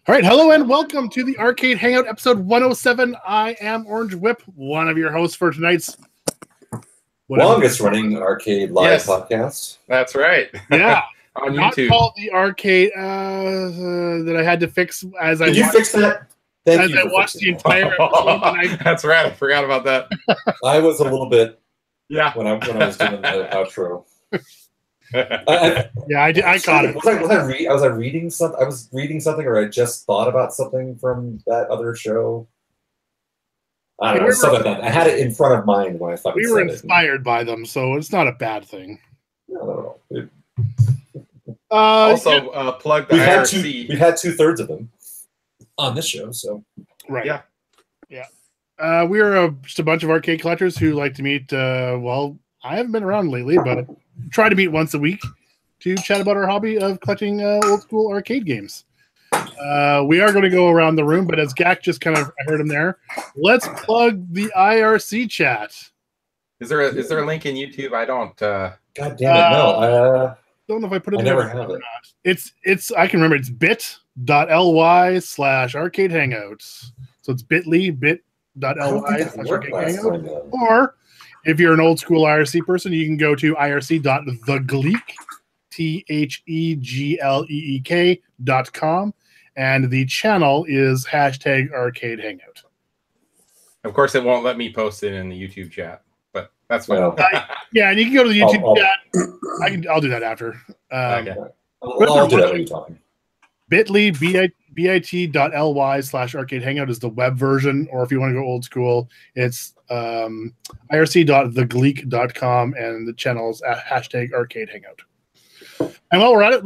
All right, hello and welcome to the Arcade Hangout episode 107. I am Orange Whip, one of your hosts for tonight's longest running arcade live podcast. That's right. Yeah, on not YouTube. called the arcade that I had to fix as Did you fix that? Thank you. I watched the entire episode. That's right. I forgot about that. I was a little bit. Yeah. When I was doing the outro. I caught it. Was I reading something? I was reading something, or I just thought about something from that other show. I don't know. Something like that. I had it in front of mind when I thought we were inspired by them, so it's not a bad thing. No. Plug the IRC. We've had 2/3 of them on this show, so right. Yeah. We are just a bunch of arcade collectors who like to meet. I haven't been around lately, but try to meet once a week to chat about our hobby of collecting old school arcade games. We are going to go around the room, but as Gak just I heard him there. Let's plug the IRC chat. Is there a link in YouTube? I don't. God damn it! No. Don't know if I put it. I never have it. It's. I can remember. It's bit.ly/arcade hangouts. So it's bit.ly/arcade Or if you're an old school IRC person, you can go to irc.thegleek, THEGLEEK.com, and the channel is #arcade hangout. Of course, it won't let me post it in the YouTube chat, but that's fine. Yeah, and you can go to the YouTube chat. I'll do that after. Okay. I'll do that when you're talking. Bit.ly, bit.ly/arcade hangout is the web version, or if you want to go old school, it's irc.thegleek.com, and the channel is #arcade hangout. And while we're at it,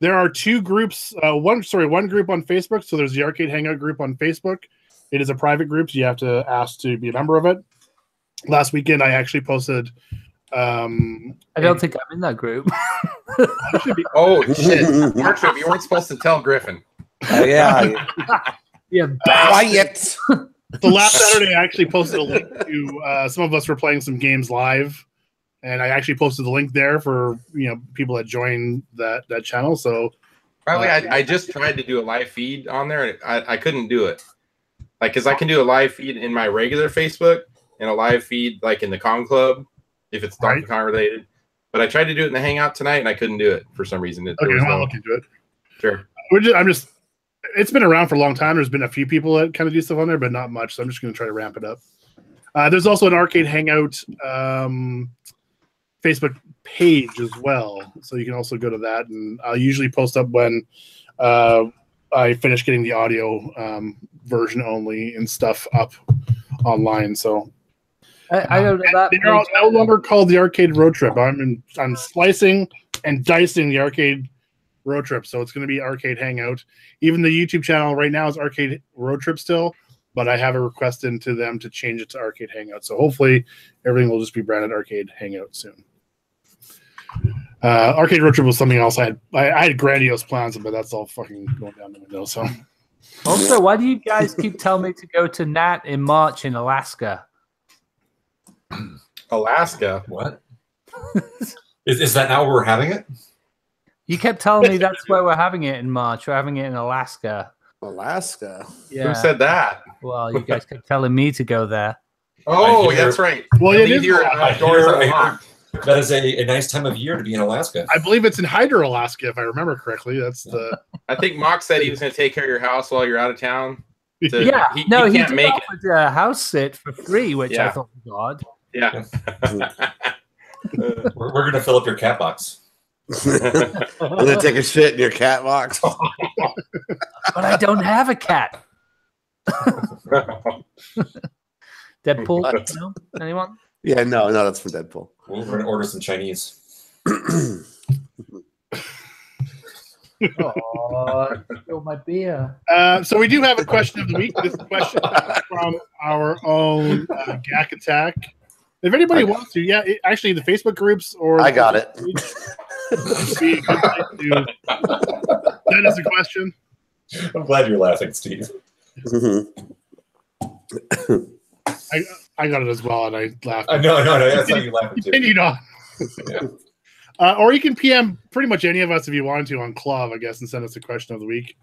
there are two groups. One group on Facebook. So there's the Arcade Hangout group on Facebook. It is a private group, so you have to ask to be a member of it. Last weekend, I actually posted. I don't think I'm in that group. Oh shit! Marshall, you weren't supposed to tell Griffin. Yeah. Quiet. So last Saturday, I actually posted a link to some of us were playing some games live, and I actually posted the link there for people that join that channel. So probably I just tried to do a live feed on there, and I couldn't do it. Because I can do a live feed in my regular Facebook and a live feed like in the Con Club if it's Donkey Kong related. But I tried to do it in the Hangout tonight, and I couldn't do it for some reason. I'll look into it. Sure. It's been around for a long time. There's been a few people that kind of do stuff on there, but not much. So I'm just going to try to ramp it up. There's also an Arcade Hangout Facebook page as well. So you can also go to that. And I'll usually post up when I finish getting the audio version only and stuff up online. So I don't know that. They're no longer called the Arcade Road Trip. I'm slicing and dicing the Arcade Road Trip, so it's going to be Arcade Hangout. Even the YouTube channel right now is Arcade Road Trip still, but I have a request into them to change it to Arcade Hangout. So hopefully everything will just be branded Arcade Hangout soon. Arcade Road Trip was something else. I had grandiose plans, but that's all fucking going down the window. So also, why do you guys keep telling me to go to NAT in March in Alaska? Alaska? What? Is that now where we're having it? You kept telling me that's where we're having it in March. We're having it in Alaska. Alaska? Yeah. Who said that? Well, you guys kept telling me to go there. Oh, that's right. Well, it is. That is a nice time of year to be in Alaska. I believe it's in Hyder, Alaska, if I remember correctly. That's the. I think Mock said he was going to take care of your house while you're out of town. He can't make it. A house sit for free, which I thought was odd. Yeah. We're going to fill up your cat box. We're going to take a shit in your cat box. But I don't have a cat. Deadpool? No? Anyone? Yeah, no, that's from Deadpool. We're going to order some Chinese. Oh, spill my beer. So we do have a question of the week. This question is from our own Gak Attack. If anybody wants to, actually the Facebook groups or I got it. Send us a question. I'm glad you're laughing, Steve. I got it as well, and I laughed. No, that's how you laughing too. Continued on. Or you can PM pretty much any of us if you want to on Clav, I guess, and send us a question of the week.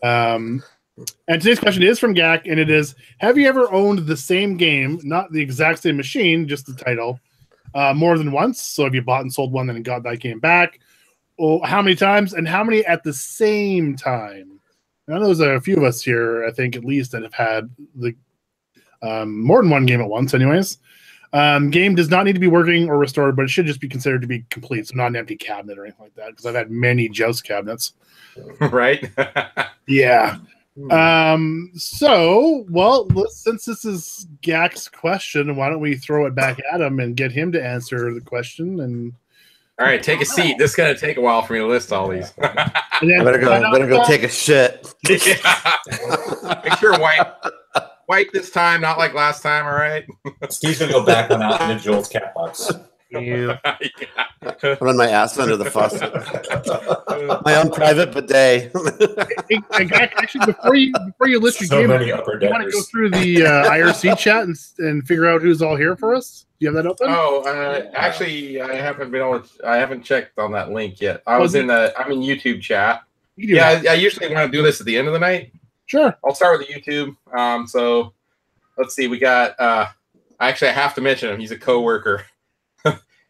And today's question is from Gak, and it is: have you ever owned the same game, not the exact same machine, just the title, more than once? So have you bought and sold one and got that game back? Or how many times, and how many at the same time? I know there's a few of us here, I think at least, that have had the more than one game at once. Anyways, game does not need to be working or restored, but it should just be considered to be complete, so not an empty cabinet or anything like that. Because I've had many Joust cabinets. Right? Yeah. So, well, since this is Gak's question, why don't we throw it back at him and get him to answer the question? And all right, take a seat. This is gonna take a while for me to list all these. then, better go take a shit. Yeah. Make sure wipe this time, not like last time. All right. Steve's gonna go back one out into Joel's cat box. You. Run my ass under the faucet. My own private bidet. Hey, Gak, actually, before you list your So game, many upper you want to go deckers. through the IRC chat and figure out who's all here for us? Do you have that open? Oh, actually, I haven't checked on that link yet. I'm in YouTube chat. You can do Yeah, that. I usually want to do this at the end of the night. Sure. I'll start with the YouTube. So let's see. We got. Actually, I have to mention him. He's a coworker.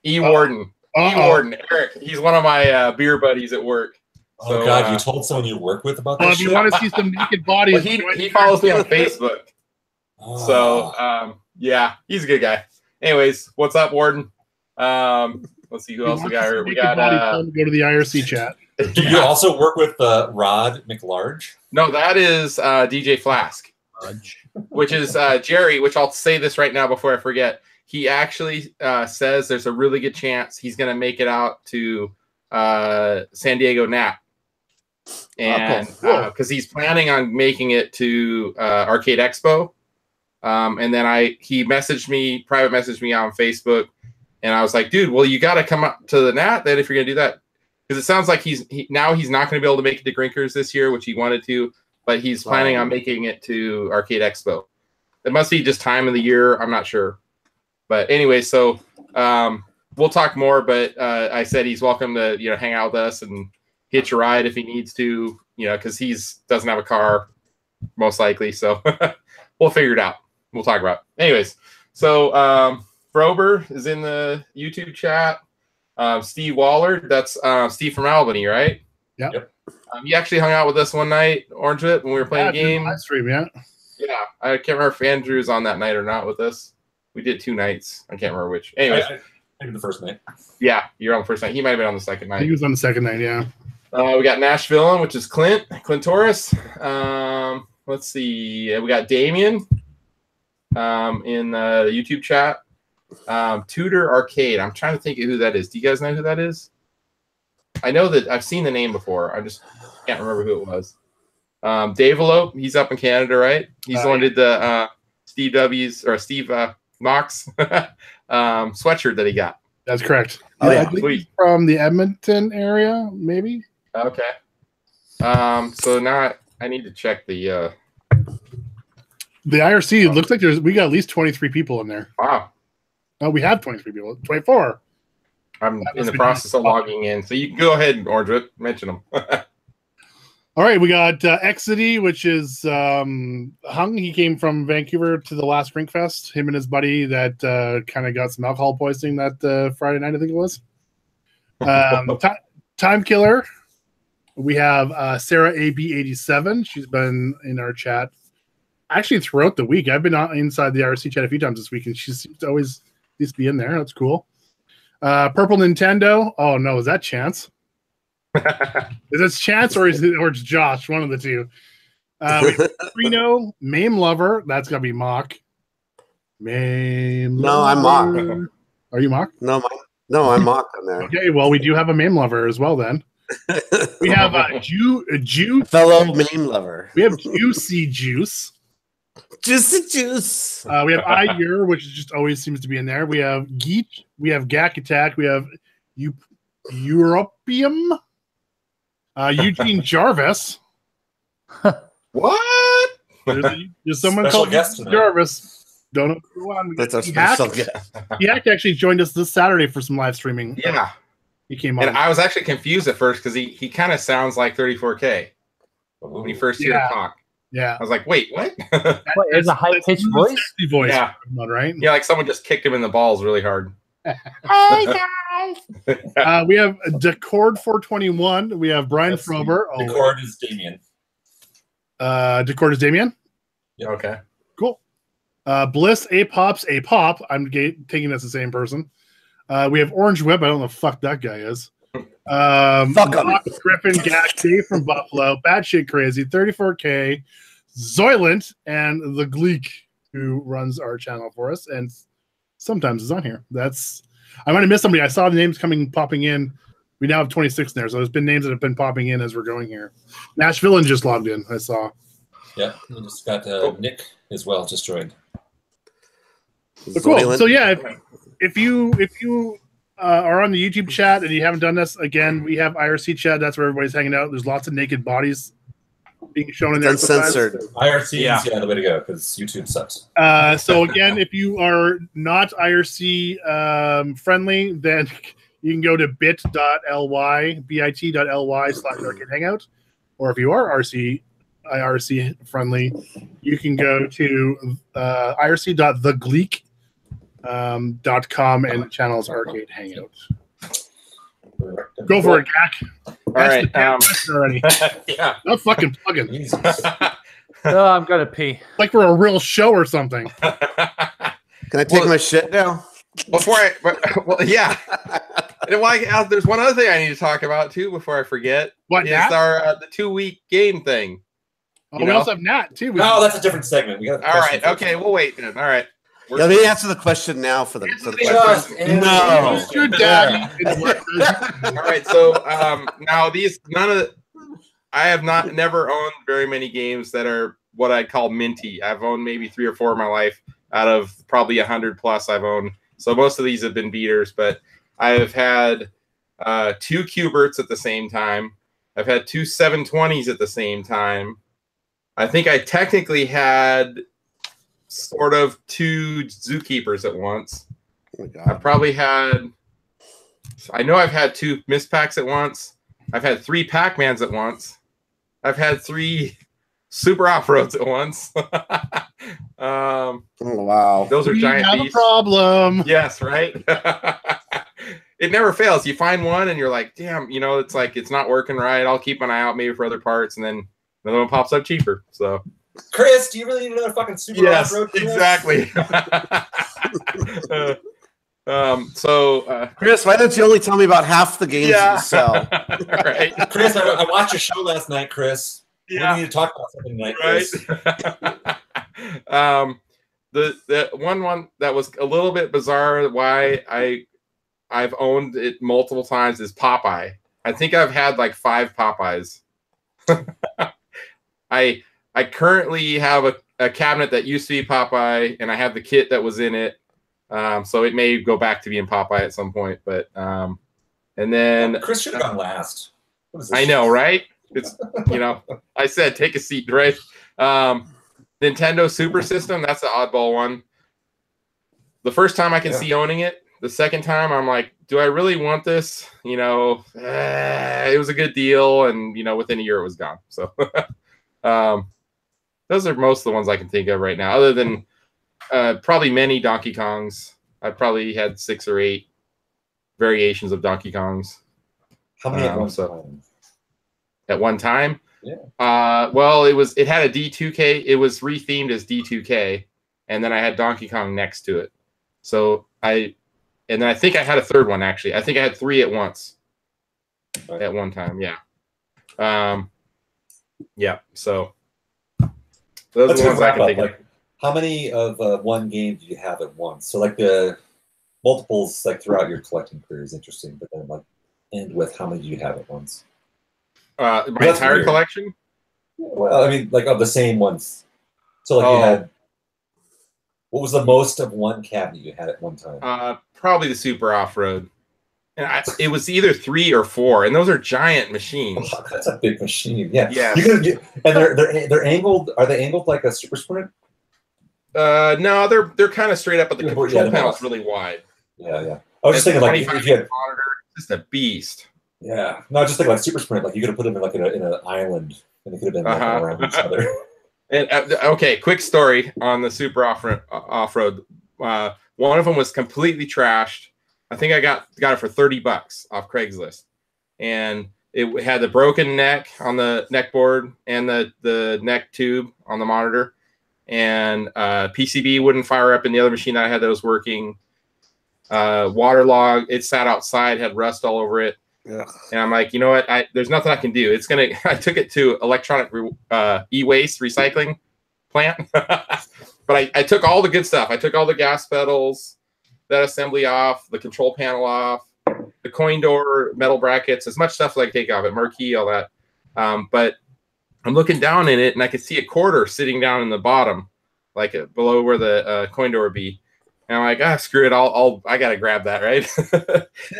E Warden. E Warden. Eric. He's one of my beer buddies at work. Oh So, God, you told someone you work with about Well, this if you shit? want to see some naked bodies, Well, he follows me on Facebook. Oh. So yeah, he's a good guy. Anyways, what's up, Warden? Let's see who else we got here. We got go to the IRC chat. Do you also work with Rod McLarge? no, that is DJ Flask, which is Jerry. Which I'll say this right now before I forget. He actually says there's a really good chance he's going to make it out to San Diego Nat, and because he's planning on making it to Arcade Expo. And then he private messaged me on Facebook, and I was like, dude, well, you got to come up to the Nat then if you're going to do that. Because it sounds like he's not going to be able to make it to Grinkers this year, which he wanted to, but he's planning on making it to Arcade Expo. It must be just time of the year. I'm not sure. But anyway, so we'll talk more, but I said he's welcome to, hang out with us and hitch a ride if he needs to, because doesn't have a car, most likely. So we'll figure it out. We'll talk about it. Anyways, so Frober is in the YouTube chat. Steve Waller, that's Steve from Albany, right? Yep. He actually hung out with us one night, Orange Whip, when we were playing a game. Live stream, yeah. Yeah, I can't remember if Andrew's on that night or not with us. We did 2 nights. I can't remember which. Anyways, Maybe the first night. yeah, you're on the first night. He might have been on the second night. He was on the second night, yeah. We got Nashville, which is Clint Torres. Let's see. We got Damien in the YouTube chat. Tudor Arcade. I'm trying to think of who that is. Do you guys know who that is? I know that I've seen the name before. I just can't remember who it was. Dave Elope, he's up in Canada, right? He's the one who did the Steve Mox sweatshirt that he got. That's correct. Oh, yeah. I think he's from the Edmonton area, maybe. Okay. So now I need to check the IRC. It looks like we got at least 23 people in there. wow. Oh, we have 23 people. 24. I'm in the process of logging in. So you can go ahead and Orange Whip, mention them. All right, we got Exity, which is Hung. He came from Vancouver to the last Rink Fest. Him and his buddy that kind of got some alcohol poisoning that Friday night, I think it was. Time Killer. We have Sarah AB87. She's been in our chat actually throughout the week. I've been inside the IRC chat a few times this week, and she seems to always at least be in there. That's cool. Purple Nintendo. Oh no, is that Chance? Is it Chance or it's Josh? One of the two. Reno, Mame Lover. That's gotta be Mock. Mame. No, I'm Mock. Are you Mock? No, I'm Mock on there. Okay, well we do have a Mame Lover as well. Then we have Juice. Fellow meme lover. We have Juicy Juice. Juice. We have Iyer, which just always seems to be in there. We have Geet. We have Gak Attack. We have Europium. Eugene Jarvis. What? There's someone Special called guest tonight. Jarvis. Don't know who on. That's our special guest. He actually joined us this Saturday for some live streaming. Yeah. He came on. And I was actually confused at first because he kind of sounds like 34K when you first hear him talk. Yeah. I was like, wait, what? What, is a high-pitched voice? Voice. Yeah. Right? Yeah, like someone just kicked him in the balls really hard. Hey, guys. We have Decord 421. We have Brian Frober. Decord is Damien. Decord is Damien? Yeah. Okay. Cool. Bliss A-Pop's A-Pop. I'm taking that's the same person. We have Orange Whip. I don't know what the fuck that guy is. Fuck him. Griffin, Gash, Dave from Buffalo, Batshit Crazy, 34K, Zoylant, and the Gleek, who runs our channel for us and sometimes is on here. I might have missed somebody. I saw the names popping in. We now have 26 there, so there's been names that have been popping in as we're going here. Nash Villain just logged in, I saw. Yeah, we just got Nick as well, just joined. Cool. So yeah, if you are on the YouTube chat and you haven't done this, again, we have IRC chat. That's where everybody's hanging out. There's lots of naked bodies being shown in there. Uncensored. IRC is the way to go because YouTube sucks. So again, if you are not IRC friendly, then you can go to bit.ly/arcade hangout. Or if you are IRC friendly, you can go to irc.thegleek.com and the channel's Arcade Hangout. Go for it, Gak. All right. Already. Yeah. Not fucking plugging. Oh, I'm gonna pee. Like we're a real show or something. Can I take my shit now? Yeah. And there's one other thing I need to talk about too before I forget. What, is Nat? our the 2-week game thing? We also have Nat too. No, that's a different segment. We got. All right. Okay. We'll wait then. All right. Let me answer the question now for the question. No. Your dad. All right. So now I have never owned very many games that are what I call minty. I've owned maybe 3 or 4 in my life out of probably 100 plus I've owned. So most of these have been beaters, but I have had 2 Q*berts at the same time. I've had 2 720s at the same time. I think I technically had sort of 2 Zookeepers at once. Oh my God. I've probably had, I know I've had 2 Mispacks at once. I've had 3 Pac-Mans at once. I've had 3 Super Off-Roads at once. Oh, wow. Those are giant have beasts. a problem. Yes, right? It never fails. You find one and you're like, damn, it's like it's not working right. I'll keep an eye out maybe for other parts, and then another one pops up cheaper. So Chris, do you really need another fucking Super Off-Road? Exactly. Chris, why don't you only tell me about half the games you sell? Right. Chris, I watched your show last night, Chris. Yeah. We need to talk about something tonight, Right. Chris. The one that was a little bit bizarre, why I've owned it multiple times, is Popeye. I think I've had like 5 Popeyes. I currently have a cabinet that used to be Popeye, and I have the kit that was in it. So it may go back to being Popeye at some point, but and then Chris should have gone last. What is this I know, right? It's I said take a seat, right? Nintendo Super System, that's the oddball one. The first time I can see owning it. The second time I'm like, do I really want this? It was a good deal, and within a year it was gone. So those are most of the ones I can think of right now, other than probably many Donkey Kongs. I probably had 6 or 8 variations of Donkey Kongs. How many at one time? At one time? Yeah. Well, it had a D2K. It was rethemed as D2K, and then I had Donkey Kong next to it. So and then I think I had a third one, actually. I think I had 3 at once. Right. At one time, yeah. Yeah, so those are the ones I can think of. How many of one game do you have at once? So like the multiples like throughout your collecting career is interesting, but then like end with how many do you have at once? My entire collection? Well, I mean, like of the same ones. So like you had, what was the most of one cabinet you had at one time? Probably the Super Off-Road. And it was either 3 or 4, and those are giant machines. Oh, that's a big machine. Yeah. Yeah. And they're angled. Are they angled like a Super Sprint? No, they're kind of straight up, but the control panel's really wide. Yeah, yeah. I was just thinking like if you had just a beast. Yeah, no, just like Super Sprint. Like you could have put them in like in an island, and they could have been like, around each other. And okay, quick story on the Super off-road. One of them was completely trashed. I think I got it for $30 off Craigslist, and it had the broken neck on the neck board and the neck tube on the monitor, and PCB wouldn't fire up in the other machine that I had that was working. Waterlogged. It sat outside, had rust all over it. Yeah. And I'm like, you know what? There's nothing I can do. I took it to electronic e-waste recycling plant. But I took all the good stuff. I took all the gas pedals, that assembly off, the control panel off, the coin door, metal brackets, as much stuff like take off it, marquee, all that. But I'm looking down in it, and I could see a quarter sitting down in the bottom, like below where the coin door would be. And I'm like, screw it, I gotta grab that, right?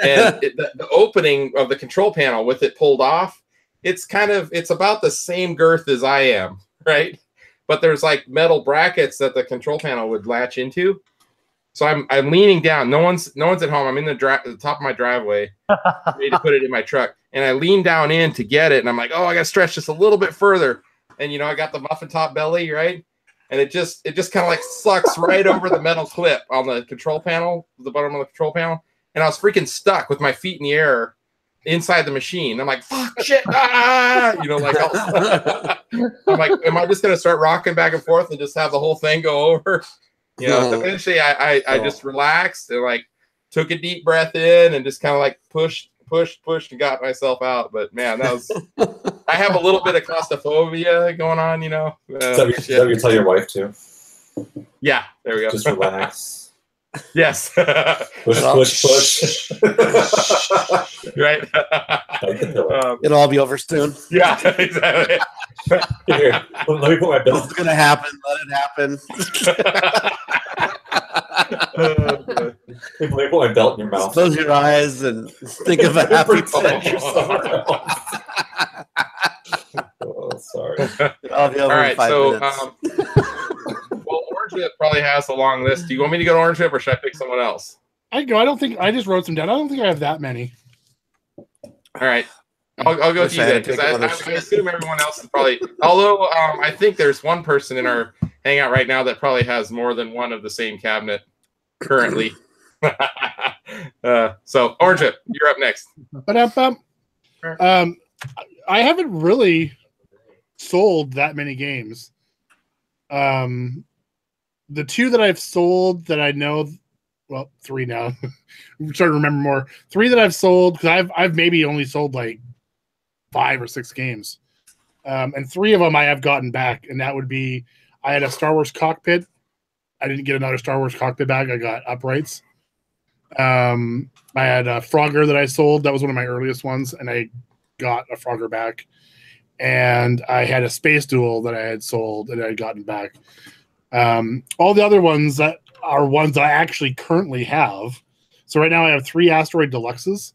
And the opening of the control panel with it pulled off, it's about the same girth as I am, right? But there's like metal brackets that the control panel would latch into. So I'm leaning down. No one's at home. I'm in the top of my driveway, ready to put it in my truck. And I lean down in to get it, and I'm like, I gotta stretch this a little bit further. And I got the muffin top belly, right? And it just kind of like sucks right over the metal clip on the control panel, the bottom of the control panel. And I was freaking stuck with my feet in the air inside the machine. I'm like, fuck, shit, I'm like, am I just going to start rocking back and forth and just have the whole thing go over? Eventually I just relaxed and like took a deep breath in and just kind of like pushed and got myself out. But man, that was, I have a little bit of claustrophobia going on, Is that what you tell your wife too? Yeah, there we go. Just relax. Yes. push. Right. It'll all be over soon. Yeah, exactly. Here, let me put my belt. It's gonna happen. Let it happen. Let me put my belt in your mouth. Close your eyes and think of a happy day. Sorry. All right, so well, Orange Whip probably has a long list. Do you want me to go to Orange Whip, or should I pick someone else? I go. I don't think I just wrote some down. I don't think I have that many. All right. I'll go with you then, because I assume everyone else is probably. Although I think there's one person in our Hangout right now that probably has more than one of the same cabinet currently. So Orange Whip, you're up next. I haven't really sold that many games. The two that I've sold that I know, well, three now. I'm starting to remember more. Three that I've sold, because I've maybe only sold like 5 or 6 games, and 3 of them I have gotten back, and that would be, I had a Star Wars cockpit. I didn't get another Star Wars cockpit back. I got uprights. I had a Frogger that I sold. That was one of my earliest ones, and I got a Frogger back. And I had a Space Duel that I had sold and I had gotten back. All the other ones that are ones that I actually currently have. So right now I have 3 Asteroid Deluxes,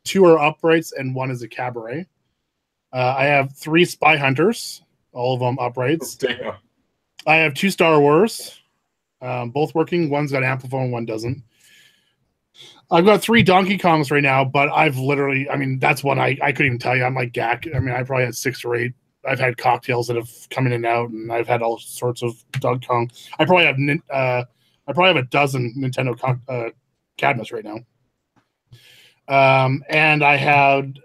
2 are uprights, and 1 is a Cabaret. I have 3 Spy Hunters, all of them uprights. Damn. I have 2 Star Wars, both working. One's got ampliphone, one doesn't. I've got 3 Donkey Kongs right now, but I've literally, that's one I couldn't even tell you. I'm like Gak. I probably had 6 or 8. I've had cocktails that have come in and out, and I've had all sorts of Donkey Kong. I probably have a dozen Nintendo cabinets right now. And I had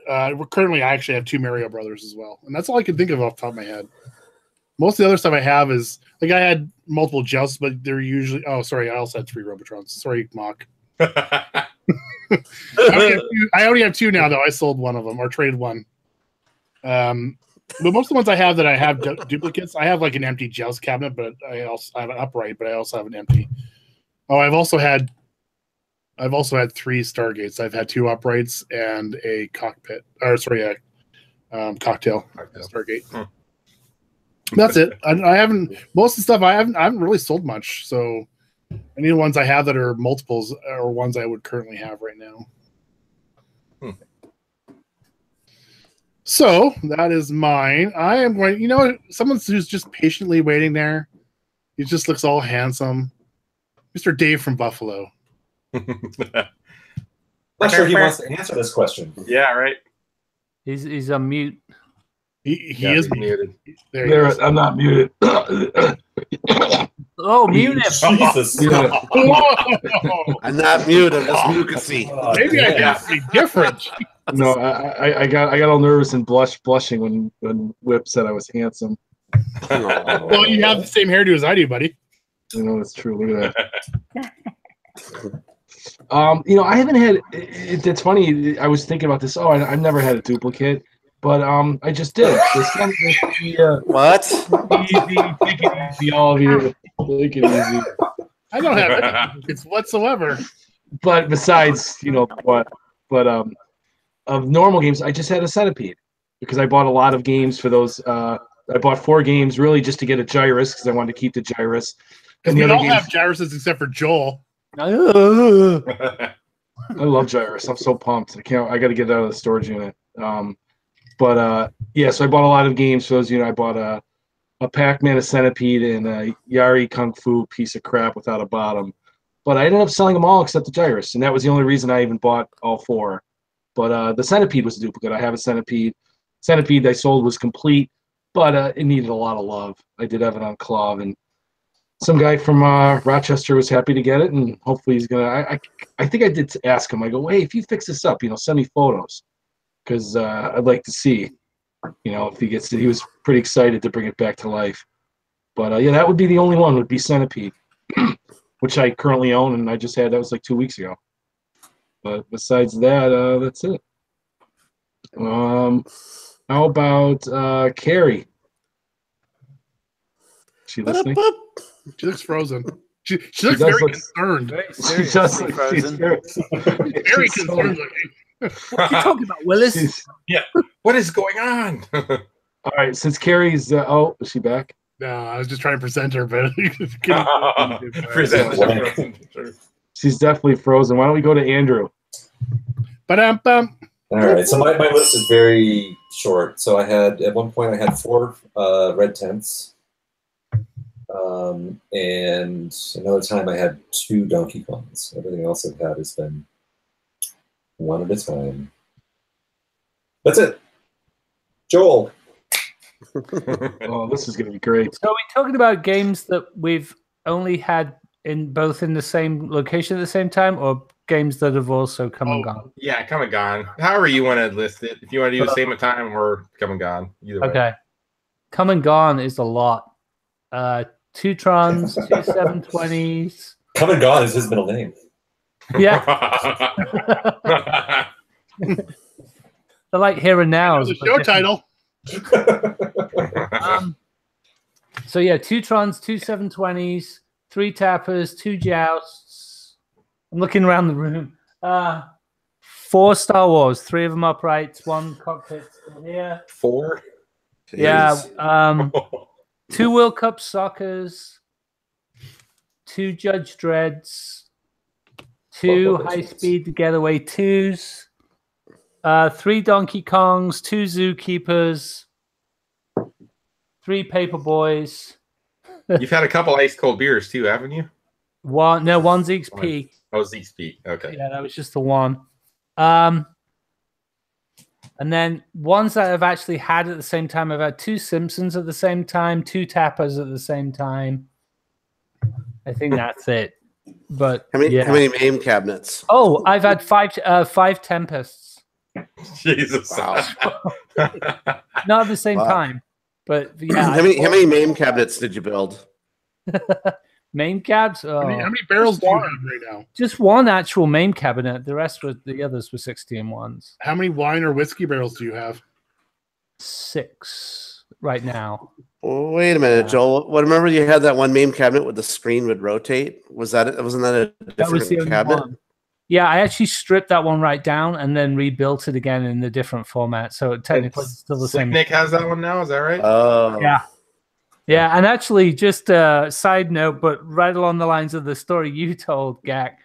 currently I actually have 2 Mario Brothers as well, and that's all I can think of off the top of my head. Most of the other stuff I have is like I had multiple Jousts, but they're usually. Oh, sorry, I also had 3 Robotrons. Sorry, Mock. I only have 2 now, though. I sold one of them or traded one. But most of the ones I have that I have duplicates, I have like an empty Joust cabinet, but I also have an upright, but I also have an empty. Oh, I've also had 3 Stargates. I've had 2 uprights and a cockpit, or sorry, a cocktail Stargate. That's it. I haven't. Most of the stuff I haven't really sold much. So any of the ones I have that are multiples are ones I would currently have right now. So that is mine. I am going. Someone who's just patiently waiting there. He just looks all handsome, Mr. Dave from Buffalo. Not sure he wants to answer this question. Yeah, right. He's on mute. He Yeah, is he's muted. There he is. I'm not muted. Oh, mute him. Jesus. Yeah. Whoa! I'm not mute. I'm just mucusy. Oh, Maybe I damn. can be different. No, I got all nervous and blushing when Whip said I was handsome. Well, you have the same hairdo as I do, buddy. You know, that's true. Look at that. I haven't had. It's funny. I was thinking about this. Oh, I've never had a duplicate, but I just did. What? Easy, take it easy, all of you. Take it easy. I don't have any duplicates whatsoever. But besides, of normal games, I just had a Centipede because I bought a lot of games for those. I bought 4 games really just to get a Gyrus because I wanted to keep the Gyrus. Because And we the all other games, have Gyruses except for Joel. I love Gyrus. I'm so pumped. I got to get it out of the storage unit. So I bought a lot of games for those. I bought a Pac-Man, a Centipede, and a Yari Kung Fu piece of crap without a bottom. But I ended up selling them all except the Gyrus, and that was the only reason I even bought all 4. But the Centipede was a duplicate. I have a Centipede. Centipede I sold was complete, but it needed a lot of love. I did have it on Clav, and some guy from Rochester was happy to get it, and hopefully he's gonna. I think I did ask him. I go, hey, if you fix this up, send me photos, because I'd like to see, if he gets it. He was pretty excited to bring it back to life. But that would be the only one. Would be Centipede, which I currently own, and I just had that was like 2 weeks ago. But besides that, that's it. How about Carrie? She listening? She looks frozen. She looks very concerned. She does look frozen. Very concerned looking. What are you talking about, Willis? Yeah. What is going on? All right, since Carrie's is she back? No, I was just trying to present her, but Present her. She's definitely frozen. Why don't we go to Andrew? Ba-dum-bum. All right, so my list is very short. So at one point I had 4 red tents. And another time I had 2 Donkey Kongs. Everything else I've had has been one at a time. That's it. Joel. Oh, this is going to be great. So are we talking about games that we've only had in the same location at the same time, or games that have also come and gone? Yeah, come and gone. However you want to list it. If you want to do the same time or come and gone. Either way. Okay. Come and gone is a lot. 2 Trons, 2 720s. Come and Gone is his middle name. Yeah. They're like Here and Now. The show title. So yeah, 2 Trons, 2 720s, 3 Tappers, 2 Jousts. I'm looking around the room. 4 Star Wars, 3 of them uprights, 1 cockpit still here. 4? Yeah. 2 World Cup Soccers, 2 Judge Dreads, 2 High-Speed Getaway 2s, 3 Donkey Kongs, 2 Zookeepers, 3 Paper Boys. You've had a couple ice cold beers too, haven't you? One Zeke's Peak. Oh, Zeke's Peak. Okay. Yeah, that was just the one. And then ones that I've actually had at the same time, I've had 2 Simpsons at the same time, 2 Tappers at the same time. I think that's it. But How many MAME cabinets? Oh, I've had 5 Tempests. Jesus. Wow. Not at the same time. But yeah. How many MAME cabinets did you build? Main cabs? Oh. How many barrels do you have right now? Just 1 actual main cabinet. The others were 16-1s. How many wine or whiskey barrels do you have? 6 right now. Oh, wait a minute, Joel. What? Remember you had that one MAME cabinet with the screen would rotate? Wasn't that a different That was the only cabinet? one. Yeah, I actually stripped that one right down and then rebuilt it again in a different format. So technically it's still the same. Nick has that one now, is that right? Oh. Yeah. Yeah, and actually, just a side note, but right along the lines of the story you told, Gak.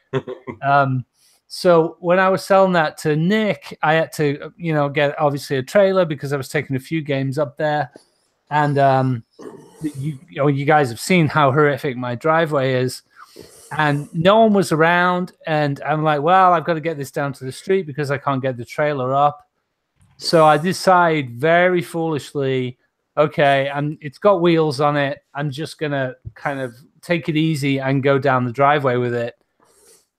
So when I was selling that to Nick, I had to, get obviously a trailer because I was taking a few games up there. And you guys have seen how horrific my driveway is. and no one was around. And I'm like, well, I've got to get this down to the street because I can't get the trailer up. So I decide very foolishly, okay, it's got wheels on it. I'm just going to kind of take it easy and go down the driveway with it.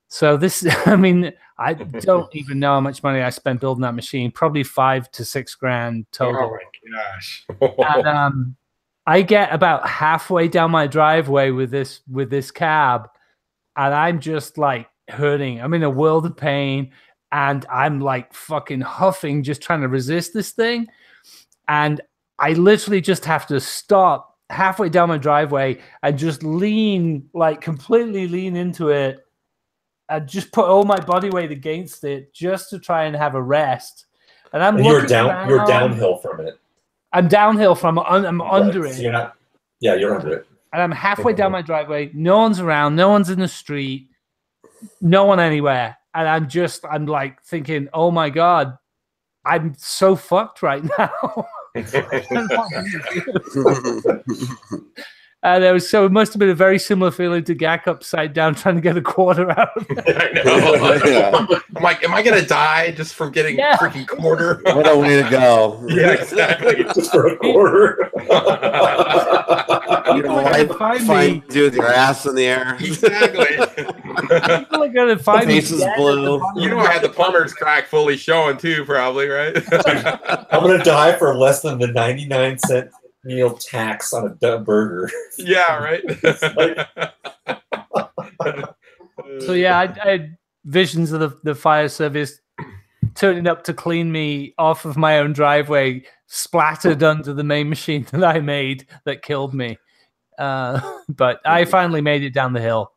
So this, I mean, I don't even know how much money I spent building that machine. Probably $5,000 to $6,000 total. Oh my gosh! And I get about halfway down my driveway with this cab, and I'm just like hurting. I'm in a world of pain, and I'm like fucking huffing, just trying to resist this thing. And I literally just have to stop halfway down my driveway and just lean, like completely lean into it. And just put all my body weight against it just to try and have a rest. And you're downhill from it. I'm downhill from I'm under it. So you're under it. And I'm halfway down my driveway. No one's around. No one's in the street. No one anywhere. And I'm like thinking, oh my God, I'm so fucked right now. And it must have been a very similar feeling to Gak upside down trying to get a quarter out. I know. I'm like, am I gonna die just from getting a freaking quarter? What a way to go! Yeah, exactly. Just for a quarter. Your wife find you with your ass in the air. Exactly. People are gonna find me. Face is blue. You know, I had the plumber's crack fully showing too, probably, right? I'm gonna die for less than the 99-cent meal tax on a burger. Yeah, right. So yeah, I had visions of the fire service turning up to clean me off of my own driveway, splattered under the main machine that I made that killed me. But I finally made it down the hill.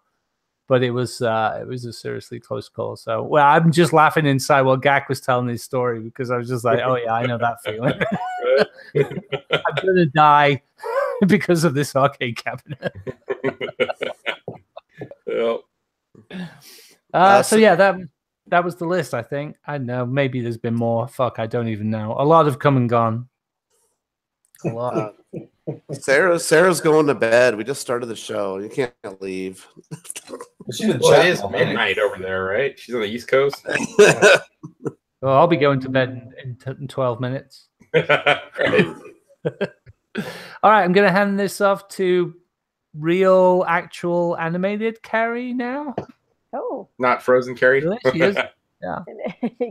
But it was a seriously close call. So, well, I'm just laughing inside while Gak was telling his story because I was just like, oh yeah, I know that feeling. I'm gonna die because of this arcade cabinet. Yep. So yeah, that was the list. I think. I don't know. Maybe there's been more. Fuck, I don't even know. A lot have come and gone. A lot. Sarah's going to bed. We just started the show. You can't leave. Well, it is midnight over there, right? She's on the East Coast. Well, I'll be going to bed in 12 minutes. Right. All right, I'm going to hand this off to real, actual animated Carrie now. Oh. Not Frozen Carrie? Really? She is? Yeah.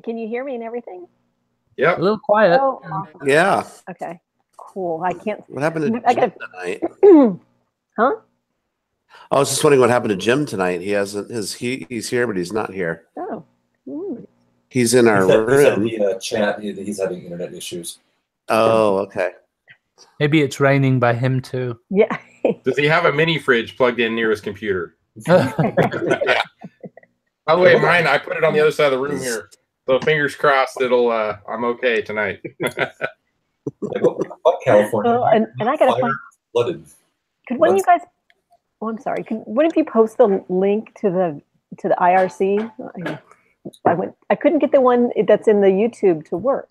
Can you hear me and everything? Yep. A little quiet. Oh, awesome. Yeah. Okay. Cool. I can't. What happened to Jim tonight? Huh? I was just wondering what happened to Jim tonight. He's here, but he's not here. Oh. He's in our room. He's in the chat. He's having internet issues. Oh, okay. Maybe it's raining by him too. Yeah. Does he have a mini fridge plugged in near his computer? Yeah. By the way, mine, I put it on the other side of the room here. So fingers crossed I'm okay tonight. Fuck California. Oh, and I gotta find. Flooded. Could one of you guys? Oh, I'm sorry. Could one of you post the link to the IRC? I couldn't get the one that's in the YouTube to work.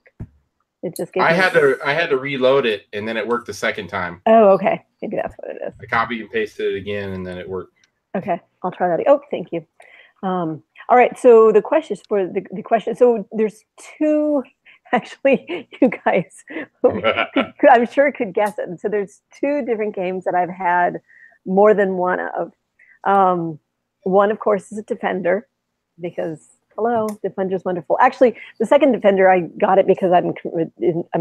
It just gave I had to reload it and then it worked the second time. Oh, okay. Maybe that's what it is. I copied and pasted it again and then it worked. Okay, I'll try that. Oh, thank you. All right. So the questions for the question. So there's two. Actually, you guys, I'm sure could guess it. So there's two different games that I've had more than one of. One, of course, is a Defender, because hello, Defender's wonderful. Actually, the second Defender, I got it because I'm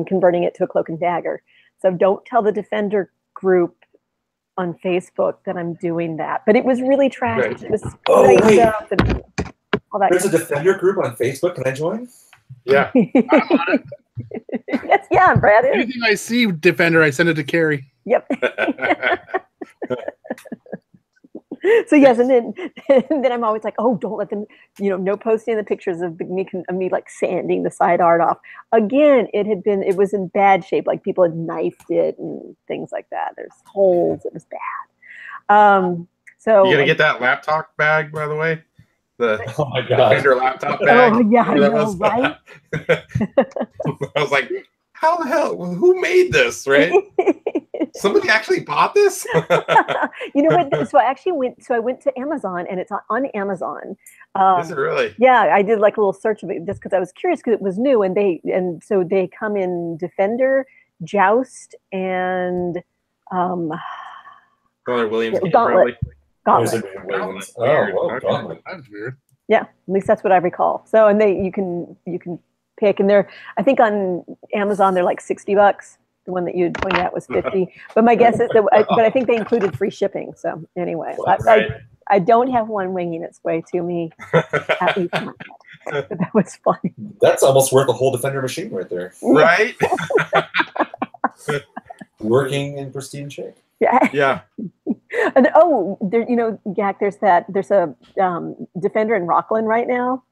converting it to a Cloak and Dagger. So don't tell the Defender group on Facebook that I'm doing that. But it was really trash. Right. It was Wait. stuff and all that. There's a Defender group on Facebook. Can I join? Yeah. Yes, yeah, Brad is. Anything I see Defender, I send it to Carrie. Yep. So yes, and then I'm always like, oh, don't let them, no posting the pictures of me like sanding the side art off. Again, it was in bad shape, like people had knifed it and things like that. There's holes. It was bad. So you gotta get that laptop bag, by the way. Oh my god! Defender laptop bag. Oh yeah, I know, right? I was like, how the hell? Who made this? Right? Somebody actually bought this? You know what? So I actually went. So I went to Amazon, and it's on Amazon. Is it really? Yeah, I did like a little search of it just because I was curious because it was new, and so they come in Defender, Joust, and Brother Williams. Gauntlet. There's Gauntlet. a Williams. Oh, Weird. whoa, Okay. Gauntlet. That's weird. Yeah, at least that's what I recall. So, and you can pick, and I think on Amazon they're like $60. The one that you had pointed out was 50. But my guess is that, but I think they included free shipping. So anyway, Right. I don't have one winging its way to me. At least not yet. But that was funny. That's almost worth a whole Defender machine right there. Right? Working in pristine shape. Yeah. Yeah. And there, Yak, there's a Defender in Rockland right now,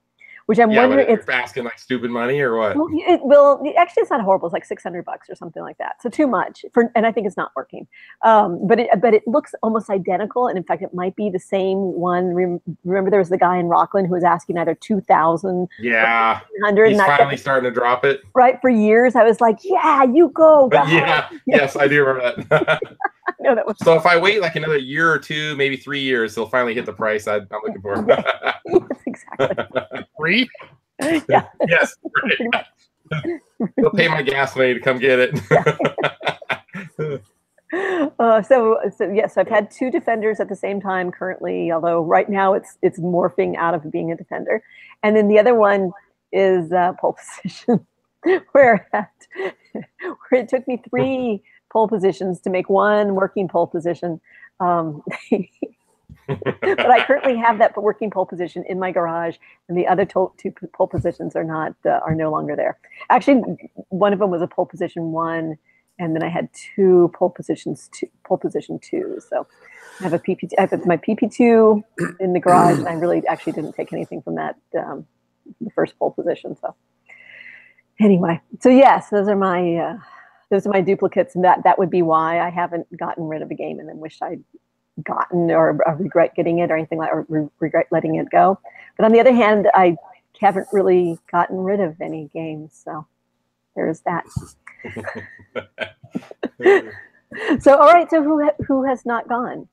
which I'm Yeah, wondering. but It's you're asking like stupid money or what? well, actually, it's not horrible. It's like $600 or something like that. So too much and I think it's not working. But it looks almost identical, and in fact, it might be the same one. Remember, there was the guy in Rockland who was asking either 2,000, Yeah. or 100. He's finally starting to drop it. Right, for years, I was like, "Yeah, you go." But guys." yeah, yes, I do remember that. I know that was So if I wait like another year or two, maybe 3 years, they'll finally hit the price I'm looking for. yes, exactly. Free? Yeah, Yes, pretty right. much. They'll pay my gas money to come get it. So yes, I've had two Defenders at the same time currently, although right now it's morphing out of being a Defender. And then the other one is pole position, where it took me 3 pole positions to make one working pole position. But I currently have that working pole position in my garage, and the other 2 pole positions are no longer there. Actually, one of them was a pole position 1, and then I had 2 pole position 2. So I have I have my PP2 in the garage, and I really actually didn't take anything from that the first pole position. So anyway, so yes, those are my duplicates, and that would be why I haven't gotten rid of a game and then wish I'd gotten or regret getting it or anything like, or regret letting it go. But on the other hand, I haven't really gotten rid of any games, so there's that. So all right, so who has not gone?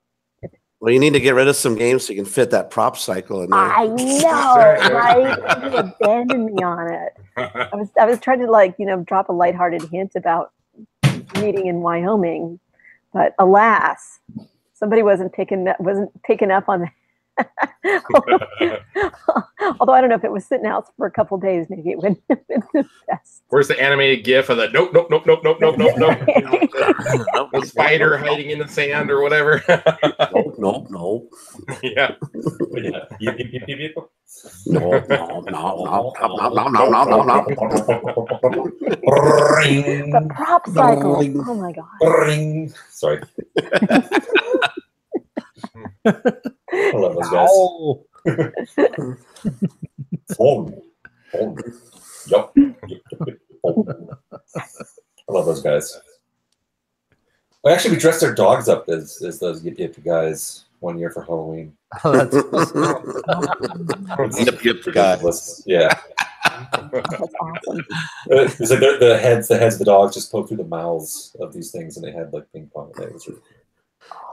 Well, you need to get rid of some games so you can fit that prop cycle in there. I know, right? You abandoned me on it. I was trying to drop a lighthearted hint about meeting in Wyoming, but alas, somebody wasn't picking up on that. Although I don't know if it was sitting out for a couple of days, maybe it wouldn't have been the best. Where's the animated GIF of the nope, the spider hiding in the sand or whatever? Nope. Yeah. No. The prop cycle. Oh my god. Sorry. I love those guys. Yup. I love those guys. Well, actually, we dressed our dogs up as those Yip guys one year for Halloween. Oh, that's Yip guys. Yeah. That's awesome. It's like the heads of the dogs just poke through the mouths of these things, and they had like ping pong. It was really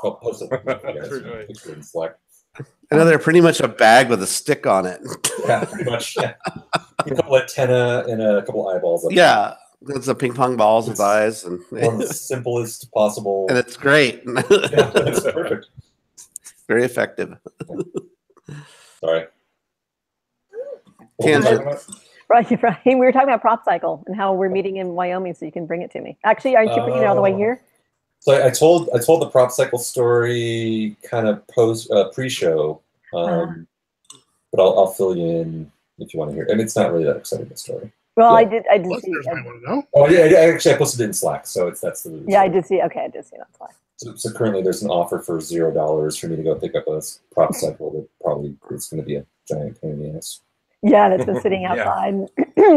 I'll post it picture in Slack. I know they're pretty much a bag with a stick on it. Yeah, pretty much. Yeah. A couple antenna and a couple eyeballs. Up yeah, it's a ping pong balls with eyes, and one of the simplest possible. And it's great. Yeah, it's perfect. Very effective. Sorry. Tangent. Right. We were talking about prop cycle and how we're meeting in Wyoming, so you can bring it to me. Actually, aren't you bringing it all the way here? So I told the prop cycle story kind of pre-show, but I'll fill you in if you want to hear. And it's not really that exciting a story. Well, yeah. I did see. Listeners might want to know. Oh yeah, actually I posted it in Slack, so that's the. Yeah, I did see. Okay, I did see it on Slack. So currently there's an offer for $0 for me to go pick up a prop cycle that probably is going to be a giant pain in the ass. Yeah, that's been sitting outside.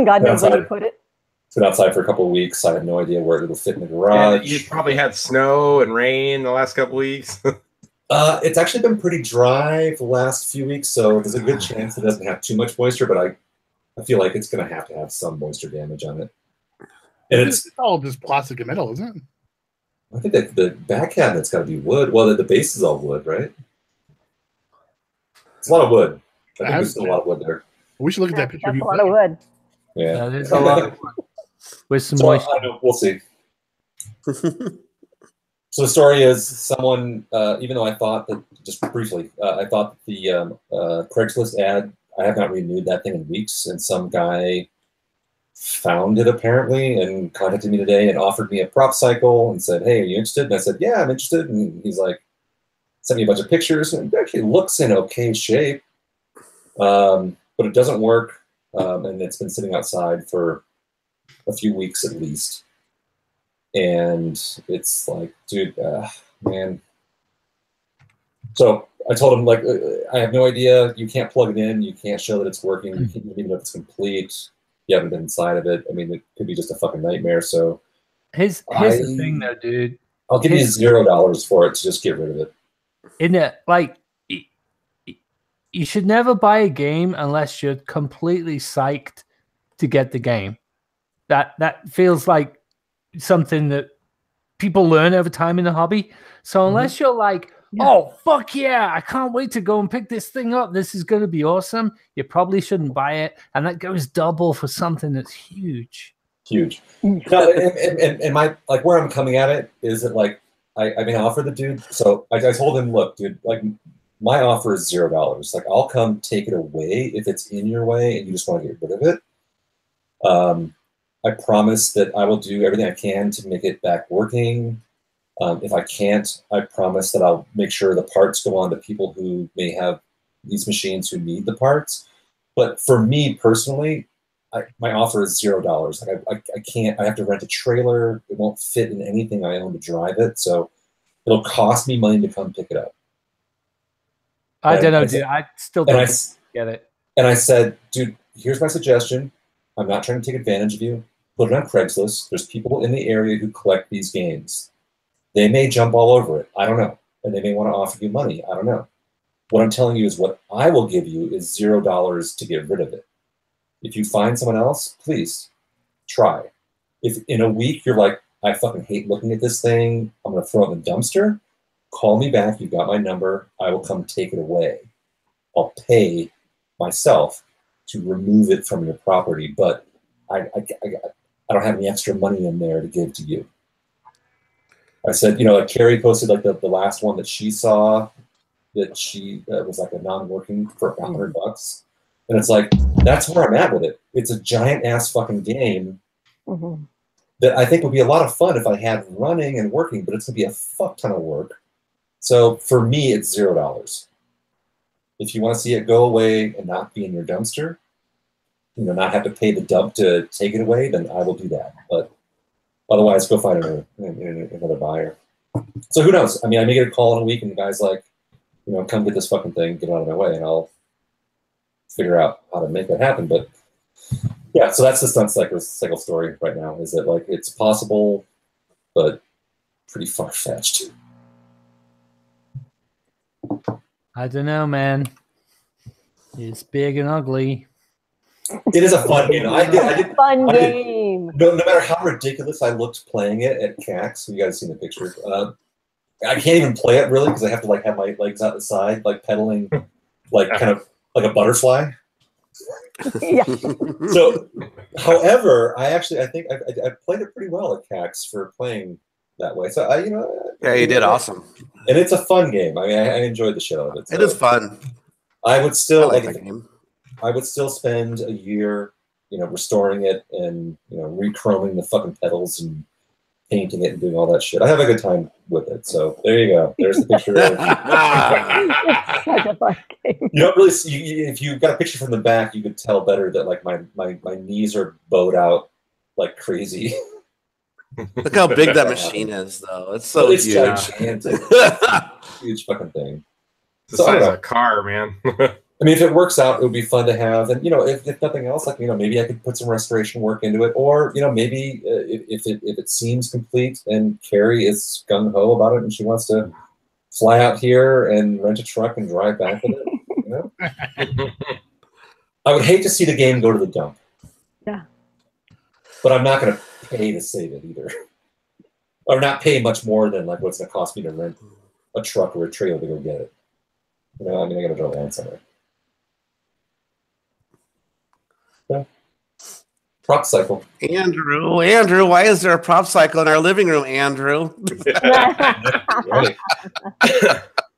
God knows where you put it. It's been outside for a couple of weeks. I have no idea where it'll fit in the garage. Yeah, you probably had snow and rain the last couple of weeks. It's actually been pretty dry the last few weeks, so there's a good chance it doesn't have too much moisture, but I feel like it's going to have some moisture damage on it. And it's all just plastic and metal, isn't it? I think that the back cabinet's got to be wood. Well, the base is all wood, right? It's a lot of wood. I think there's still a lot of wood there. We should look at that picture of That's you. a lot of wood. Yeah. There's a lot of with some So, moisture. I know, we'll see. So the story is someone, even though I thought that, just briefly, I thought the Craigslist ad, I have not renewed that thing in weeks, and some guy found it apparently and contacted me today and offered me a prop cycle and said, hey, are you interested? And I said, yeah, I'm interested. And he's like, sent me a bunch of pictures, and it actually looks in okay shape, but it doesn't work, and it's been sitting outside for a few weeks at least. And it's like, dude, man. So I told him, like, I have no idea. You can't plug it in. You can't show that it's working. You can't even know if it's complete. You haven't been inside of it. I mean, it could be just a fucking nightmare. So Here's the thing, though, dude. I'll give you $0 for it to just get rid of it. In it, like, you should never buy a game unless you're completely psyched to get the game. That feels like something that people learn over time in the hobby. So unless you're like, oh, fuck yeah, I can't wait to go and pick this thing up, this is going to be awesome, you probably shouldn't buy it. And that goes double for something that's huge. Huge. No, and my, like, where I'm coming at it is that, like, I mean, I offer the dude, so I told him, look, dude, like, my offer is $0. Like, I'll come take it away if it's in your way and you just want to get rid of it. I promise that I will do everything I can to make it back working. If I can't, I promise that I'll make sure the parts go on to people who may have these machines who need the parts. But for me personally, my offer is $0. Like, I can't. I have to rent a trailer. It won't fit in anything I own to drive it, so it'll cost me money to come pick it up. I don't know, dude. I still don't get it. And I said, dude, here's my suggestion. I'm not trying to take advantage of you. Put it on Craigslist. There's people in the area who collect these games. They may jump all over it. I don't know. And they may want to offer you money. I don't know. What I'm telling you is what I will give you is $0 to get rid of it. If you find someone else, please try. If in a week you're like, I fucking hate looking at this thing, I'm going to throw it in the dumpster, call me back. You've got my number. I will come take it away. I'll pay myself to remove it from your property, but I don't have any extra money in there to give to you. I said, you know, like Carrie posted, like the last one that she saw, that she was like a non-working for $100. And it's like, that's where I'm at with it. It's a giant ass fucking game that I think would be a lot of fun if I had running and working, but it's gonna be a fuck ton of work. So for me, it's $0. If you want to see it go away and not be in your dumpster, you know, not have to pay the dump to take it away, then I will do that. But otherwise, go find another buyer. So who knows? I mean, I may get a call in a week and the guy's like, you know, come get this fucking thing, get out of my way, and I'll figure out how to make that happen. But yeah, so that's the stunt cycle story right now, is that, like, it's possible, but pretty far-fetched. I don't know, man. It's big and ugly. It is a fun game. Fun game. No matter how ridiculous I looked playing it at CAX, you guys seen the pictures. I can't even play it really because I have to, like, have my legs out the side, like pedaling, like kind of like a butterfly. Yeah. So, however, I think I played it pretty well at CAX for playing that way. So yeah, you did awesome. And it's a fun game. I mean, I enjoyed the shit out of it. So it is fun. I would still like the game. I would still spend a year, you know, restoring it and, you know, re-chroming the fucking pedals and painting it and doing all that shit. I have a good time with it. So there you go. There's the picture. It's such a fun game. You don't really see, if you got a picture from the back, you could tell better that, like, my knees are bowed out like crazy. Look how big that machine is, though. It's so it's huge. Gigantic. Huge fucking thing. It's the size of a car, man. I mean, if it works out, it would be fun to have. And, you know, if nothing else, like, you know, maybe I could put some restoration work into it. Or, you know, maybe if it seems complete and Carrie is gung-ho about it and she wants to fly out here and rent a truck and drive back with it, you know? I would hate to see the game go to the dump. Yeah. But I'm not going to pay to save it either. or not pay much more than like what's going to cost me to rent a truck or a trailer to go get it. You know, I mean, I got to drive around somewhere. Yeah. Prop cycle. Andrew, why is there a prop cycle in our living room, Andrew? Right.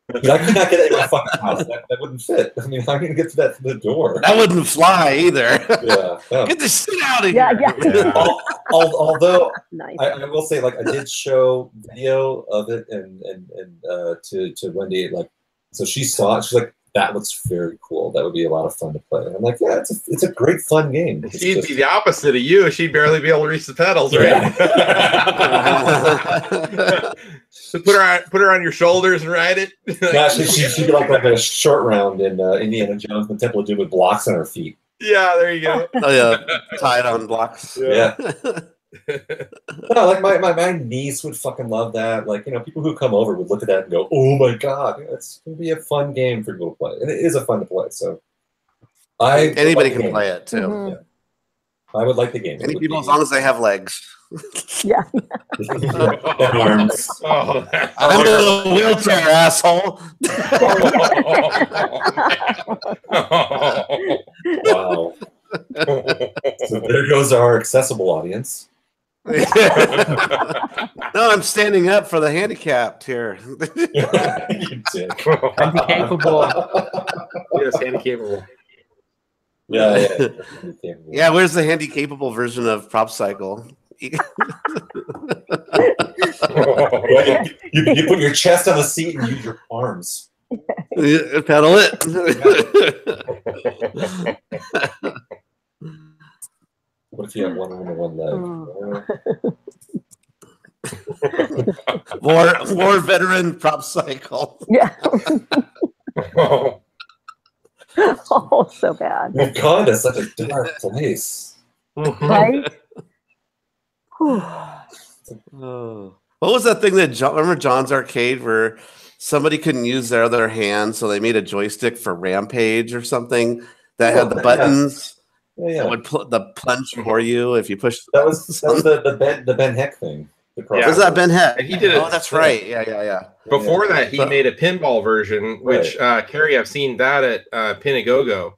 But I could not get it in my fucking house. That wouldn't fit. I mean, how can you get to that to the door? That wouldn't fly either. Yeah. Get the shit out of Yeah, here. yeah. Although Nice. I will say, like, I did show video of it and to Wendy, like, so she saw it. She's like, that looks very cool. That would be a lot of fun to play. And I'm like, yeah, it's a great fun game. It's She'd just, be the opposite of you. She'd barely be able to reach the pedals, right? So put her on your shoulders and ride it. yeah, she'd be like a short round in Indiana Jones and the Temple of Doom with blocks on her feet. Yeah, there you go. Oh yeah, tied on blocks. Yeah. No, like my niece would fucking love that. Like, you know, people who come over would look at that and go, "Oh my god, it's gonna be a fun game for people to play," and it is a fun to play. So, Anybody can play it too. Mhm. Yeah. I would like the game. Any people, as long as they have legs. Yeah. And arms. Oh, I'm in a wheelchair, asshole. Wow. So there goes our accessible audience. No, I'm standing up for the handicapped here. You dick. Handicapable. Yes, handicapable. Yeah. Yeah, where's the handy-capable version of Prop Cycle? You put your chest on the seat and use your arms. Pedal it. What if you have one arm and one leg? War veteran Prop Cycle. Yeah. Oh, so bad. Wakanda is such a dark place. Right? Whew. Oh. What was that thing that remember John's Arcade where somebody couldn't use their other hand, so they made a joystick for Rampage or something that had the buttons that would plunge for you if you push. That was the Ben Heck thing. Yeah. Was that Ben Heck? And he did it. Oh, that's right. Yeah. Before that, he made a pinball version, which Carrie, I've seen that at Pinagogo.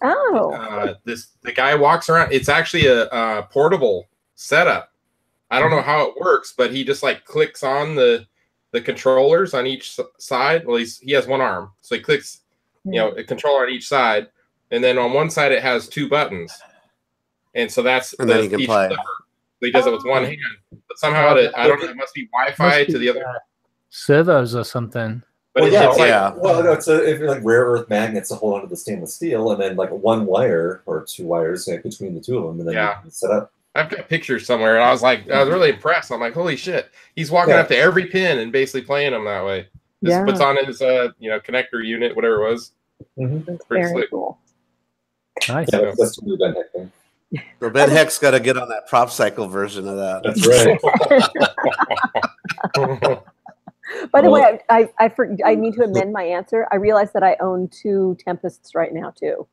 Oh. The guy walks around. It's actually a portable setup. I don't know how it works, but he just like clicks on the controllers on each side. Well, he has one arm, so he clicks, a controller on each side, and then on one side it has two buttons, and so that's then you can play. Lever. So he does it with one hand, but somehow I don't know. It must be Wi-Fi to the other servos or something. But Well, no, it's if you're like rare earth magnets to hold onto the stainless steel, and then like one wire or two wires between the two of them, and then you can set up. I've got pictures somewhere, and I was really impressed. I'm like, holy shit! He's walking up to every pin and basically playing them that way. Just puts on his connector unit, whatever it was. Mm-hmm. Pretty Very slick. cool. Nice. Yeah, that's the Ben Heck thing. So Ben Heck's got to get on that Prop Cycle version of that. That's right. By the way, I need to amend my answer. I realized that I own 2 Tempests right now too.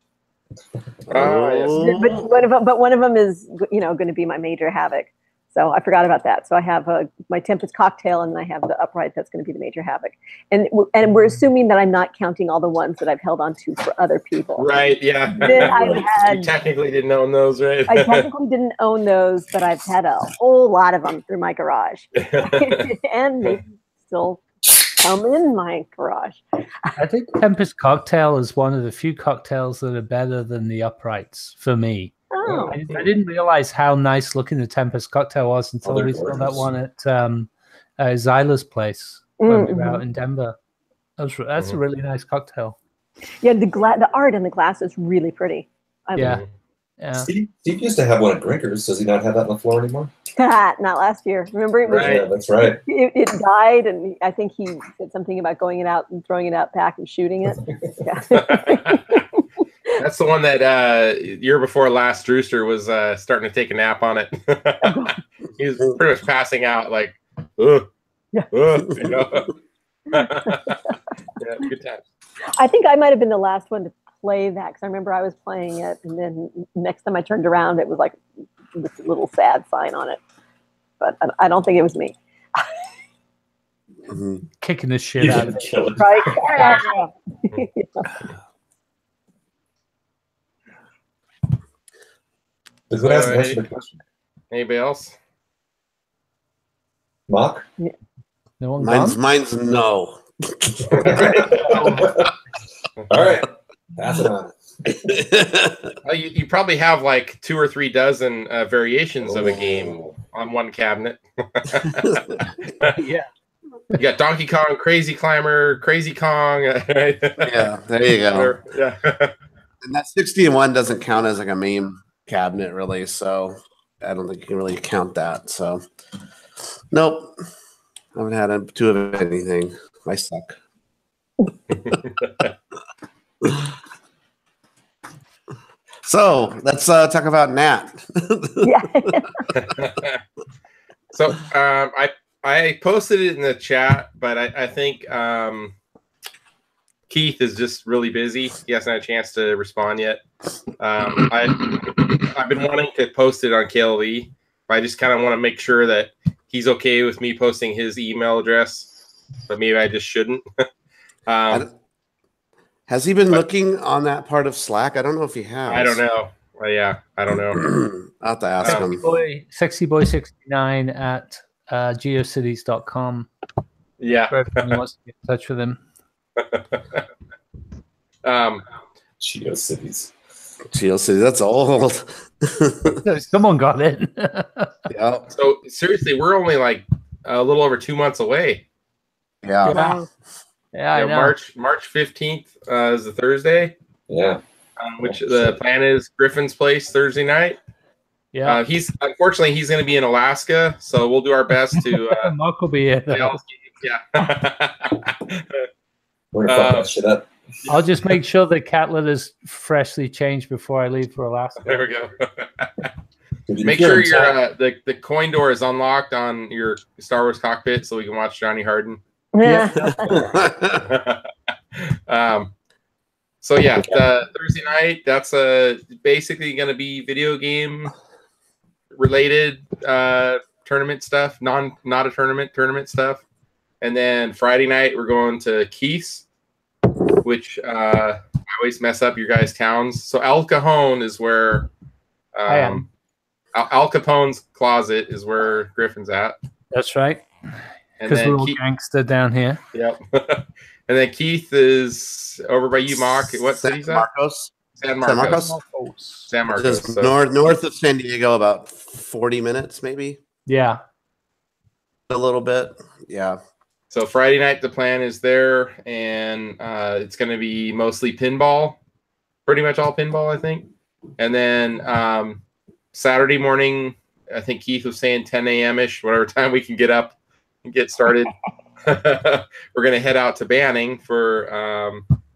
Yes. But one of them is going to be my Major Havoc. So I forgot about that. So I have my Tempest Cocktail, and I have the upright that's going to be the Major Havoc. And we're assuming that I'm not counting all the ones that I've held on to for other people. Right, yeah. Then You technically didn't own those, right? I technically didn't own those, but I've had a whole lot of them through my garage. And they still come in my garage. I think Tempest Cocktail is one of the few cocktails that are better than the uprights for me. Oh. I didn't realize how nice looking the Tempest Cocktail was until we saw that one at Zyla's place when we were out in Denver. That's a really nice cocktail. Yeah, the art in the glass is really pretty. Yeah. Steve used to have one at Drinkers. Does he not have that on the floor anymore? Not last year. Remember, it was, Yeah, that's right. It died, and I think he said something about going it out and throwing it out back and shooting it. Yeah. That's the one that year before last, Drewster was starting to take a nap on it. He was pretty much passing out, like, yeah, good times. I think I might have been the last one to play that, because I remember I was playing it, and then next time I turned around, it was like this little sad sign on it. But I don't think it was me. kicking the shit out of it. Kill it. Right. But who hasn't answered the question? Anybody else? Mock? No one Mine's gone? no. All right. Pass it on. You probably have like 2 or 3 dozen variations of a game Oh. on one cabinet. Yeah. You got Donkey Kong, Crazy Climber, Crazy Kong. Right? Yeah, there you go. Yeah. And that 61 doesn't count as like a main cabinet, really. So I don't think you can really count that. So nope. I haven't had 2 of anything. I suck. So let's talk about Nat. Yeah. So I posted it in the chat, but I think Keith is just really busy. He hasn't had a chance to respond yet. I've been wanting to post it on KLE, but I just kind of want to make sure that he's okay with me posting his email address, but maybe I just shouldn't. Has he been looking on that part of Slack? I don't know if he has. I don't know. Yeah, I don't know. I'll have to ask him. Sexyboy69 at geocities.com. Yeah. For everyone who wants to get in touch with him. GeoCities. GeoCities, that's old. Someone got it. Yeah. So seriously, we're only like a little over 2 months away. Yeah. Yeah, I know. March 15th is the Thursday. Yeah. Which the plan is Griffin's Place Thursday night. Yeah. He's unfortunately he's going to be in Alaska, so we'll do our best to. Mark will be here. Yeah. We're gonna fuck that shit up. I'll just make sure the cat litter's freshly changed before I leave for Alaska. There we go. Dude, Make sure your the coin door is unlocked on your Star Wars cockpit so we can watch Johnny Harden. Yeah. So yeah, the Thursday night, that's basically going to be video game related tournament stuff, not a tournament stuff. And then Friday night we're going to Keith's, which I always mess up your guys' towns. So El Cajon is where Al Capone's closet is where Griffin's at. That's right. Because we're all gangster down here. Yep. And then Keith is over by you, Mock. What city is that? Marcos. San Marcos. San Marcos. Just north of San Diego, about 40 minutes, maybe. Yeah. A little bit. Yeah. So Friday night, the plan is there, and it's going to be mostly pinball, pretty much all pinball, I think. And then Saturday morning, I think Keith was saying 10 a.m.-ish, whatever time we can get up and get started. We're going to head out to Banning for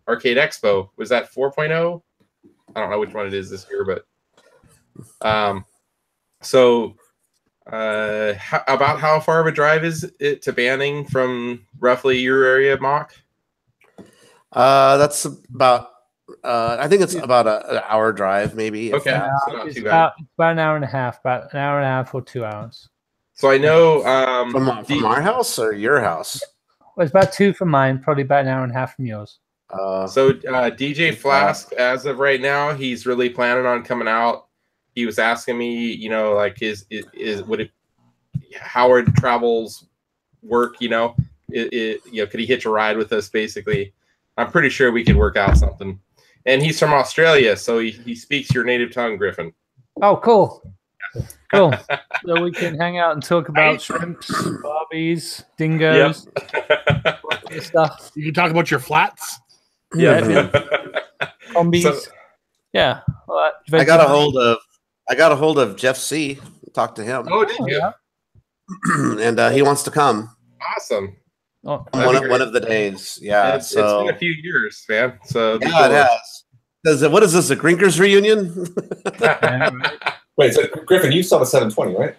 Arcade Expo. Was that 4.0? I don't know which one it is this year, but about how far of a drive is it to Banning from roughly your area, Mock? That's about I think it's about an hour drive, maybe. Okay, so not too bad. About an hour and a half or 2 hours. So I know from our house or your house. Well, it's about 2 from mine, probably about an hour and a half from yours. So DJ Flask, as of right now, he's really planning on coming out. He was asking me, like Howard Travels work, could he hitch a ride with us? Basically, I'm pretty sure we could work out something. And he's from Australia, so he speaks your native tongue, Griffin. Oh, cool. Cool. So we can hang out and talk about shrimps, barbies, dingoes, stuff. You can talk about your flats. Yeah. Combis. So, yeah. I got a hold of Jeff C. Talked to him. Oh, did you? Yeah. And he wants to come. Awesome. Oh, One of the days. Yeah. It's been a few years, man. So yeah, it has. What is this? A Grinkers reunion? Wait, so Griffin, you saw the 720, right?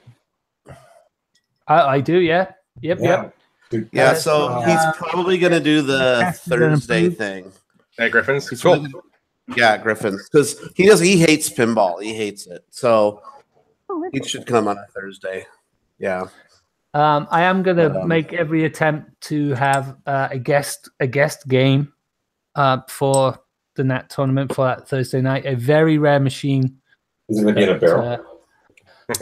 I do, yeah. Yep. Dude, yeah, so he's probably going to do the Thursday thing. Hey, Griffin's. Cool. Yeah, Griffin's. Because he hates pinball. He hates it. So he should come on a Thursday. Yeah. I am going to make every attempt to have a guest game for the Nat tournament for that Thursday night. A very rare machine. Is it going to be in a barrel?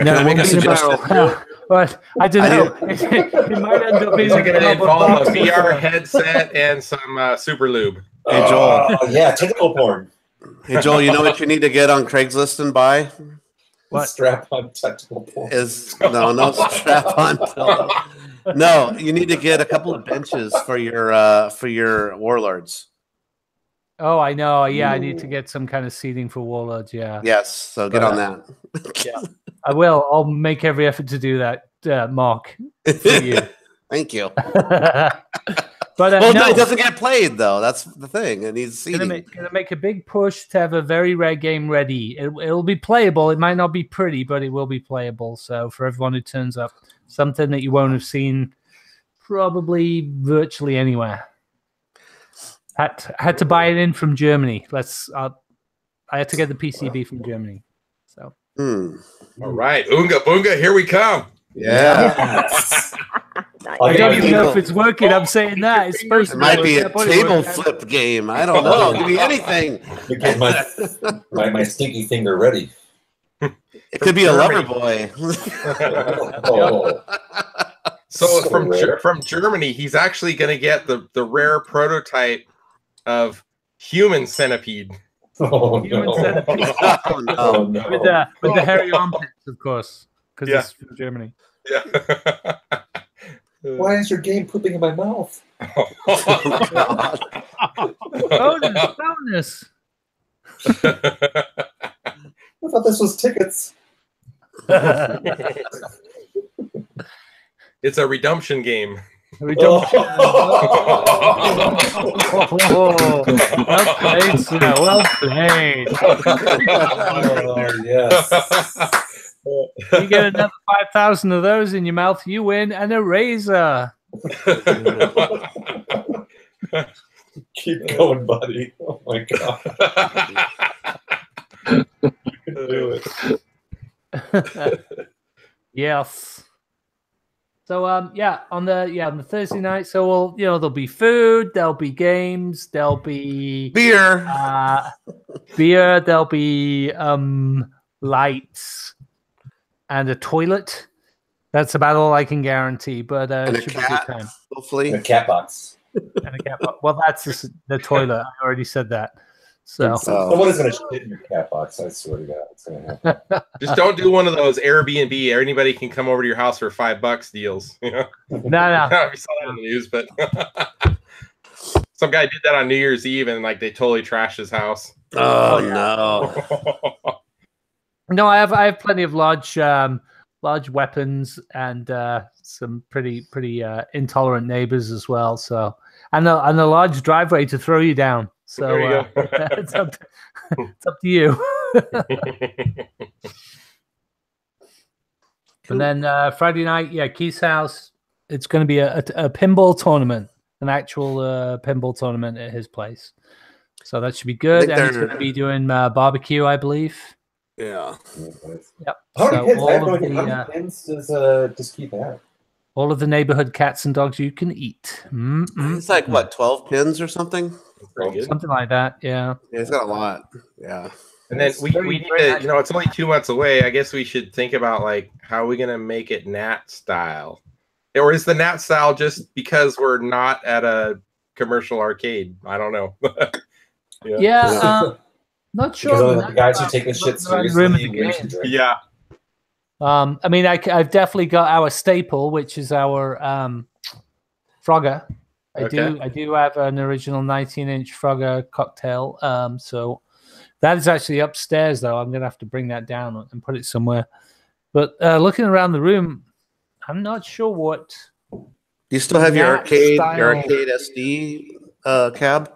No, I it make won't a be in a barrel. suggestion? But I don't know. It might end up being Is it going to involve a box. VR headset and some super lube? Hey, Joel. Yeah, tentacle porn. Hey, Joel, you know what you need to get on Craigslist and buy? What? Strap-on tentacle porn. No strap-on pillow. No, you need to get a couple of benches for your warlords. Oh, I know. Yeah, I need to get some kind of seating for warlords. Yeah. Yes, so get on that. Yeah, I will. I'll make every effort to do that, Mark, for you. Thank you. But Well, no, it doesn't get played though. That's the thing. It needs seating. Gonna make a big push to have a very rare game ready. It'll be playable. It might not be pretty, but it will be playable. So for everyone who turns up, something that you won't have seen probably virtually anywhere. Had to buy it in from Germany. I had to get the PCB from Germany. So All right, Oonga Boonga, here we come. Yeah. I don't even know if it's working. I'm saying that it's supposed It to might be a but it table worked. flip game. I don't know. Give me anything. Get my stinky finger ready. It could be a lover boy. Oh. So So rare. from Germany, he's actually going to get the rare prototype of human centipede. Oh, Human no. centipede. Oh, no. Oh, no. With the hairy armpits, of course, because Yeah. it's from Germany. Yeah. Why is your game pooping in my mouth? Bonus. I thought this was tickets. It's a redemption game. We don't. Oh, Well played, sir. Well played. yes. You get another 5,000 of those in your mouth, you win an eraser. Keep going, buddy. Oh my god. You can do it. Yes. So on the Thursday night, so there'll be food, there'll be games, there'll be Beer. beer, there'll be lights and a toilet. That's about all I can guarantee, but And a it should be a cat. good time. Hopefully. In a cat box. And a cat. Well, that's just the toilet. I already said that. So Someone is going to shit in your cat box. I swear to God, it's going to happen. Just don't do one of those Airbnb. Anybody can come over to your house for $5 deals. You know? no. We saw that in the news, but some guy did that on New Year's Eve, and like they totally trashed his house. Oh no. No, I have plenty of large weapons and some pretty intolerant neighbors as well. So and a large driveway to throw you down. So There you go. it's up to you. And then Friday night, Keith's house. It's going to be a pinball tournament, an actual pinball tournament at his place. So that should be good. think And he's they're- going to be doing barbecue, I believe. Yeah. Yep. How So many pins? I have all no of idea. How the, many pins does Keith have? all of the neighborhood cats and dogs you can eat. It's like what, 12 pins or something? Pretty good. Something like that. Yeah. Yeah, it's got a lot. Yeah. And then we Very, need very to, it's only 2 months away. I guess we should think about like how are we gonna make it Nat style, or is the Nat style just because we're not at a commercial arcade? I don't know. Yeah. Not sure. Because on only that. the guys who take this shit Not in the room seriously of the raise game. and drink. Yeah. I mean, I've definitely got our staple, which is our Frogger. I do have an original 19-inch Frogger cocktail. So that is actually upstairs, though. I'm gonna have to bring that down and put it somewhere. But looking around the room, I'm not sure what. You still have your Nat arcade style. SD cab?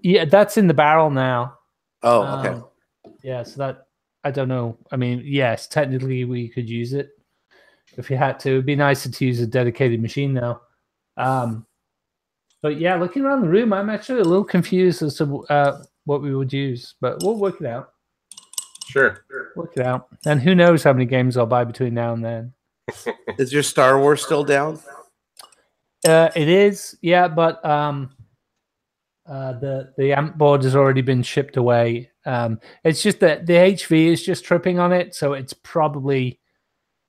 Yeah, that's in the barrel now. Oh, okay. Yeah, so that I don't know. I mean, yes, technically we could use it if you had to. It'd be nicer to use a dedicated machine though. But yeah, looking around the room, I'm actually a little confused as to what we would use, but we'll work it out. Sure. Work it out. And who knows how many games I'll buy between now and then. Is your Star Wars still down? It is, yeah, but the amp board has already been shipped away. It's just that the HV is just tripping on it, so it's probably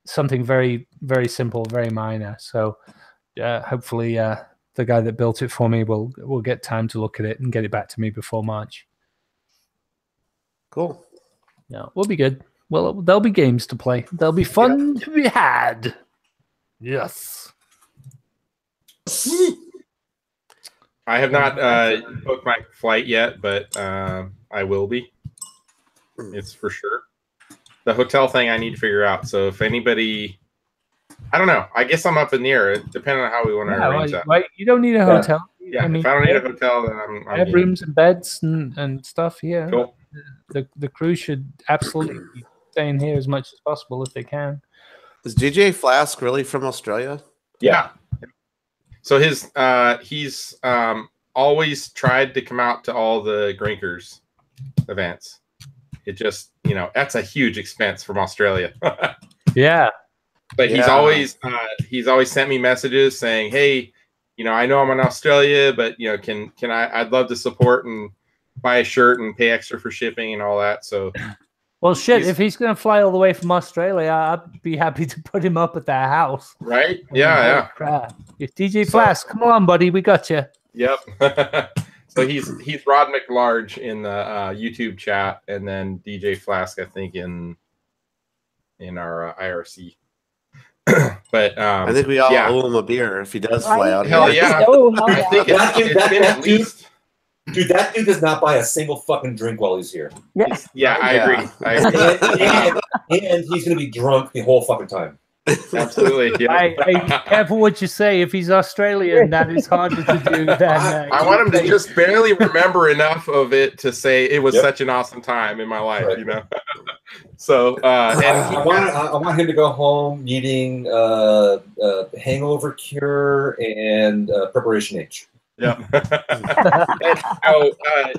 something very, very simple, very minor. So hopefully the guy that built it for me will get time to look at it and get it back to me before March. Cool. Yeah, we'll be good. Well, there'll be games to play. There'll be fun to be had. Yes. I have not booked my flight yet, but I will be. It's for sure. The hotel thing I need to figure out. So if anybody, I don't know. I guess I'm up in the air, depending on how we want to arrange that. Right, you don't need a hotel. Yeah, I mean, if I don't need a hotel, then I'm I have rooms and beds and stuff here. Cool. The crew should absolutely be staying here as much as possible if they can. Is DJ Flask really from Australia? Yeah. So he's always tried to come out to all the Grinkers events. It just, that's a huge expense from Australia. Yeah. But he's always sent me messages saying, hey, I know I'm in Australia, but can I'd love to support and buy a shirt and pay extra for shipping and all that. So well, shit, if he's going to fly all the way from Australia, I'd be happy to put him up at their house. Right? Yeah. Crap. If DJ Flask, come on, buddy, we got you. Yep. So he's Rod McLarge in the YouTube chat, and then DJ Flask, I think, in our IRC. But I think we all owe him a beer if he does fly out. Hell yeah! I think it's been at least. Dude, that dude does not buy a single fucking drink while he's here. Yeah, I agree. And he's going to be drunk the whole fucking time. Absolutely. Yeah. Careful what you say. If he's Australian, that is harder to do than. I want him to just barely remember enough of it to say it was such an awesome time in my life, So, I want him to go home needing hangover cure and preparation H. Yeah.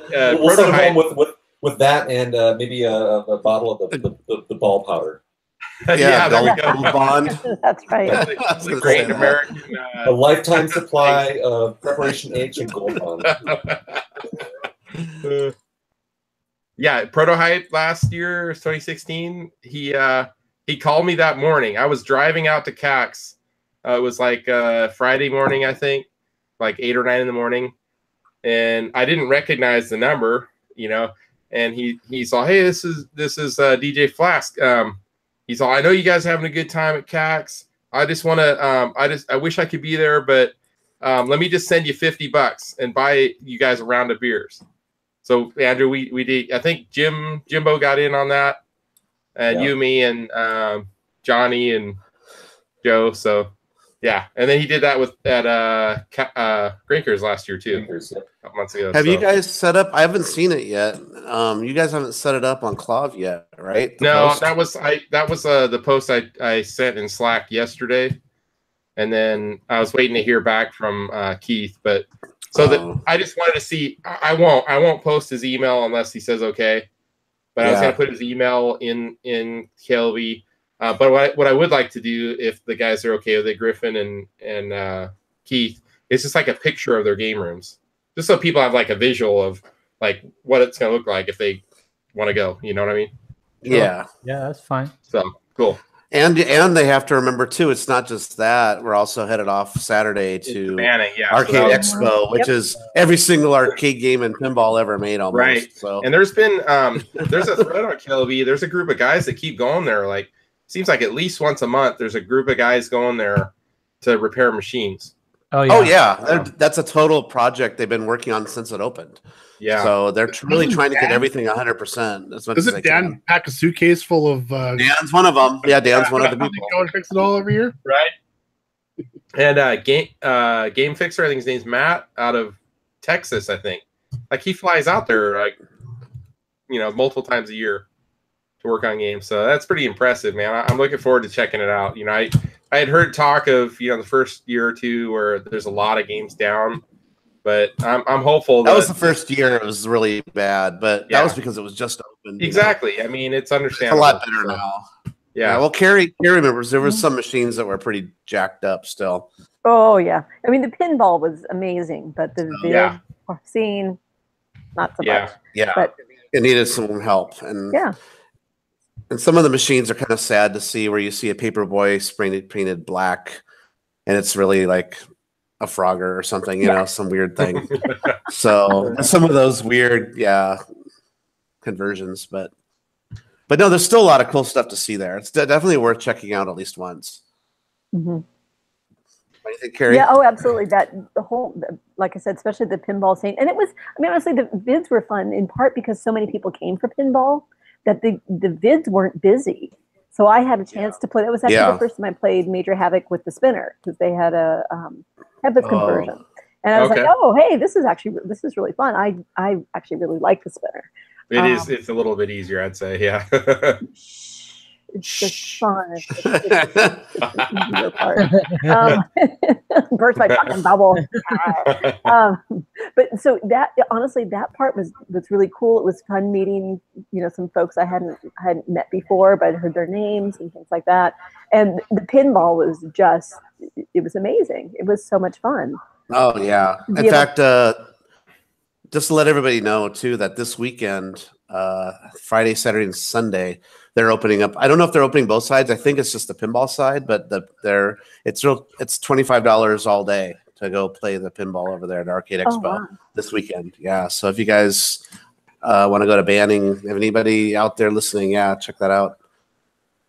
We'll send him home with that and maybe a bottle of the ball powder. Yeah, there we go. Bond. That's right. That's a great American. A lifetime supply of preparation H and Gold Bond. Yeah, Prototype last year, 2016. He called me that morning. I was driving out to CAX. It was like Friday morning, I think, like 8 or 9 in the morning, and I didn't recognize the number, And he saw, hey, this is DJ Flask. He's all, I know you guys are having a good time at CAX. I just want to, I wish I could be there, but let me just send you $50 and buy you guys a round of beers. So Andrew, we did. I think Jimbo got in on that, and you, me, and Johnny and Joe. So yeah, and then he did that at Grinkers last year too. A couple months ago. Have you guys set up? I haven't seen it yet. You guys haven't set it up on Clav yet, right? That was the post I sent in Slack yesterday, and then I was waiting to hear back from Keith. But that I just wanted to see. I won't post his email unless he says okay. But I was going to put his email in KLV. But what I would like to do, if the guys are okay with it, Griffin and Keith, is just like a picture of their game rooms, just so people have like a visual of like what it's going to look like if they want to go. You know what I mean? Yeah. Yeah, that's fine. So cool. And they have to remember too, it's not just that. We're also headed off Saturday to Arcade Expo, which is every single arcade game and pinball ever made almost. Right. So and there's been there's a thread on KLV. There's a group of guys that keep going there. Like seems like at least once a month there's a group of guys going there to repair machines. Oh yeah. That's a total project they've been working on since it opened. Yeah. So they're really trying to get everything 100%. Doesn't Dan pack a suitcase full of? Dan's one of them. Yeah, Dan's one of the people. Go and fix it all every year, right? And Game Fixer, I think his name's Matt, out of Texas. I think like he flies out there like multiple times a year to work on games. So that's pretty impressive, man. I'm looking forward to checking it out. I had heard talk of the first year or two where there's a lot of games down. But I'm hopeful that was the first year it was really bad, but that was because it was just open. Exactly. I mean, it's understandable. It's a lot better now. Yeah. Well, Carrie remembers there was some machines that were pretty jacked up still. Oh yeah, I mean the pinball was amazing, but the vid Yeah. scene, not so Yeah. much. Yeah, But it needed some help, and yeah, and some of the machines are kind of sad to see, where you see a paper boy painted black, and it's really like a Frogger or something, you know, some weird thing. So some of those weird, conversions, but no, there's still a lot of cool stuff to see there. It's definitely worth checking out at least once. mm-hmm. What do you think, Carrie? Yeah, oh, absolutely. That the whole, like I said, especially the pinball scene, and it was. I mean, honestly, the vids were fun in part because so many people came for pinball that the vids weren't busy. So I had a chance to play. That was actually the first time I played Major Havoc with the spinner because they had a headless conversion, and I was like, oh, hey, this is really fun. I actually really like the spinner. It is. It's a little bit easier, I'd say. Yeah. It's just fun. It's the easier part. Burst my fucking bubble. But so that honestly, that part was really cool. It was fun meeting, some folks I hadn't met before, but I heard their names and things like that. And the pinball was it was amazing. It was so much fun. Oh yeah. In fact, just to let everybody know too that this weekend, Friday, Saturday, and Sunday, they're opening up. I don't know if they're opening both sides. I think it's just the pinball side, but it's $25 all day to go play the pinball over there at Arcade Expo this weekend. Yeah. So if you guys want to go to Banning, if anybody out there listening, check that out.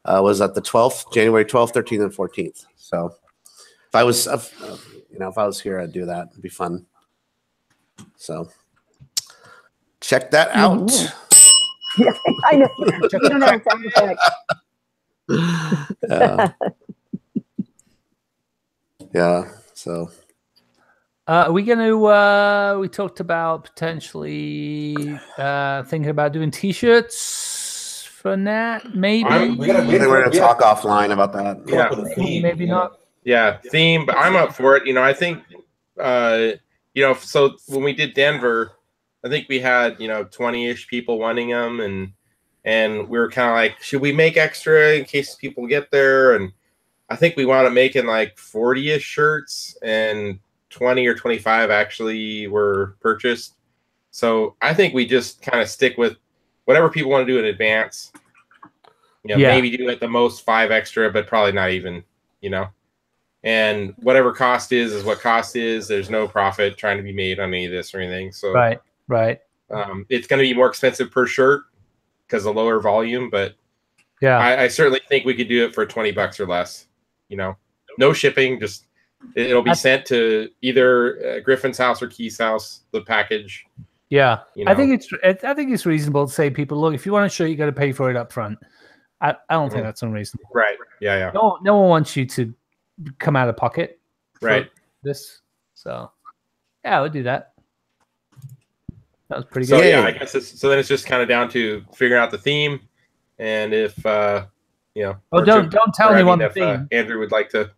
Was that the 12th, January 12th, 13th, and 14th. So if I was here, I'd do that. It'd be fun. So check that out. Mm-hmm. Yeah, I know. You don't have sound effects. Yeah. So are we going to we talked about potentially thinking about doing t-shirts for Nat, maybe. We're going to talk offline about that. Yeah, maybe not. Yeah, theme, but I'm up for it. I think so when we did Denver, I think we had 20-ish people wanting them, and we were kind of like, should we make extra in case people get there? And I think we wound up making like 40-ish shirts, and 20 or 25 actually were purchased. So I think we just kind of stick with whatever people want to do in advance. Maybe do at the most 5 extra, but probably not even. And whatever cost is what cost is. There's no profit trying to be made on any of this or anything. So Right. It's going to be more expensive per shirt because of lower volume, but I certainly think we could do it for $20 or less. No shipping, just it'll be sent to either Griffin's house or Keith's house. The package. Yeah, I think it's reasonable to say, people, look, if you want a shirt, you got to pay for it up front. I don't think that's unreasonable. Right. Yeah. No one wants you to come out of pocket. Right. This. So I would do that. That was pretty So good. I guess then it's just kind of down to figuring out the theme, and if don't tell anyone the theme. Andrew would like to.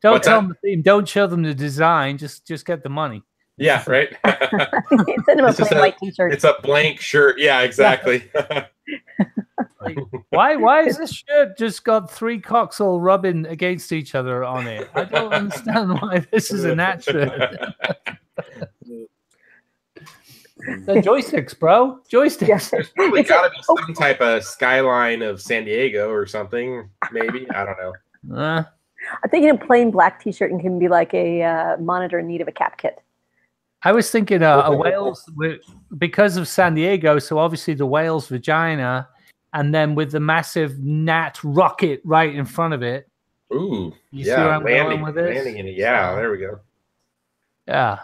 Don't tell them the theme. Don't show them the design. Just get the money. Yeah, right. Send them a plain white t-shirt. It's a blank shirt. Yeah, exactly. Why is this shirt just got 3 cocks all rubbing against each other on it? I don't understand why this is a Nat shirt. The joysticks, bro. Joysticks. There's probably got to be some type of skyline of San Diego or something. Maybe. I don't know. I'm thinking a plain black t-shirt and can be like a monitor in need of a cap kit. I was thinking a whale's, because of San Diego, so obviously the whale's vagina, and then with the massive Nat rocket right in front of it. Ooh. You see where I'm going with this? Landing in it. Yeah, there we go. Yeah.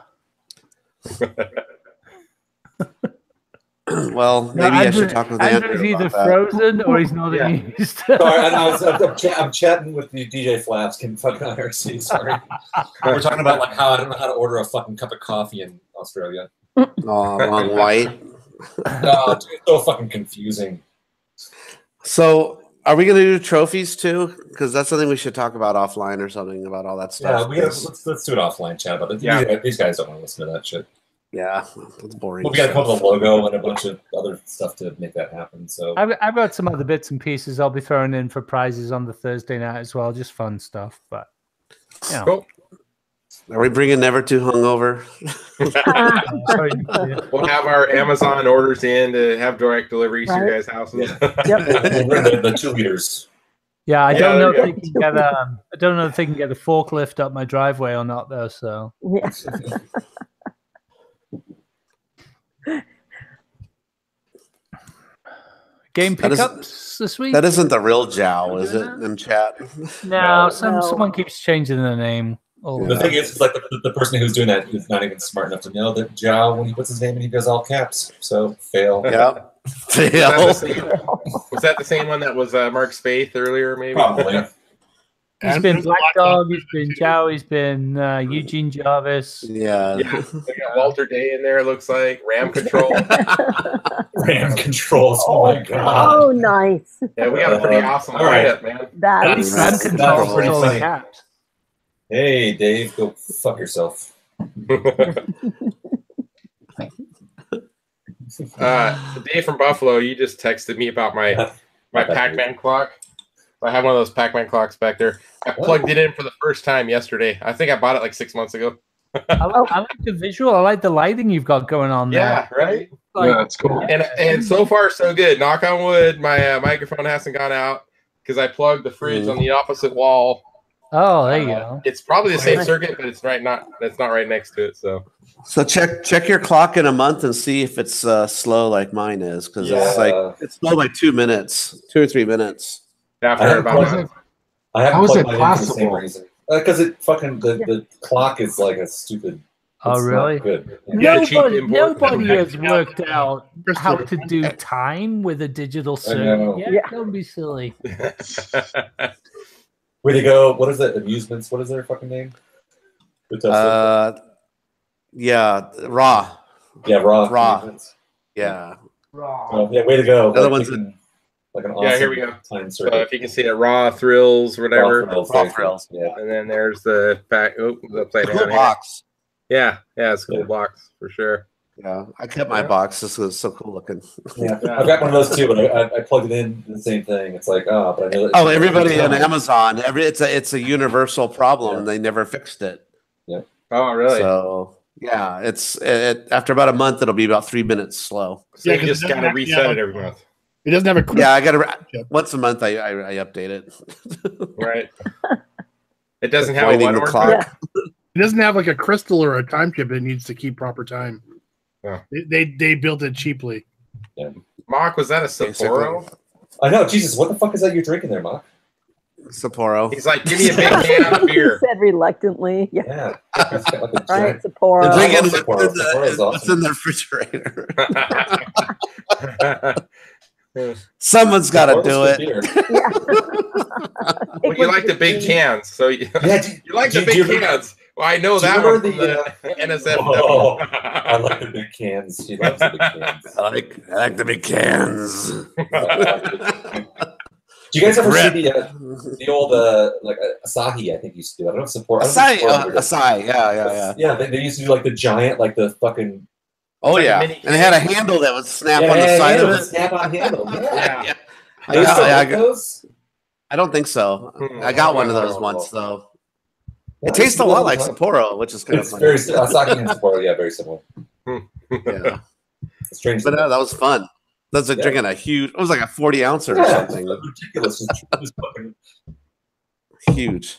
Well, maybe I should talk with Andrew. Andrew's either frozen or he's not amused. Sorry, I'm chatting with the DJ Flaps. Can fucking IRC. Sorry, we're talking about like how I don't know how to order a fucking cup of coffee in Australia. Long white. Oh, dude, it's so fucking confusing. So, are we going to do trophies too? Because that's something we should talk about offline or something about all that stuff. Yeah, let's do it offline, chat about it. Yeah, these guys don't want to listen to that shit. Yeah, it's boring. Well, we got to come up with a logo and a bunch of other stuff to make that happen. So I've got some other bits and pieces I'll be throwing in for prizes on the Thursday night as well, just fun stuff. But yeah, Cool. Are we bringing Never Too Hungover? We'll have our Amazon orders in to have direct deliveries to your guys' houses. we're the 2 liters. Yeah, I don't know if yeah. they can get I don't know if they can get a forklift up my driveway or not, though. So Yeah. game That is- pickups this week. That isn't the real Jow, is it? In chat. No, No. someone keeps changing the name. Oh, The thing is, like the person who's doing that is not even smart enough to know that Jao, when he puts his name in, he does all caps. So fail. Yeah. Was that the same one that was Mark Spaeth earlier? Maybe. Probably. he's been Black Dog, he's been Jow, he's been Eugene Jarvis. Yeah. Yeah, they got Walter Day in there. It looks like Ram Control. Ram controls. Oh my god. Oh, nice. Yeah, we got a pretty awesome all right. lineup, man. That's Ram That's Control pretty with all funny. the caps. Hey, Dave, go fuck yourself. Dave from Buffalo, you just texted me about my Pac-Man clock. I have one of those Pac-Man clocks back there. I plugged it in for the first time yesterday. I think I bought it like 6 months ago. I like the visual. I like the lighting you've got going on there. Yeah, right. Like, Yeah, that's cool. And so far so good. Knock on wood, my microphone hasn't gone out because I plugged the fridge on the opposite wall. oh, there you go. It's probably the same circuit, but it's not right next to it. So So check your clock in a month and see if it's slow like mine is, because it's slow by 2 minutes, 2 or 3 minutes. yeah, I've heard about that. I haven't How is plugged that mine in for the same possible? reason. Because it fucking the clock is like a stupid. Oh, it's not really? Good. Yeah, cheap import. Nobody has worked out how to do time with a digital know. circuit. Yeah, Yeah. don't be silly. Way to go! What is it? Amusements? What is their fucking name? Who does it? Yeah, raw. Yeah, raw. Raw. Amusements. Yeah. Oh, yeah, way to go! The other Like, one's taking, like an awesome Yeah, here we go. time So circuit. if you can see it, Raw Thrills, whatever. Raw thrills, Raw there. thrills. Yeah. And then there's the back. Oh, the upside Cool down. Here. box. Yeah, it's a cool Yeah. box for sure. Yeah, I kept my box. This was so cool looking. Yeah, I've got one of those too, but I plugged it in the same thing. It's like, but I know that. Oh, everybody on Amazon, it's a universal problem. They never fixed it. Oh, really? So yeah, after about a month, it'll be about 3 minutes slow. So Yeah, you 'cause just it doesn't gotta have- reset yeah. it every month, It doesn't have a quick. Yeah, I gotta once a month. I update it. right? It doesn't have a Winding what the order? clock. Yeah. It doesn't have like a crystal or a time chip that needs to keep proper time. Oh. They built it cheaply. Mock, was that a Sapporo? I know, Jesus, what the fuck is that you're drinking there, Mark? Sapporo. He's like, give me a big can of He beer. said reluctantly. Yeah. Yeah. It's got like a All right, giant- Sapporo. The I thing love is, Sapporo. Sapporo is what's awesome. in the refrigerator? Someone's got to Sapporo's do good it. beer. Yeah. Well, you like the big cans, so you, Yeah, you like the do you big remember- cans. Well, I know do you that one remember from the NSFW. Oh, I like the big cans. She loves the big cans. I like the big cans. Do you guys ever see Rip. the old Asahi? I think used to do. I don't know if support. Acai. Yeah. Yeah, they used to do like the giant, like the fucking. Oh Like a yeah, mini and it had a handle that would snap on the Yeah, side handle, of the it. snap-on handle. Yeah. Yeah. They still I make those? I don't think so. I got one of those once though. Yeah, It tastes a lot like Sapporo. Sapporo, which is kind of It's funny. very Asahi and Sapporo. Yeah, very similar. Yeah. Strange. But that was fun. That's like drinking a huge. It was like a 40 ounce or something. Ridiculous. Just fucking- Huge.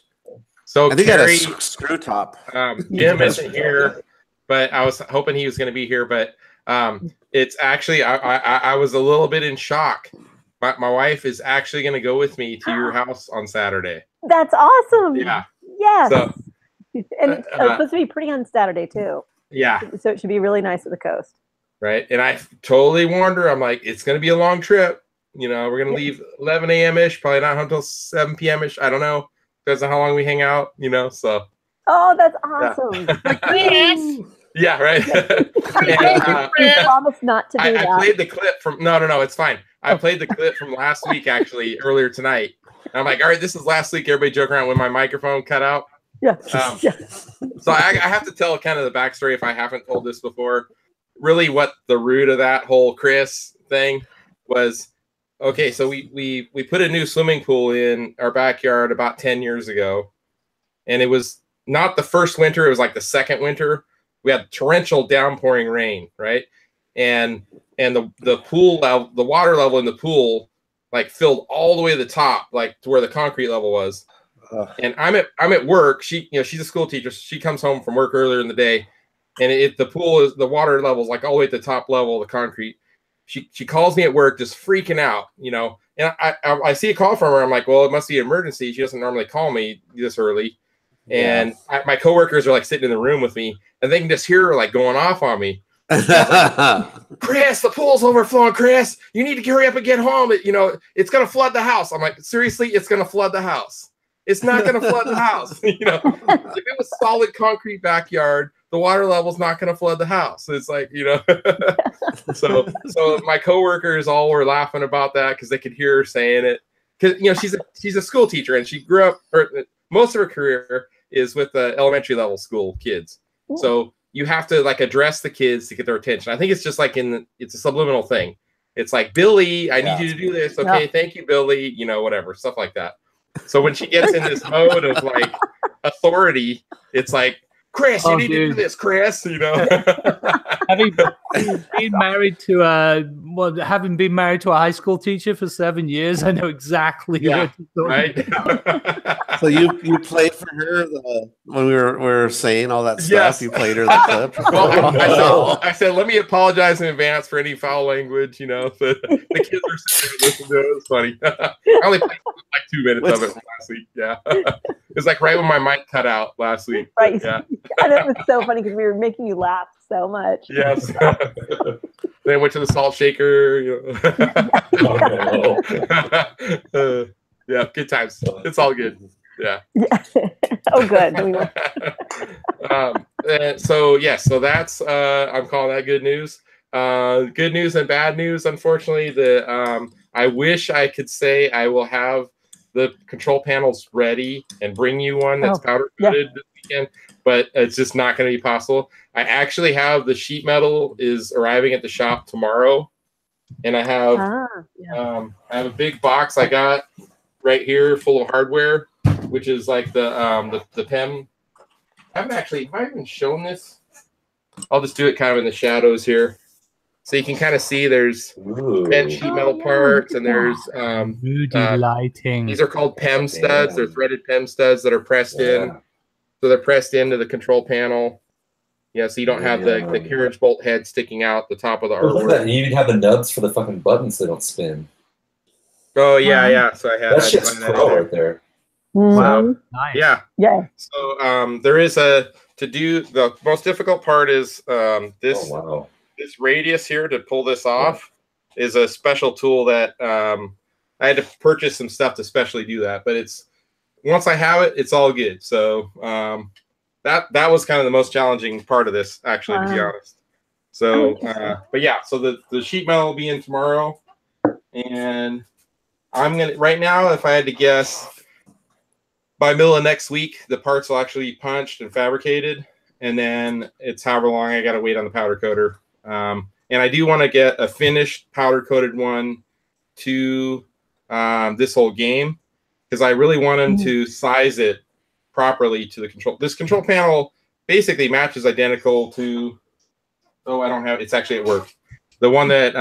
So I think it had a Carrie, screw top. Jim isn't here, but I was hoping he was going to be here. But it's actually I was a little bit in shock. My wife is actually going to go with me to your house on Saturday. That's awesome. Yeah. Yes. So and it's supposed to be pretty on Saturday too. yeah, So it should be really nice at the coast. right. And I totally warned her. I'm like, it's going to be a long trip. You know, we're going to leave 11 a.m. ish, probably not until 7 p.m. ish. I don't know. Depends on how long we hang out. You know, so Oh, that's awesome. yeah, right. We promise not to do I that. played the clip from no, it's fine. I played the clip from last week actually earlier tonight. And I'm like, all right, this is last week. Everybody joke around when my microphone cut out. Yeah. Yeah. So I have to tell kind of the backstory if I haven't told this before. Really, what the root of that whole Chris thing was. Okay, so we put a new swimming pool in our backyard about 10 years ago, and it was not the first winter; it was like the second winter. We had torrential downpouring rain, right? And the pool level, the water level in the pool, like filled all the way to the top, like to where the concrete level was. And I'm at work. She's a school teacher. So she comes home from work earlier in the day, and the water level is like all the way at the top level of the concrete. She calls me at work, just freaking out, And I see a call from her. I'm like, well, it must be an emergency. She doesn't normally call me this early. And my coworkers are like sitting in the room with me, and they can just hear her like going off on me. Chris, the pool's overflowing. Chris, you need to hurry up and get home. It's gonna flood the house. I'm like, seriously, it's gonna flood the house. It's not gonna flood the house. If it was solid concrete backyard, the water level's not gonna flood the house. It's like, So my coworkers all were laughing about that because they could hear her saying it. Because she's a school teacher, and she grew up, or most of her career is with the elementary level school kids. Ooh. So you have to like address the kids to get their attention. I think it's just like it's a subliminal thing. It's like, Billy, I need you to do this. Okay, thank you, Billy. Whatever, stuff like that. So when she gets in this mode of like authority, it's like, Chris, you need to do this, Chris. Having been married to a high school teacher for 7 years, I know exactly what you're talking about. So you played for her when we were saying all that stuff. Yes. You played her the clip. Well, I said, let me apologize in advance for any foul language. The kids are sitting there listening to it. It was funny. I only played like 2 minutes of it last week. Yeah, it was like right when my mic cut out last week. Right. Yeah. And it was so funny because we were making you laugh so much. Yes. Then I went to the salt shaker. Yeah, good times. It's all good. Yeah. Oh, good. So that's I'm calling that good news. Good news and bad news. Unfortunately, I wish I could say I will have the control panels ready and bring you one that's powder coated this weekend, but it's just not going to be possible. I actually have the sheet metal is arriving at the shop tomorrow, and I have I have a big box I got right here full of hardware, which is like the PEM. Have I even shown this? I'll just do it kind of in the shadows here. So you can kind of see there's bent sheet metal parts, and there's lighting. These are called PEM studs. They're threaded PEM studs that are pressed in. So they're pressed into the control panel. Yeah, so you don't have the carriage bolt head sticking out the top of the artwork. You even have the nubs for the fucking buttons so they don't spin. Oh yeah. So I have that shit's pro right there. Wow. Nice. Yeah. So there is to do the most difficult part is this. Oh, wow. This radius here to pull this off is a special tool that I had to purchase some stuff to specially do that. But once I have it, it's all good. So that was kind of the most challenging part of this, actually, to be honest. So, but yeah, so the sheet metal will be in tomorrow, and I'm gonna right now, if I had to guess, by middle of next week, the parts will actually be punched and fabricated, and then it's however long I got to wait on the powder coater. And I do want to get a finished powder coated one to this whole game, because I really want them to size it properly to the control. This control panel basically matches identical to. Oh, I don't have. It's actually at work. The one that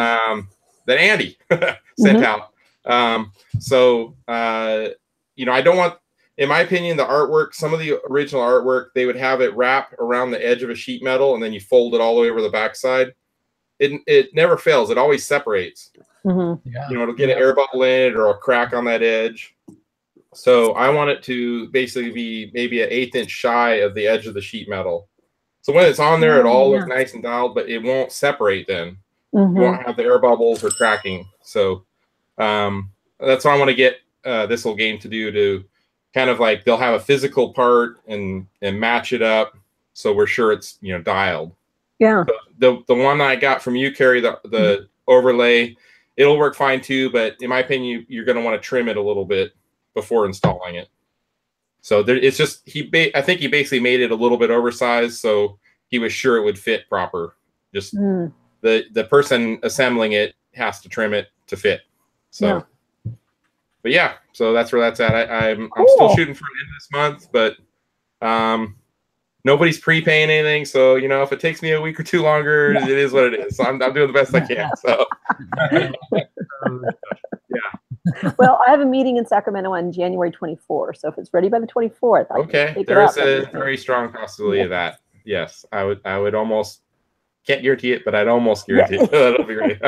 that Andy sent out. I don't want. In my opinion, the artwork, some of the original artwork, they would have it wrap around the edge of a sheet metal, and then you fold it all the way over the backside. It never fails. It always separates. Mm-hmm. Yeah. It'll get an air bubble in it or a crack on that edge. So I want it to basically be maybe an 1/8 inch shy of the edge of the sheet metal. So when it's on there, it all looks nice and dialed, but it won't separate then. You won't have the air bubbles or cracking. So that's what I want to get this little game to do, to kind of like they'll have a physical part and match it up so we're sure it's dialed. Yeah. So the one I got from you, Carrie, the overlay, it'll work fine too, but in my opinion, you're going to want to trim it a little bit before installing it. So it's just I think he basically made it a little bit oversized, so he was sure it would fit proper. Just the person assembling it has to trim it to fit. So, but yeah, so that's where that's at. I'm still shooting for the end of this month, but nobody's prepaying anything. So if it takes me a week or two longer, it is what it is. So I'm doing the best I can. So yeah. Well, I have a meeting in Sacramento on January 24th. So if it's ready by the 24th, there is a very strong possibility of that. Yes, I would almost. Can't guarantee it, but I'd almost guarantee it. That'll be great.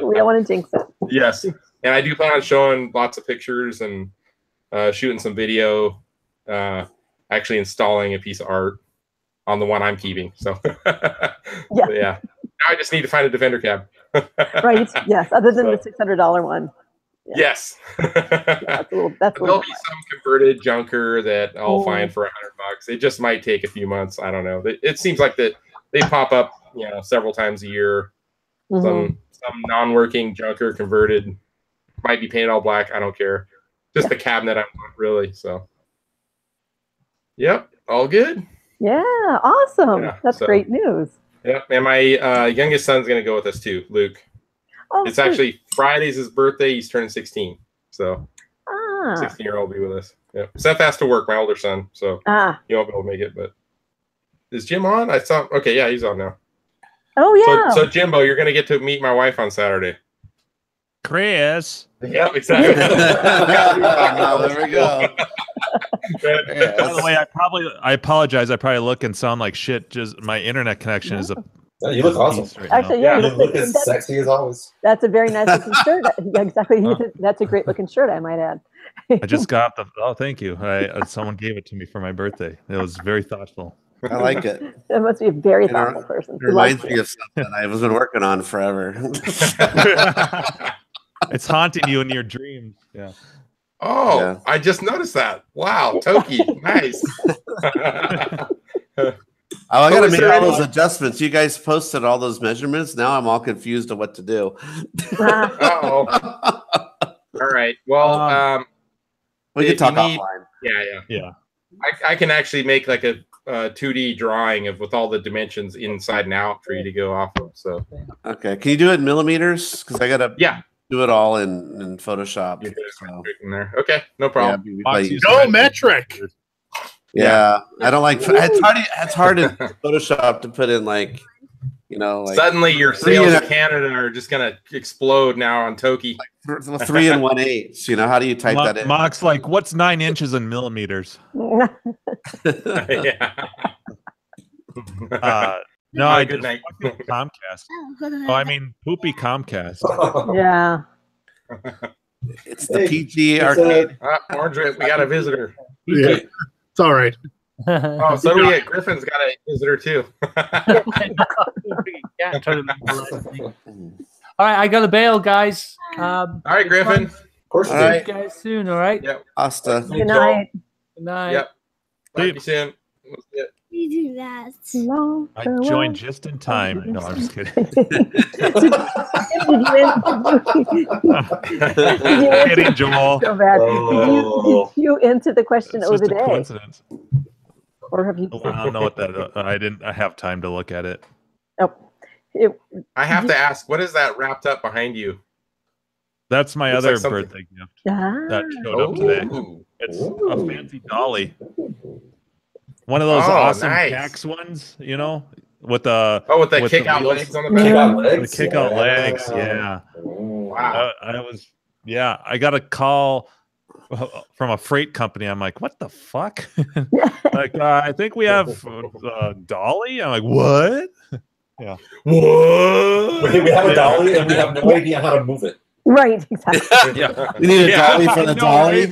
We don't want to jinx it. Yes, and I do plan on showing lots of pictures and shooting some video. Actually installing a piece of art on the one I'm keeping. So yeah. Now I just need to find a Defender cab. Right. Yes. Other than the $600 one. Yeah. Yes. There'll be some converted junker that I'll find for $100. It just might take a few months. I don't know. It seems like that they pop up, several times a year. Some non-working junker converted, might be painted all black. I don't care. Just the cabinet I want, really. So, yep, all good. Yeah, awesome. That's great news. Yep, and my youngest son's gonna go with us too, Luke. Oh, it's actually Friday's his birthday. He's turning 16, so 16-year-old will be with us. Yep. Seth has to work, my older son, so he won't be able to make it. But is Jim on? I saw. Okay, yeah, he's on now. Oh yeah. So Jimbo, you're gonna get to meet my wife on Saturday. Chris. Yep, exactly. There we go. By the way, I apologize. I probably look and sound like shit. Just my internet connection is a. No, you look awesome. Right actually, you look as sexy as always. That's a very nice looking shirt. Yeah, exactly. That's a great looking shirt, I might add. I just got the. Oh, thank you. Someone gave it to me for my birthday. It was very thoughtful. I like it. That must be a very thoughtful person. It reminds me of something I've been working on forever. It's haunting you in your dreams. Yeah. Oh, yeah. I just noticed that. Wow, Toki, nice. I got to make all those adjustments. You guys posted all those measurements. Now I'm all confused of what to do. All right. Well, we can talk offline. Yeah. I can actually make like a 2D drawing with all the dimensions inside and out for you to go off of. So okay, can you do it in millimeters? Because I gotta do it all in Photoshop. So. In there. Okay, no problem. No metric. Yeah, I don't like. It's hard in Photoshop to put in like suddenly your sales in Canada are just gonna explode now on Toki. Like 3 1/8. How do you type that in? Mock's like, what's 9 inches in millimeters? No, I good night. Comcast. Oh, I mean poopy Comcast. Yeah. It's the PG arcade. Orange, we got a visitor. Yeah, it's all right. Oh, so do we. Griffin's got a visitor too. All right, I got to bail, guys. All right, Griffin. Of course, see you guys soon. All right. Yep. Asta. Good night. Good night. Yep. Talk to you soon. You do that. I joined just in time. No, I'm just kidding. Kidding, Joel. So bad. Did you enter the question of the day? Coincidence. Or have you? I don't know what that. I didn't. I have time to look at it. Oh. I have to ask, what is that wrapped up behind you? That's my other birthday gift that showed up today. It's a fancy dolly. One of those awesome Pax ones, with the with the kick out legs on the back. The kick out legs, yeah. Wow. I got a call from a freight company. I'm like, what the fuck? Like, I think we have a dolly. I'm like, what? Yeah. What? We have a dolly and we have no idea how to move it. Right, exactly. Yeah. We need a dolly for the dolly.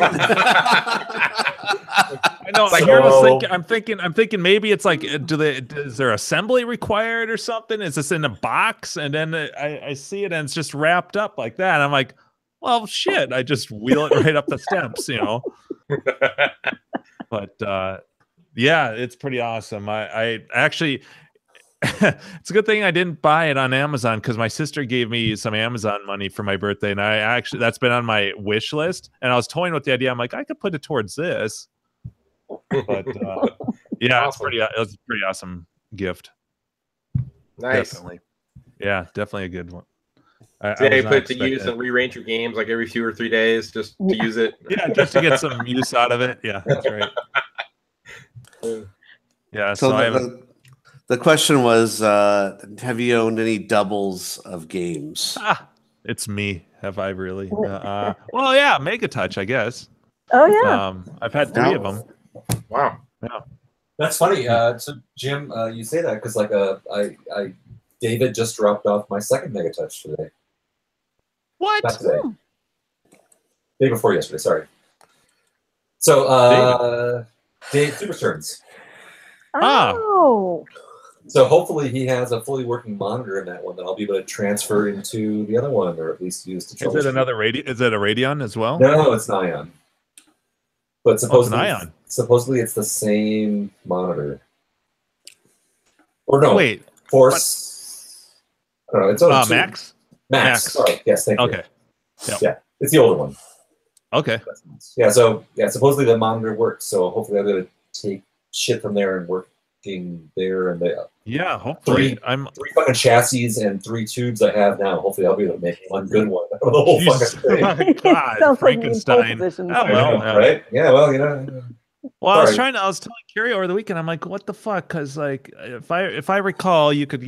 I know. Like, I'm thinking maybe it's like, is there assembly required or something? Is this in a box? And then I see it and it's just wrapped up like that. And I'm like, well, shit. I just wheel it right up the steps, But yeah, it's pretty awesome. I actually. It's a good thing I didn't buy it on Amazon because my sister gave me some Amazon money for my birthday, and that's been on my wish list. And I was toying with the idea. I'm like, I could put it towards this, But yeah, Awesome. it was a pretty awesome gift. Nice. Definitely. Yeah, definitely a good one. So yeah, was you not put it to use expecting and rearrange your games like every 2 or 3 days just to use it. Yeah, just to get some use out of it. Yeah, that's right. Yeah, So I haven't. the question was, have you owned any doubles of games? It's me. Have I really? Well, yeah, Mega Touch, I guess. Oh yeah. I've had 3 of them. Wow. Yeah. That's funny. So Jim, you say that because like David just dropped off my second Mega Touch today. What? Not today. Day before yesterday. Sorry. So Dave Super Turns. Oh. So hopefully he has a fully working monitor in that one that I'll be able to transfer into the other one, or at least use to troubleshoot. Is it another Is it a Radeon as well? No, it's an Ion. But supposedly, it's an Ion. Supposedly it's the same monitor. Or no, wait, Force. I don't know. It's only Max. Max. Sorry. Yes, thank you. Okay. Yep. Yeah, it's the older one. Okay. Yeah. So yeah, supposedly the monitor works. So hopefully I'll be able to take shit from there and working there and there. Yeah, hopefully. 3 fucking chassis and 3 tubes I have now. Hopefully I'll be able to make one good one out of the whole fucking thing. My God, Sounds like Frankenstein. positions. Oh, well, yeah. Right? Yeah. Well, you know. Well, Sorry. I was telling Carrie over the weekend. I'm like, what the fuck? Because like, if I recall, you could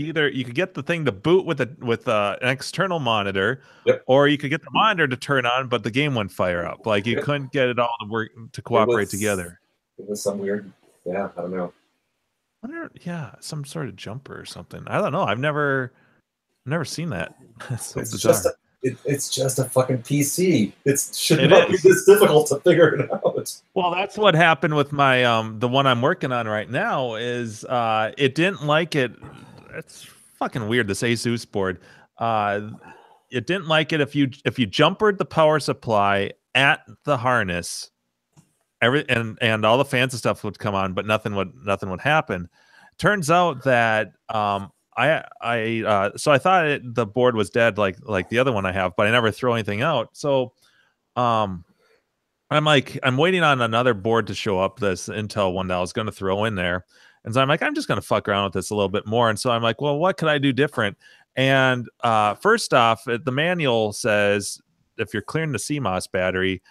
get the thing to boot with an external monitor, Yep. or you could get the monitor to turn on, but the game wouldn't fire up. Like you couldn't get it all to work to cooperate together. It was some weird. Yeah, I don't know. Yeah, some sort of jumper or something. I don't know. I've never seen that. It's so bizarre. It's just a fucking PC. It should not be this difficult to figure it out. Well, that's what happened with my the one I'm working on right now. Is it didn't like it. It's fucking weird. This Asus board. It didn't like it if you jumpered the power supply at the harness. And all the fans and stuff would come on, but nothing would happen. Turns out that so I thought the board was dead like the other one I have, but I never throw anything out. So I'm waiting on another board to show up, this Intel one that I was going to throw in there. And so I'm like, I'm just going to fuck around with this a little bit more. And so I'm like, well, what could I do different? And first off, the manual says if you're clearing the CMOS battery,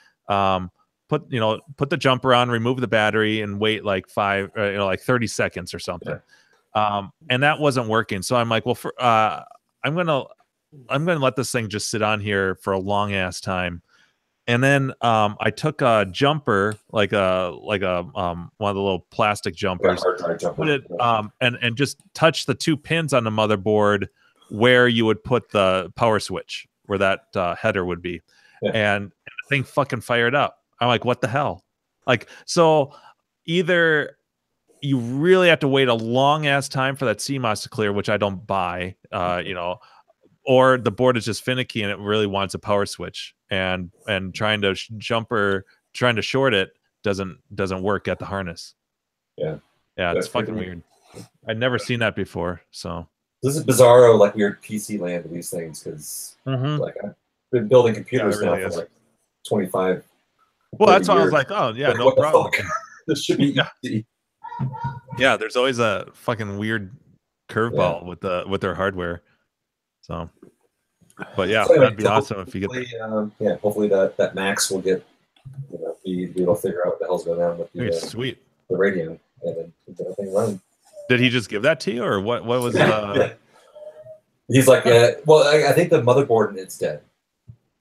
put the jumper on, remove the battery, and wait like 30 seconds or something. Yeah. And that wasn't working. So I'm like, well, I'm gonna let this thing just sit on here for a long ass time. And then I took a jumper, like a one of the little plastic jumpers, put it and just touch the 2 pins on the motherboard where you would put the power switch, where that header would be, and the thing fucking fired up. I'm like, what the hell? Like, so either you really have to wait a long ass time for that CMOS to clear, which I don't buy, or the board is just finicky and it really wants a power switch, and trying to short it doesn't work at the harness. Yeah, it's fucking weird. I'd never seen that before. So this is bizarro, like weird PC land of these things, because like I've been building computers now for like 25. Well, that's why I was like, oh yeah, no problem. This should be easy. Yeah, there's always a fucking weird curveball with their hardware. So, but yeah, that'd be awesome if you get. Hopefully that Max will get, be able to figure out what the hell's going on with the sweet the Radeon, and then get the thing running. Did he just give that to you, or what was? He's like, well, I think the motherboard is dead.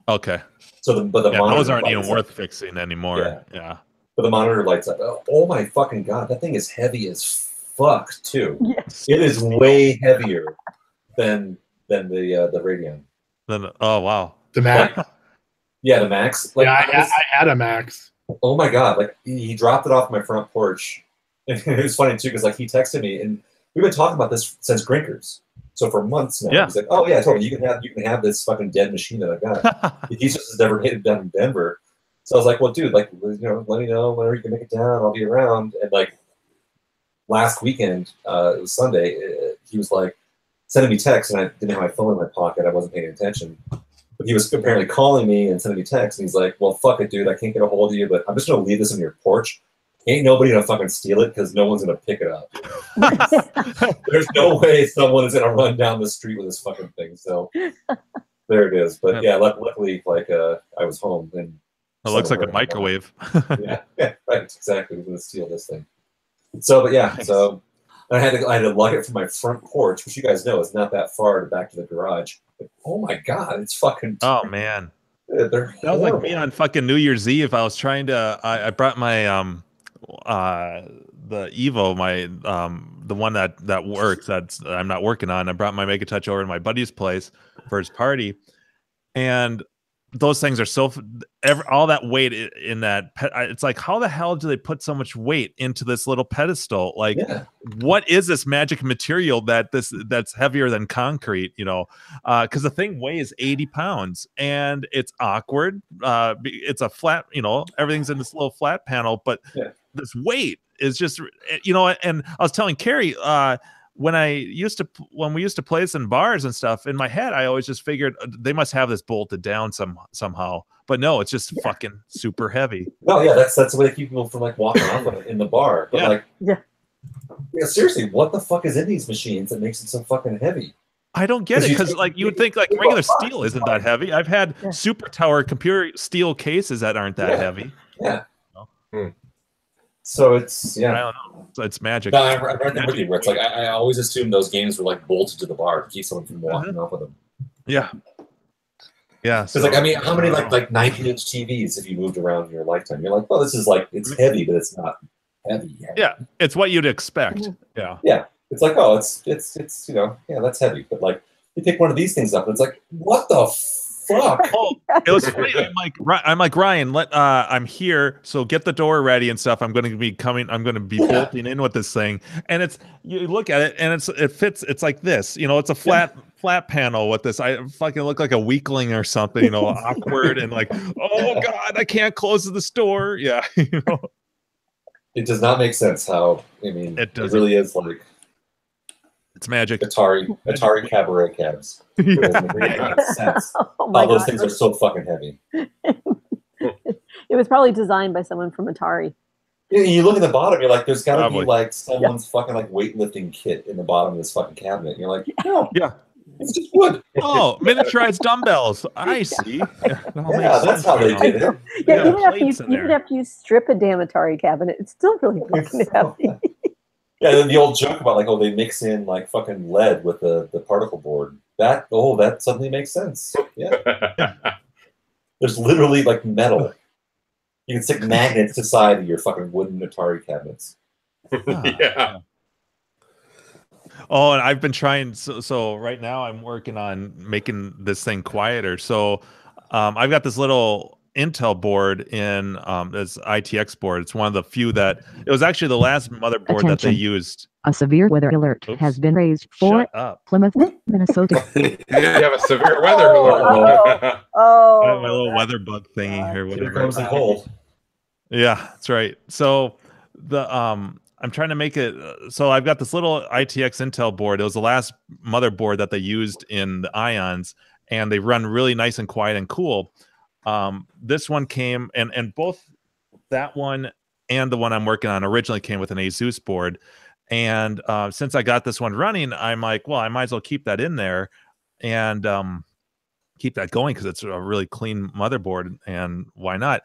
Okay. So the monitor those aren't even worth fixing anymore. Yeah. But the monitor lights up. Oh my fucking god, that thing is heavy as fuck too. Yes. It is way heavier than the Radeon. Oh wow. The Max. Yeah, the Max. Like, I had a Max. Oh my god! Like he dropped it off my front porch, and it was funny too because like he texted me, and we've been talking about this since Grinkers. So for months now, he's like, "Oh yeah, I told me you can have this fucking dead machine that I got." He just has never made it down in Denver. So I was like, "Well, dude, like, let me know whenever you can make it down. I'll be around." And like last weekend, it was Sunday. He was like sending me texts, and I didn't have my phone in my pocket. I wasn't paying attention. But he was apparently calling me and sending me texts. And he's like, "Well, fuck it, dude. I can't get a hold of you, but I'm just gonna leave this on your porch ain't nobody gonna fucking steal it because no one's gonna pick it up. There's no way someone is gonna run down the street with this fucking thing. So there it is. But yeah, luckily, like I was home and it looks like a microwave. yeah, right, exactly. We're gonna steal this thing. So, but yeah, so I had to lug it from my front porch, which you guys know is not that far back to the garage. But, oh my god, it's fucking. Oh man, they're that was like me on fucking New Year's Eve. I was trying to. I brought my the Evo, my the one that works. That's I'm not working on. I brought my Mega Touch over to my buddy's place for his party, and those things are so all that weight in that it's like, how the hell do they put so much weight into this little pedestal? Like, what is this magic material that's heavier than concrete, you know? Because the thing weighs 80 pounds and it's awkward. It's a flat, you know, everything's in this little flat panel, but this weight is just, you know. And I was telling Carrie, when we used to play this in bars and stuff, in my head, I always just figured they must have this bolted down somehow. But no, it's just fucking super heavy. No, yeah, that's the way to keep people from like walking off of it in the bar. But yeah, seriously, what the fuck is in these machines that makes it so fucking heavy? I don't get it, because like you would think like regular steel isn't that heavy. I've had super tower computer steel cases that aren't that heavy. Yeah. So it's I don't know. So it's magic. No, I'm right there with you, Rich. Like I always assumed those games were like bolted to the bar to keep someone from walking off of them. Yeah. Yeah. Because like, I mean, how many like 19-inch TVs have you moved around in your lifetime? You're like, well, this is like, it's heavy, but it's not heavy. Yeah, it's what you'd expect. Yeah. Yeah. It's like, oh, it's you know, yeah, that's heavy. But like, you pick one of these things up, and it's like, what the fuck? Oh, it was funny. I'm like Ryan. I'm here, so get the door ready and stuff. I'm going to be coming. I'm going to be bolting in with this thing, and it's, you look at it, and it fits. It's like this, you know. It's a flat panel with this. I fucking look like a weakling or something, you know, awkward and like, oh god, I can't close the store. Yeah, you know. It does not make sense how. I mean, it really is like. It's magic. Atari cabaret cabs. It doesn't really make sense. All those things are so fucking heavy. It was probably designed by someone from Atari. Yeah, you look at the bottom, you're like, there's got to be like someone's fucking like weightlifting kit in the bottom of this fucking cabinet. And you're like, no, it's just wood. Oh, miniaturized dumbbells. I see. Yeah, that's how they did it. Yeah, even after you strip a damn Atari cabinet, it's still really fucking heavy. Yeah, then the old joke about like, oh, they mix in like fucking lead with the particle board. That suddenly makes sense. Yeah. There's literally like metal. You can stick magnets to the side of your fucking wooden Atari cabinets. Yeah. Oh, and I've been trying. So right now I'm working on making this thing quieter. So I've got this little Intel board in this ITX board. It's one of the few that it was actually the last motherboard that they used. A severe weather alert has been raised for Plymouth, Minnesota. You have a severe weather alert. Oh, I have my little weather bug thingy here. Here comes the cold. Yeah, that's right. So the I'm trying to make it. So I've got this little ITX Intel board. It was the last motherboard that they used in the Ions, and they run really nice and quiet and cool. This one came, and both that one and the one I'm working on originally came with an Asus board. And since I got this one running, I'm like, well, I might as well keep that in there and keep that going because it's a really clean motherboard. And why not?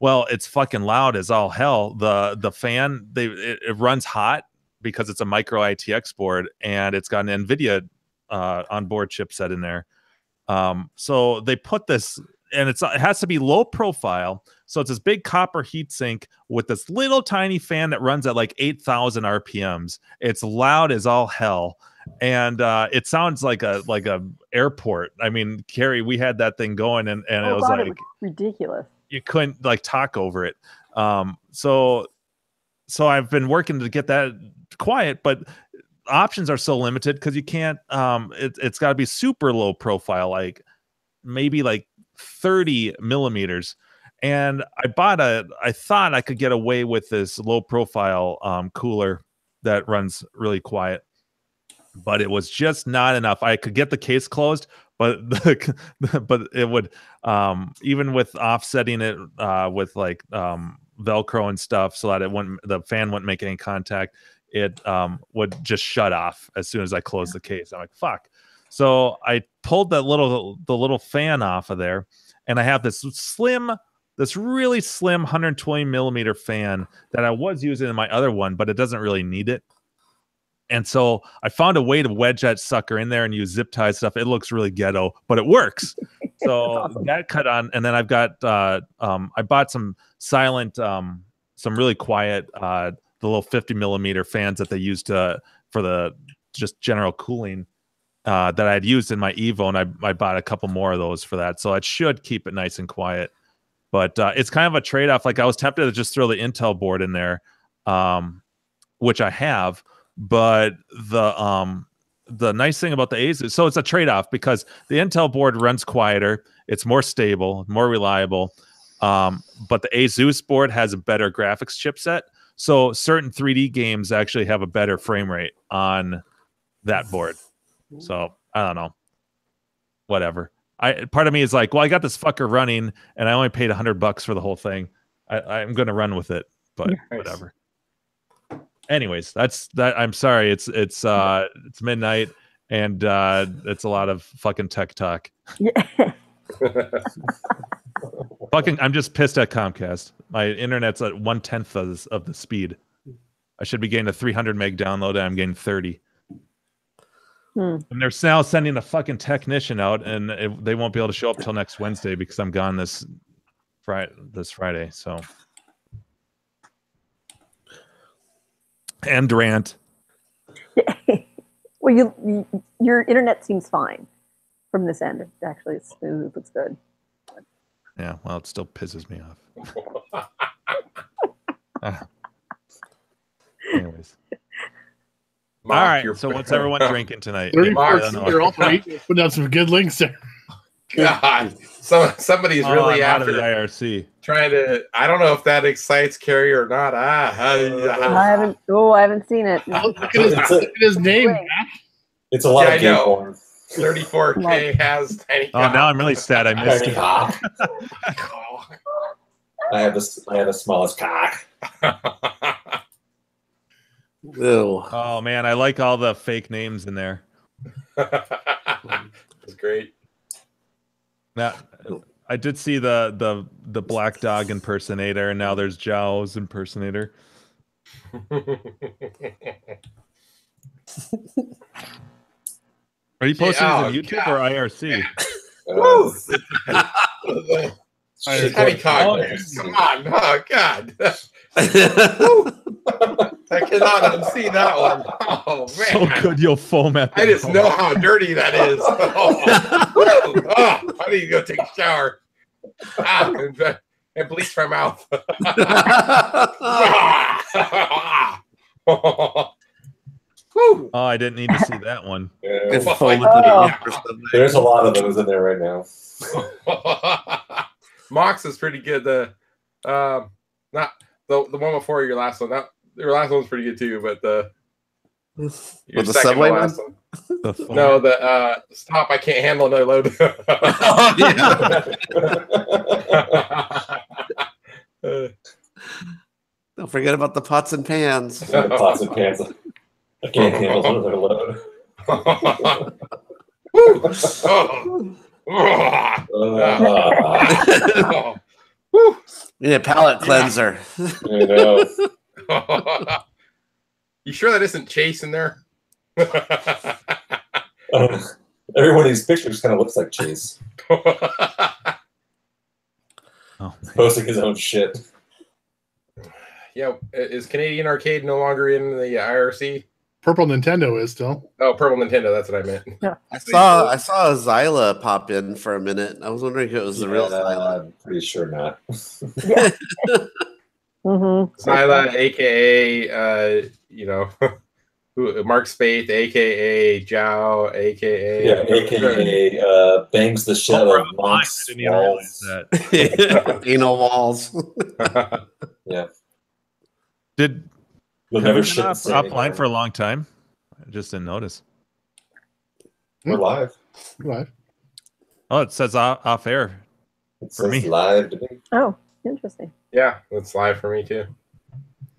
Well, it's fucking loud as all hell. The fan, it runs hot because it's a micro ITX board, and it's got an NVIDIA onboard chipset in there. So they put this. And it has to be low profile. So it's this big copper heatsink with this little tiny fan that runs at like 8,000 RPMs. It's loud as all hell. And it sounds like a airport. I mean, Carrie, we had that thing going and it was like it was ridiculous. You couldn't like talk over it. So I've been working to get that quiet, but options are so limited because you can't it's got to be super low profile, like maybe like 30 millimeters. And I thought I could get away with this low profile cooler that runs really quiet, but it was just not enough. I could get the case closed, but but it would even with offsetting it with like Velcro and stuff so that the fan wouldn't make any contact. It would just shut off as soon as I closed the case. I'm like, fuck. So I pulled the little fan off of there, and I have this really slim 120 millimeter fan that I was using in my other one, but it doesn't really need it. And so I found a way to wedge that sucker in there and use zip tie stuff. It looks really ghetto, but it works. So awesome. That cut on, and then I've got I bought some silent, some really quiet, the little 50 millimeter fans that they used for the just general cooling that I had used in my Evo, and I bought a couple more of those for that. So it should keep it nice and quiet. But it's kind of a trade-off. Like I was tempted to just throw the Intel board in there, which I have. But the nice thing about the ASUS, so it's a trade-off because the Intel board runs quieter, it's more stable, more reliable. But the ASUS board has a better graphics chipset, so certain 3D games actually have a better frame rate on that board. So I don't know, whatever. Part of me is like, well, I got this fucker running, and I only paid $100 for the whole thing. I'm going to run with it, but whatever. Anyways, that's that. I'm sorry. It's midnight, and it's a lot of fucking tech talk. Yeah. Fucking, I'm just pissed at Comcast. My internet's at 1/10 of the speed. I should be getting a 300 meg download, and I'm getting 30. And they're now sending a fucking technician out, and they won't be able to show up till next Wednesday because I'm gone this Friday. So. And rant. Well, your internet seems fine from this end. Actually, it looks good. Yeah, well, it still pisses me off. Anyways. Mark, all right, so what's everyone drinking tonight? 34 you're all putting down some good links there. God, somebody's really after the IRC trying to. I don't know if that excites Carrie or not. I haven't. Oh, I haven't seen it. Look at his name. It's a lot of game porn. 34K has tiny. Oh, now I'm really sad. I missed it. I have the smallest cock. Ew. Oh man, I like all the fake names in there. It's great. Now, I did see the Black Dog impersonator, and now there's Zhao's impersonator. Are you posting these on YouTube or IRC? Come on, oh God. I cannot unsee that one. Oh man, so good you'll foam at. I just know how dirty that is. I need to go take a shower. And bleach my mouth. Oh, I didn't need to see that one. There's a lot of those in there right now. Mox is pretty good. Not the one before your last one. Your last one was pretty good too, but the subway one? No, the stop! I can't handle no load. Don't forget about the pots and pans. Pots and pans. I can't handle another load. You need a palate cleanser. I know. You sure that isn't Chase in there? Every one of these pictures kind of looks like Chase. Posting his own shit. Yeah, is Canadian Arcade no longer in the IRC? Purple Nintendo is still. Oh, Purple Nintendo. That's what I meant. Yeah. I saw a Xyla pop in for a minute. I was wondering if it was the real Xyla. I'm pretty sure not. Yeah. Xyla, aka Mark Spaeth, aka Zhao, aka aka bangs the shit out of Monk's walls. Anal walls. Yeah. Did You'll have never we been shit offline for a long time? I just didn't notice. We're live. Live. Oh, it says off air. It For says me. live to me. Oh. Interesting. Yeah, it's live for me too.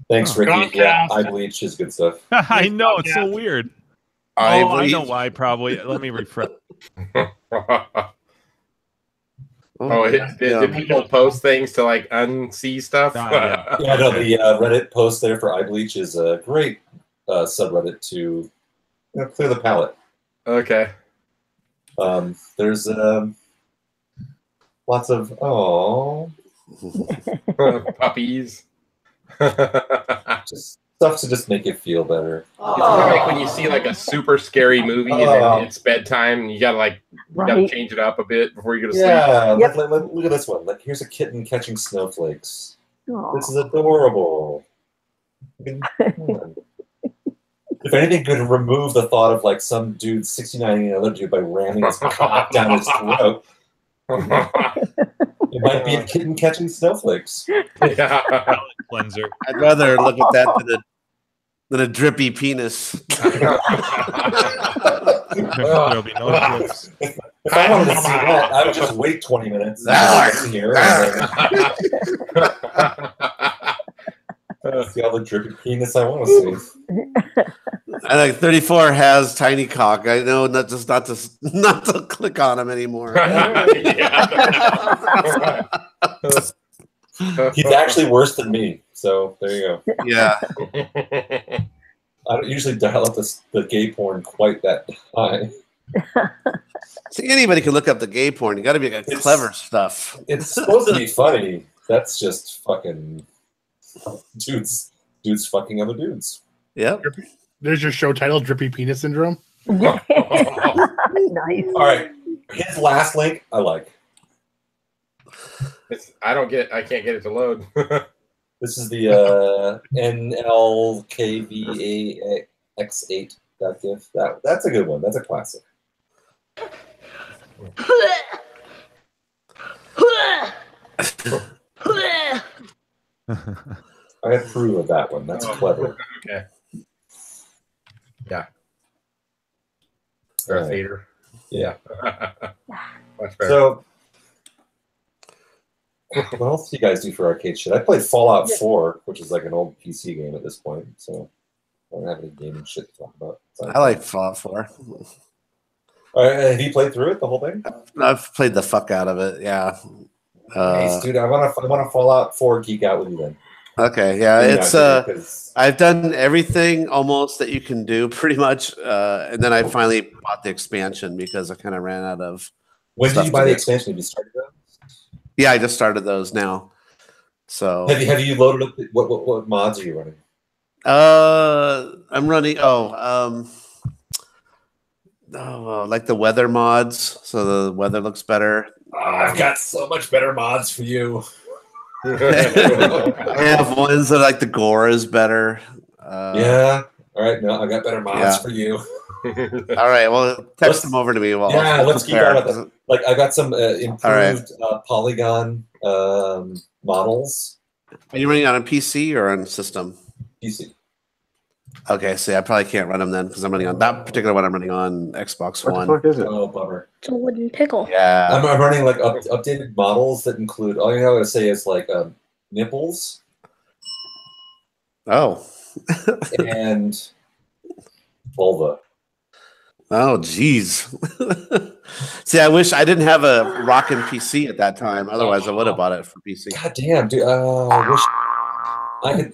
Thanks, Ricky. Comcast. Yeah, I Bleach is good stuff. I know it's so weird. I Oh, I know Bleach. why. Probably. Let me refresh. Did people post things to like unsee stuff? Yeah. Yeah, no, the Reddit post there for iBleach is a great subreddit to clear the palate. Okay. There's lots of Puppies. just stuff to just make it feel better. It's kind of like when you see like a super scary movie and then it's bedtime and you gotta change it up a bit before you go to sleep. Yeah, Yep. look at this one. Like, here's a kitten catching snowflakes. Aw. This is adorable. Come on. If anything could remove the thought of like some dude 69ing another dude by ramming his cock down his throat, it might be a kitten catching snowflakes. Yeah. Cleanser. I'd rather look at that than a drippy penis. There'll be no drips. If I wanted to see that, I would just wait 20 minutes here. See all the drippy penis I want to see. I think 34 has tiny cock. I know not to click on him anymore. He's actually worse than me, so there you go. Yeah. I don't usually dial up the gay porn quite that high. See, anybody can look up the gay porn. You got to be like clever stuff. It's supposed to be funny. That's just fucking dudes fucking other dudes. Yep. There's your show title, Drippy Penis Syndrome. Nice. All right. His last link, I like. I can't get it to load. This is the NLKVAX8.gif. That's a good one. That's a classic. I approve of that one. That's clever. Okay. Yeah. Or a theater. Yeah. Much better. So, what else do you guys do for arcade shit? I played Fallout 4, which is like an old PC game at this point, so I don't have any gaming shit to talk about. I like Fallout 4. All right, have you played through it, the whole thing? I've played the fuck out of it. Yeah. Nice, dude. I want to Fallout 4 geek out with you then. Okay, yeah, it's I've done everything almost that you can do pretty much, and then I finally bought the expansion because I kind of ran out of. When did you buy the expansion? Have you started that? Yeah, I just started those now. So have you loaded up? What mods are you running? I'm running. Like the weather mods, so the weather looks better. I've got so much better mods for you. I have ones that like the gore is better. Yeah. All right. No, I got better mods for you. All right. Well, text them over to me. Let's keep on. Like I got some improved polygon models. Are you running on a PC or on system? PC. Okay, see, I probably can't run them then because I'm running on that particular one. I'm running on Xbox One. What the fuck is it? Oh, bummer. It's a wooden pickle. Yeah. I'm running like updated models that include all you have to say is like nipples. Oh. And vulva. Oh, geez. See, I wish I didn't have a rockin' PC at that time. Otherwise, I would have bought it for PC. God damn, dude. I wish I could.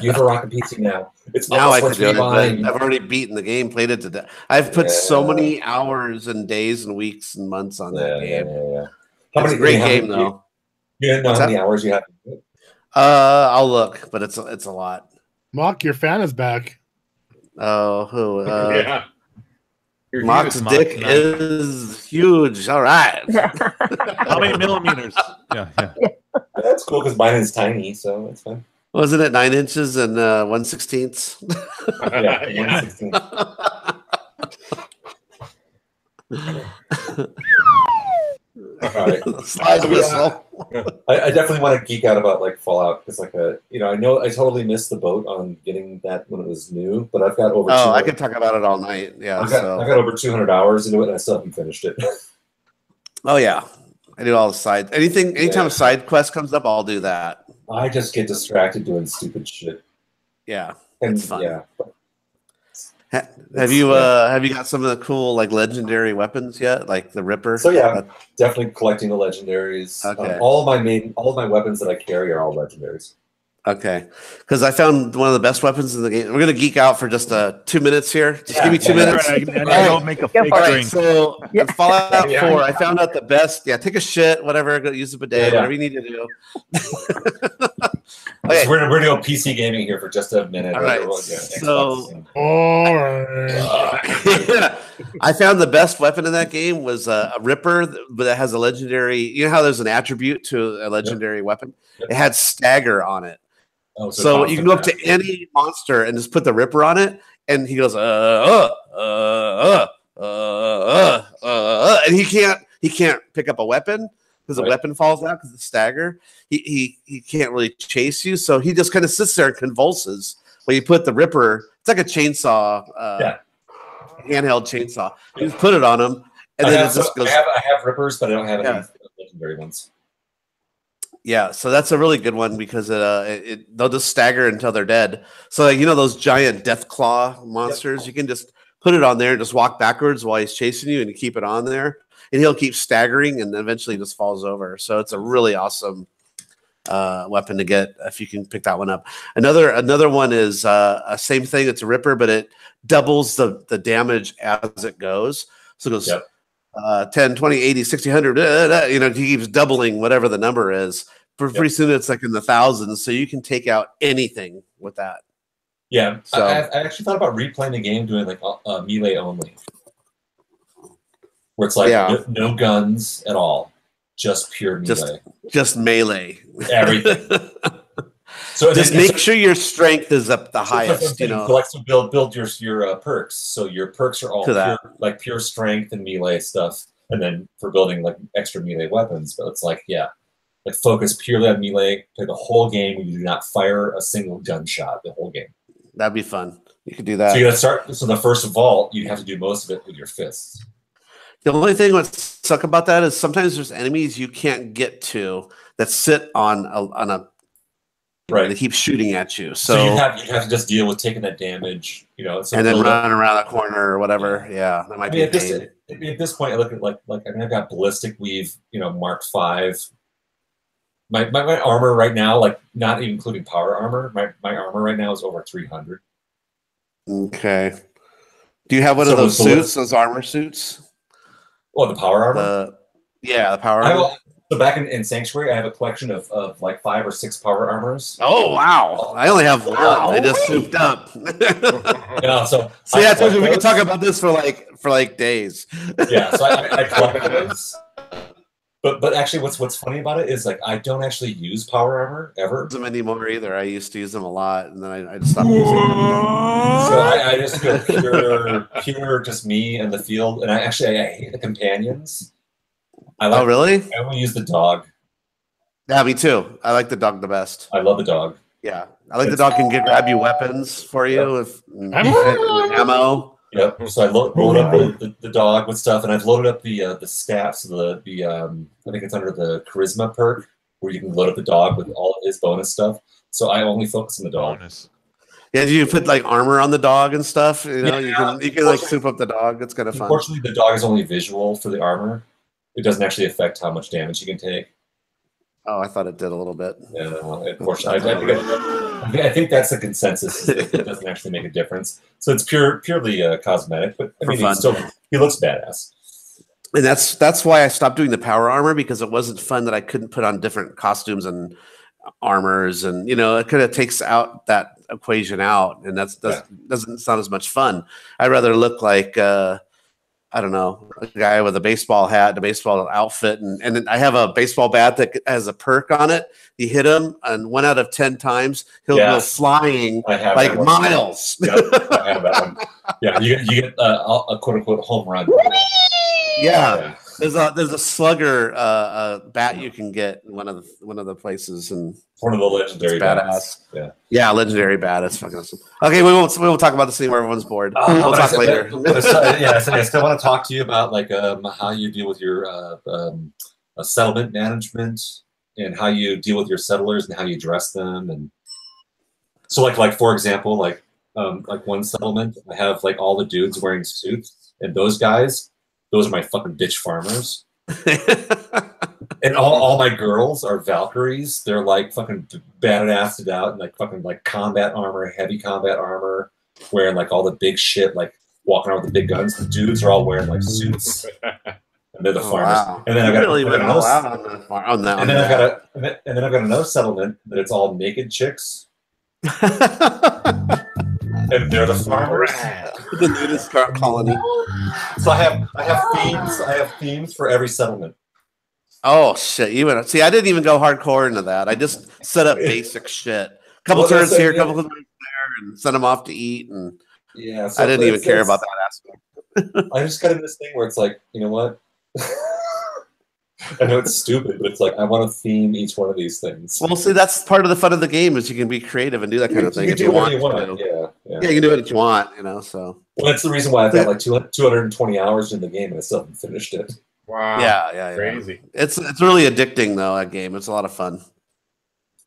You have a rocket PC now. It's now I could do it, but I've already beaten the game, played it to death. I've put so many hours and days and weeks and months on that game. It's a great game, though. You didn't know how many hours you have to do it? I'll look, but it's a lot. Mock, your fan is back. Oh, who? Yeah. Mock's dick is huge. All right. How many millimeters? Yeah. That's cool because mine is tiny, so it's fine. Wasn't it 9 inches and 1/16? Yeah, 1/16. All right. Slide whistle. I definitely want to geek out about like Fallout because like I know I totally missed the boat on getting that when it was new, but I've got over. Oh, I could talk about it all night. Yeah, I've got over 200 hours into it, and I still haven't finished it. Oh yeah, I do all the side. Anytime a side quest comes up, I'll do that. I just get distracted doing stupid shit. Yeah, And it's fun. yeah. Have you got some of the cool like legendary weapons yet, like the Ripper? So yeah, definitely collecting the legendaries. Okay. All of my weapons that I carry are all legendaries. Okay, because I found one of the best weapons in the game. We're gonna geek out for just 2 minutes here. Just give me 2 minutes. I don't make a fake drink. So in Fallout 4, I found out the best. Yeah, take a shit, whatever. Go use a bidet, whatever you need to do. Okay. So we're gonna go PC gaming here for just a minute. All right. I found the best weapon in that game was a Ripper, but that has a legendary. You know how there's an attribute to a legendary weapon? It had stagger on it. Oh, so you can go up to any monster and just put the Ripper on it, and he goes and he can't pick up a weapon because the weapon falls out because of the stagger. He can't really chase you, so he just kind of sits there and convulses. When you put the Ripper, it's like a chainsaw, handheld chainsaw. You just put it on him, and then it just goes. I have Rippers, but I don't have any legendary ones. Yeah, so that's a really good one because they'll just stagger until they're dead. So like, those giant death claw monsters, you can just put it on there and just walk backwards while he's chasing you, and you keep it on there, and he'll keep staggering, and eventually just falls over. So it's a really awesome weapon to get if you can pick that one up. Another one is a same thing. It's a Ripper, but it doubles the damage as it goes. So it goes 10, 20, 80, 60, 100, he keeps doubling whatever the number is. Pretty soon it's like in the thousands, so you can take out anything with that. Yeah, so I actually thought about replaying the game doing like melee only, where it's like no guns at all, just pure melee. Just melee. Everything. So just make sure your strength is up the highest. So build your perks. So your perks are all pure strength and melee stuff, and then for building like extra melee weapons. But it's like focus purely on melee. Play the whole game. You do not fire a single gunshot the whole game. That'd be fun. You could do that. So you got to start. So the first vault, you have to do most of it with your fists. The only thing that sucks about that is sometimes there's enemies you can't get to that sit on a. Right, they keep shooting at you, so you have to just deal with taking that damage, and then run around the corner or whatever. Yeah, that might be a pain. At this point, I look at I've got ballistic weave, Mark 5. My armor right now, like not even including power armor, my armor right now is over 300. Okay. Do you have one of those suits, those armor suits? Oh, the power armor. The power armor. So back in Sanctuary, I have a collection of like 5 or 6 power armors. Oh wow! I only have one. I just souped up. So yeah, we can talk about this for like days. Yeah, so I collect those. But actually, what's funny about it is like I don't actually use power armor ever. Them anymore either. I used to use them a lot, and then I just stopped using them. So I just feel pure, just me and the field. And I hate the companions. Really? I only use the dog. Yeah, me too. I like the dog the best. I love the dog. Yeah, I like the dog can grab you weapons for you with ammo. Yep. So I load up the dog with stuff, and I've loaded up the stats. The I think it's under the charisma perk where you can load up the dog with all of his bonus stuff. So I only focus on the dog. Yeah, do you put like armor on the dog and stuff? You can like soup up the dog. It's kind of fun. Unfortunately, the dog is only visual for the armor. It doesn't actually affect how much damage you can take. Oh, I thought it did a little bit. Yeah, unfortunately, I think that's the consensus. It doesn't actually make a difference. So it's purely cosmetic, but I mean, he looks badass. And that's why I stopped doing the power armor, because it wasn't fun that I couldn't put on different costumes and armors, and it kind of takes out that equation out, and doesn't sound as much fun. I'd rather look like I don't know, a guy with a baseball hat and a baseball outfit. And then I have a baseball bat that has a perk on it. You hit him, and 1 out of 10 times, he'll go flying like miles. Yep, I have that one. Yeah, you get a quote-unquote home run. Yeah. There's a slugger bat you can get in one of the places, and one of the legendary badass. Bats. Yeah, legendary bat. That's fucking awesome. Okay, we won't talk about this anymore. Everyone's bored. We'll talk later. I still want to talk to you about like how you deal with your settlement management and how you deal with your settlers and how you dress them. And so like for example, like one settlement, I have like all the dudes wearing suits, and those guys, those are my fucking bitch farmers. And all my girls are Valkyries. They're like fucking badassed out in like fucking like combat armor, heavy combat armor, wearing like all the big shit, like walking around with the big guns. The dudes are all wearing like suits. And they're the farmers. Wow. And then You I've got really went all out on that. And then I've got another settlement that it's all naked chicks. And they're the farmers. The nudist colony. So I have themes for every settlement. Oh shit! You went. See, I didn't even go hardcore into that. I just set up basic shit. Couple turns here, couple turns there, and send them off to eat. And yeah, so I didn't even care about that aspect. I just got into this thing where it's like, you know what? I know it's stupid, but it's like I want to theme each one of these things. Well, see, that's part of the fun of the game is you can be creative and do that kind of thing if you want. Yeah, you can do it if you want, you know. So well, that's the reason why I've got like 220 hours in the game and I still haven't finished it. Wow. Yeah. Crazy. It's really addicting though. That game. It's a lot of fun.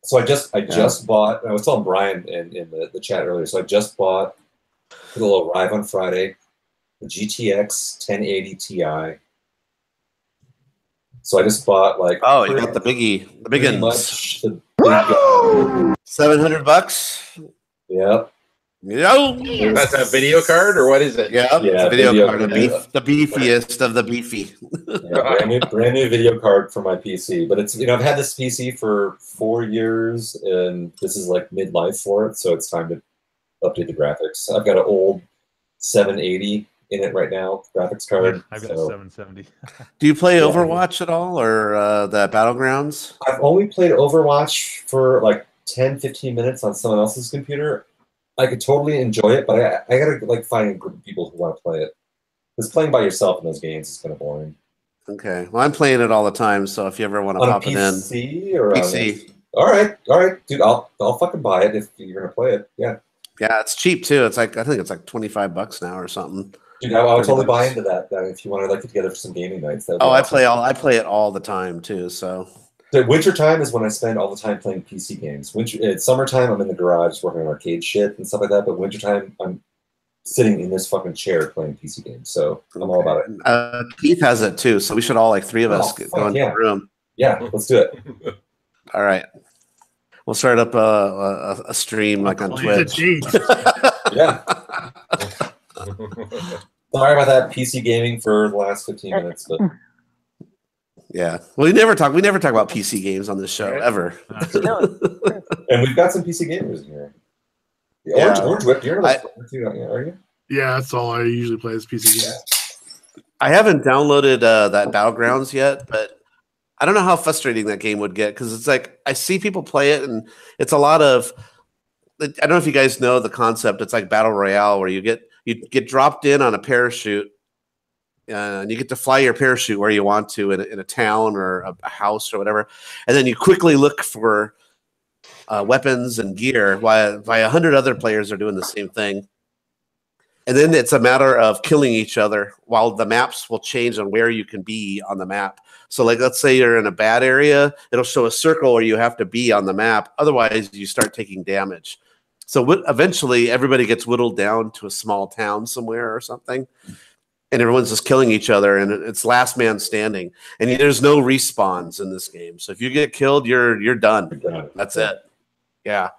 So I just bought. I was telling Brian in the chat earlier. So I just bought. It'll arrive on Friday. The GTX 1080 Ti. So I just bought like. Oh, you got the biggie, the big ones. $700. Yep. Yo, that's a video card or what is it? Yeah, video card. The beefiest of the beefy. Yeah, brand new video card for my PC. But it's I've had this PC for 4 years, and this is like midlife for it, so it's time to update the graphics. I've got an old 780 in it right now, graphics card. I've got a 770. Do you play Overwatch at all, or the Battlegrounds? I've only played Overwatch for like 10, 15 minutes on someone else's computer. I could totally enjoy it, but I gotta like find a group of people who want to play it. Because playing by yourself in those games is kind of boring. Okay, well, I'm playing it all the time, so if you ever want to pop it in, PC or PC. All right, dude, I'll fucking buy it if you're gonna play it. Yeah, it's cheap too. It's like I think it's like $25 now or something. Dude, I would totally buy into that. If you want to like get together for some gaming nights. Awesome. I play it all the time too. So. The winter time is when I spend all the time playing PC games. It's summertime, I'm in the garage working on arcade shit and stuff like that. But wintertime, I'm sitting in this fucking chair playing PC games. So I'm all about it. Keith has it too, so we should all like three of us go into the room. Yeah, let's do it. All right, we'll start up a stream like on Twitch. Yeah. Sorry about that PC gaming for the last 15 minutes, but. Yeah, well, we never talk about PC games on this show ever. And we've got some PC gamers in here. Orange Whip, you're not are you? Yeah, that's all I usually play is PC games. I haven't downloaded that Battlegrounds yet, but I don't know how frustrating that game would get because it's like I see people play it, and it's a lot of. I don't know if you guys know the concept. It's like Battle Royale, where you get dropped in on a parachute. And you get to fly your parachute where you want to in a town or a house or whatever. And then you quickly look for weapons and gear while 100 other players are doing the same thing. And then it's a matter of killing each other while the maps will change on where you can be on the map. So like, let's say you're in a bad area, it'll show a circle where you have to be on the map. Otherwise you start taking damage. So eventually everybody gets whittled down to a small town somewhere or something. And everyone's just killing each other, and it's last man standing. And there's no respawns in this game, so if you get killed, you're done. That's it. Yeah,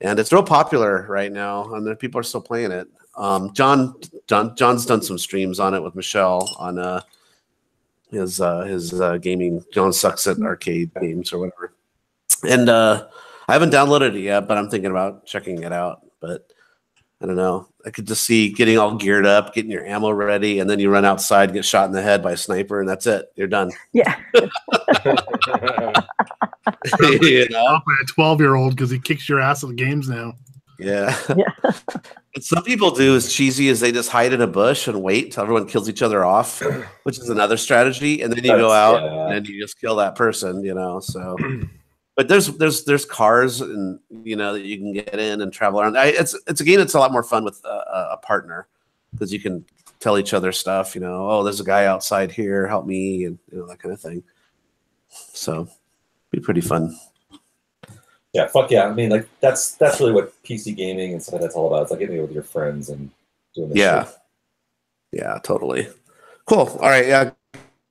and it's real popular right now, and people are still playing it. John's done some streams on it with Michelle on his gaming. John sucks at arcade games or whatever. And I haven't downloaded it yet, but I'm thinking about checking it out. But I don't know. I could just see getting all geared up, getting your ammo ready, and then you run outside, get shot in the head by a sniper, and that's it. You're done. Yeah. You know? By a 12-year-old because he kicks your ass at the games now. Yeah. What some people do as cheesy as they just hide in a bush and wait till everyone kills each other off, which is another strategy, and then you go out and then you just kill that person. So. But there's cars and that you can get in and travel around. It's a game that's a lot more fun with a partner because you can tell each other stuff. Oh, there's a guy outside here, help me, and that kind of thing. So be pretty fun. Yeah, fuck yeah. I mean, like that's really what PC gaming and stuff like that's all about. It's like getting with your friends and doing this shit. Yeah, totally. Cool. All right, yeah.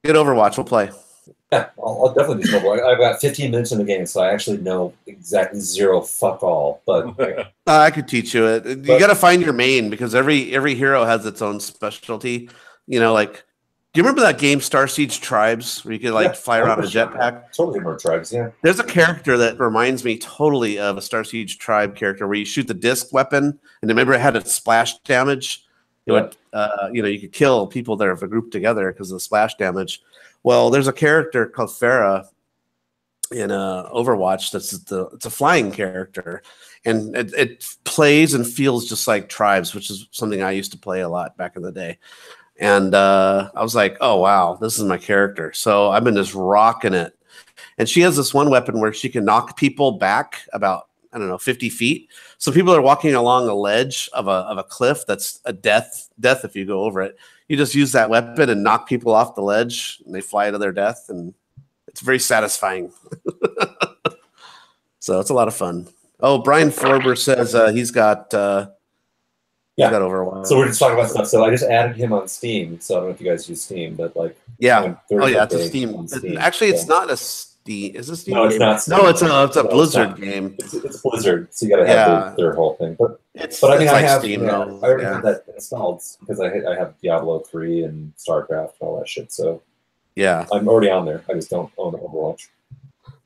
Get Overwatch. We'll play. Yeah, I'll definitely do some. I've got 15 minutes in the game, so I actually know exactly zero fuck all. But I could teach you it. You got to find your main because every hero has its own specialty. You know, like, do you remember that game Star Siege Tribes where you could fly around a jetpack? Totally remember Tribes. Yeah. There's a character that reminds me totally of a Star Siege Tribe character where you shoot the disc weapon, and remember it had a splash damage. It would, you could kill people that are grouped together because of the splash damage. Well, there's a character called Farah in Overwatch it's a flying character, and it plays and feels just like Tribes, which is something I used to play a lot back in the day. And I was like, oh wow, this is my character. So I've been just rocking it. And she has this one weapon where she can knock people back about 50 feet. So people are walking along a ledge of a cliff that's a death if you go over it. You just use that weapon and knock people off the ledge, and they fly to their death, and it's very satisfying. So it's a lot of fun. Oh, Brian Forber says he's got Overwatch. So we're just talking about stuff. So I just added him on Steam. So I don't know if you guys use Steam, but like it's a Steam. Actually, it's not a Steam. Is this Steam? No, it's not Steam. No, it's a Blizzard game. It's Blizzard, so you got to have their whole thing. But I mean, I have Steam. I already have that installed because I have Diablo 3 and StarCraft and all that shit. So yeah, I'm already on there. I just don't own Overwatch.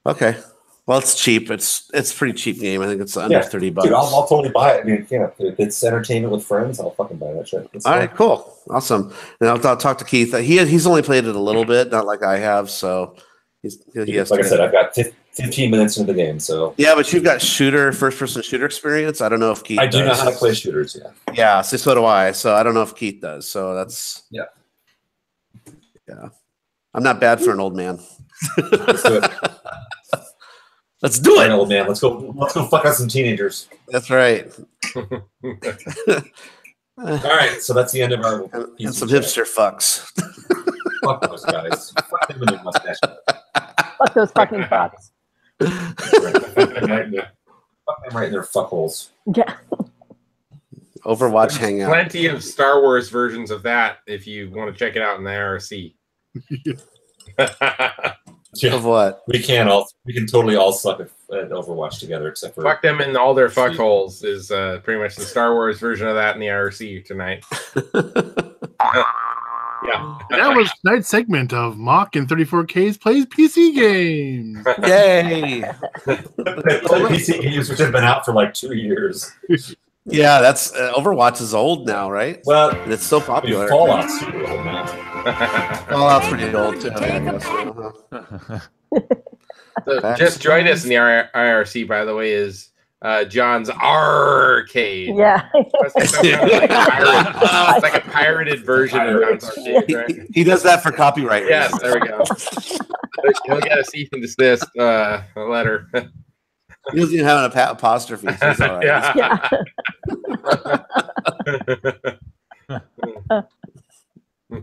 Okay. Well, it's cheap. It's a pretty cheap game. I think it's under $30. Dude, I'll totally buy it. I mean, if it's entertainment with friends, I'll fucking buy that shit. All right, cool, awesome. And I'll talk to Keith. He's only played it a little bit, not like I have. So he has. Like I said, I've got 15 minutes into the game. So yeah, but you've got first-person shooter experience. I don't know if Keith. I do know how to play shooters. Yeah. Yeah. So do I. So I don't know if Keith does. So that's yeah. I'm not bad for an old man. Let's do it. Let's do it, old man. Let's go fuck out some teenagers. That's right. All right, so that's the end of our and some hipster fucks. Fuck those guys. Fuck them and their mustache. Fuck those fucking fucks. Fuck them right in their fuckholes. Yeah. Overwatch Hangout. Plenty of Star Wars versions of that if you want to check it out in the IRC. Of what? We can totally all suck at Overwatch together, except for fuck them in all their fuckholes is pretty much the Star Wars version of that in the IRC tonight. Yeah, that was tonight's segment of Mock and 34K's plays PC games. Yay! PC games which have been out for like 2 years. Yeah, that's Overwatch is old now, right? Well, and it's so popular. I mean, Fallout's super old now. Fallout's pretty old too. I guess. So just joined us in the IRC, by the way, is John's Arcade. Yeah. It's like a pirated version of John's Arcade, right? He does that for copyright. Yes, there we go. He'll get a cease and desist letter. He doesn't even have an apostrophe. So he's all right. Yeah.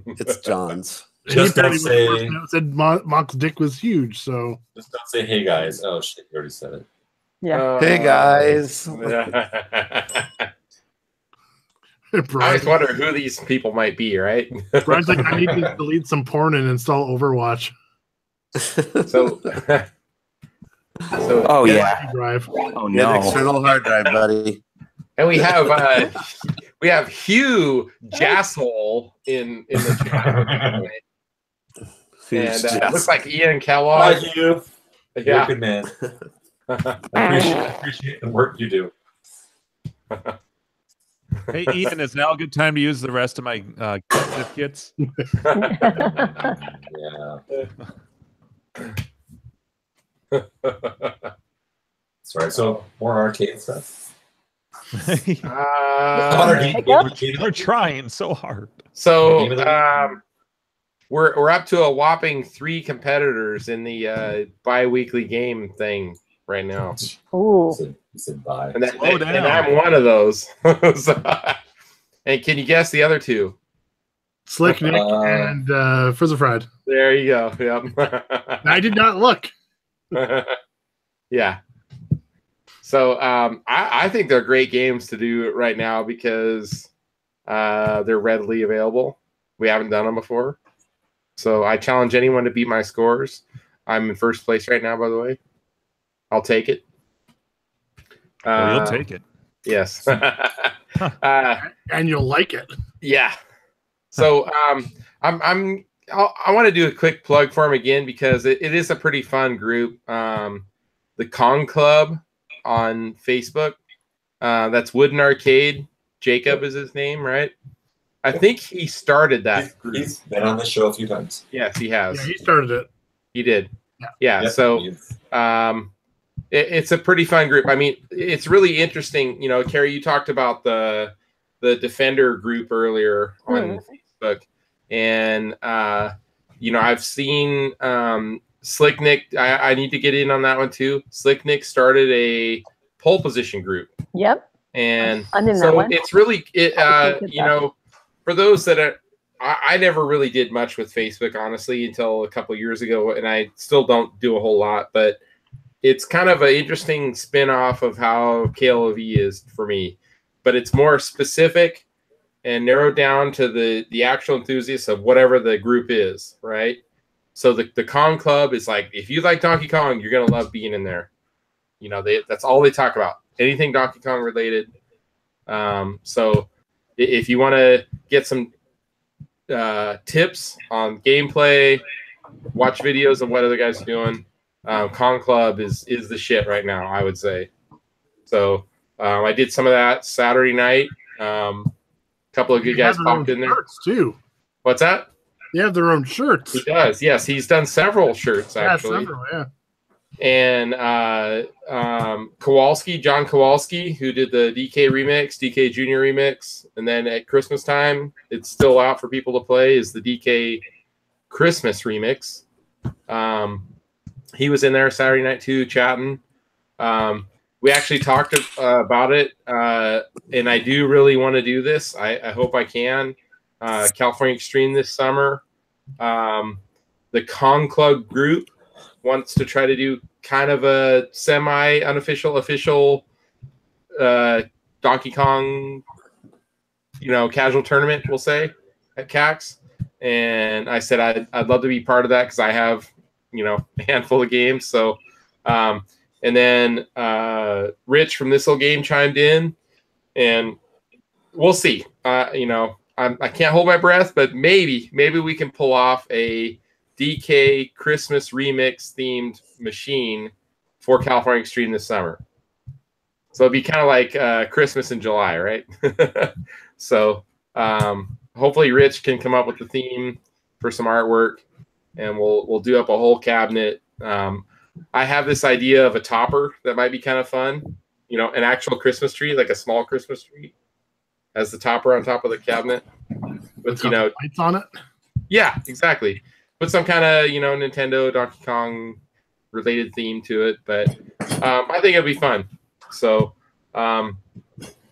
It's John's. Just don't say. Said Mock's dick was huge, so just don't say, "Hey guys." Oh shit, you already said it. Yeah. Hey guys. I always wonder who these people might be, right? Brian's like, I need to delete some porn and install Overwatch. So oh yeah, drive. Oh no, external hard drive, buddy. And we have Hugh Jassel in the chat. And it looks like Ian Kellogg. Hi, Hugh. Yeah, you're a good man. I appreciate the work you do. Hey, Ian, is now a good time to use the rest of my kits? Yeah. Sorry. So more arcade stuff. We're trying so hard. So we're up to a whopping 3 competitors in the bi-weekly game thing right now. Ooh. You said bye. And I'm one of those. And can you guess the other 2? Slick Nick and Frizzle Fried. There you go. Yep. I did not look. Yeah. So I think they're great games to do right now because they're readily available. We haven't done them before. So I challenge anyone to beat my scores. I'm in first place right now, by the way. I'll take it. You'll take it. Yes. And you'll like it. Yeah. So I want to do a quick plug for them again because it is a pretty fun group. The Kong Club on Facebook. That's Wooden Arcade. Jacob is his name, right? I think he started that group. He's been on the show a few times. Yes, he has. Yeah, he started it. He did. Yeah. Yep, So it's a pretty fun group. I mean, it's really interesting. You know, Carrie, you talked about the Defender group earlier on Facebook, and you know, I've seen Slick Nick. I need to get in on that one too. Slick Nick started a pole position group. Yep. And I'm in so that one. it's really you know, for those that are, I never really did much with Facebook, honestly, until a couple of years ago, and I still don't do a whole lot, but it's kind of an interesting spin-off of how KLOV is for me, but it's more specific and narrowed down to the actual enthusiasts of whatever the group is, right? So the Kong Club is like, if you like Donkey Kong, you're going to love being in there. You know, that's all they talk about. Anything Donkey Kong related. So if you want to get some tips on gameplay, watch videos of what other guys are doing, Kong Club is the shit right now, I would say. So I did some of that Saturday night. Couple of good guys popped in there. Shirts too. What's that? They have their own shirts. He does. Yes, he's done several shirts actually. Several, yeah. And John Kowalski, who did the DK remix, DK Junior remix, and then at Christmas time, it's still out for people to play, is the DK Christmas remix. He was in there Saturday night too, chatting. We actually talked about it, and I do really want to do this. I hope I can. California Extreme this summer. The Kong Club group wants to try to do kind of a semi-unofficial, official Donkey Kong, you know, casual tournament, we'll say, at CAX. And I said I'd love to be part of that because I have, you know, a handful of games. So, and then Rich from This Little Game chimed in, and we'll see. You know, I can't hold my breath, but maybe we can pull off a DK Christmas remix themed machine for California Extreme this summer. So it'd be kind of like Christmas in July, right? So hopefully Rich can come up with the theme for some artwork, and we'll do up a whole cabinet. I have this idea of a topper that might be kind of fun. You know, an actual Christmas tree, like a small Christmas tree, as the topper on top of the cabinet with, you know, lights on it. Yeah, exactly. Put some kind of, you know, Nintendo Donkey Kong related theme to it, but I think it'll be fun. So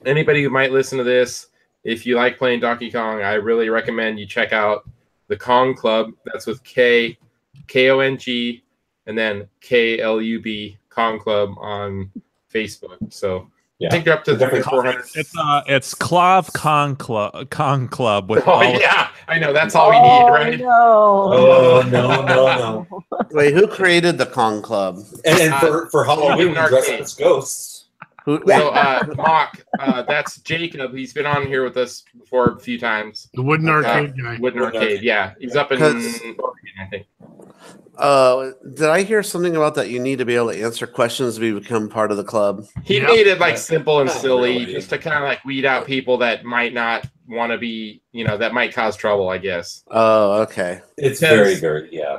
anybody who might listen to this, if you like playing Donkey Kong, I really recommend you check out the Kong Club. That's with K-O-N-G and then K-L-U-B, Kong Club on Facebook. So yeah. I think they're up to 400. It's Clav Kong Club with yeah, I know, that's all we need, right? No. Wait, who created the Kong Club? And for Halloween, we dress up as ghosts. So Mock, that's Jacob. He's been on here with us before a few times. The Wooden Arcade guy. Wooden Arcade, yeah. He's up in Oregon, I think. Did I hear something about that you need to be able to answer questions to become part of the club? He made it like simple and silly, just to kind of like weed out people that might not want to be, you know, that might cause trouble, I guess. Oh, okay. It's very, very, yeah.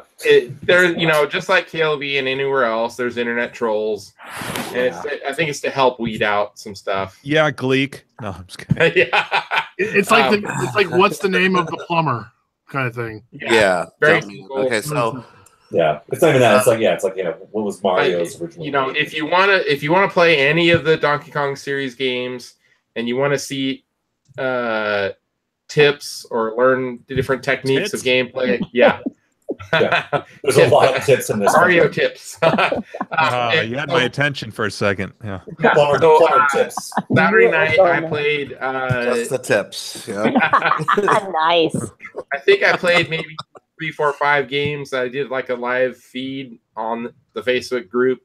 There's, you know, just like KLV and anywhere else, there's internet trolls. And I think it's to help weed out some stuff. Yeah, Gleek. No, I'm just kidding. Yeah. It's like it's like, what's the name of the plumber kind of thing. Yeah. Very simple. Okay, so yeah, it's not even that. It's like, yeah, it's like, you know, what was Mario's original? You know, if you wanna play any of the Donkey Kong series games and you want to see 2 tips or learn the different techniques of gameplay. Yeah. Yeah. There's a lot of tips in this. Mario tips. You had my attention for a second. Yeah. Plumber tips. Saturday night, I played. Just the tips. Yeah. Nice. I think I played maybe 3, 4, 5 games. I did like a live feed on the Facebook group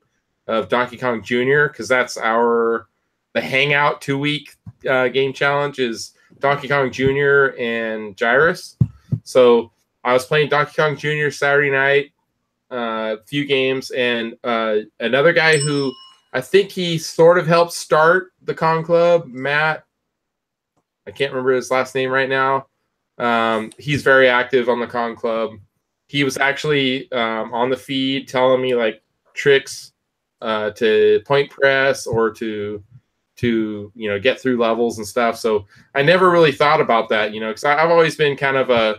of Donkey Kong Jr. because that's the Hangout 2-week game challenge is Donkey Kong Jr. and Gyrus. So I was playing Donkey Kong Jr. Saturday night, a few games, and another guy who I think he sort of helped start the Kong Club, Matt. I can't remember his last name right now. He's very active on the Kong Club. He was actually on the feed telling me like tricks to point press or to get through levels and stuff. So I never really thought about that, because I've always been kind of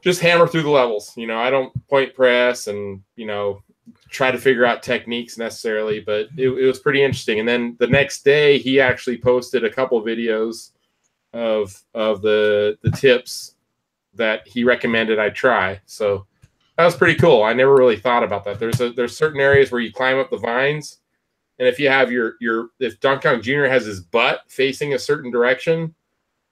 just hammer through the levels. I don't point press and try to figure out techniques necessarily, but it was pretty interesting. And then the next day he actually posted a couple videos of the tips that he recommended I try. So that was pretty cool. I never really thought about that. There's certain areas where you climb up the vines, and if you have if Donkey Kong Jr. has his butt facing a certain direction,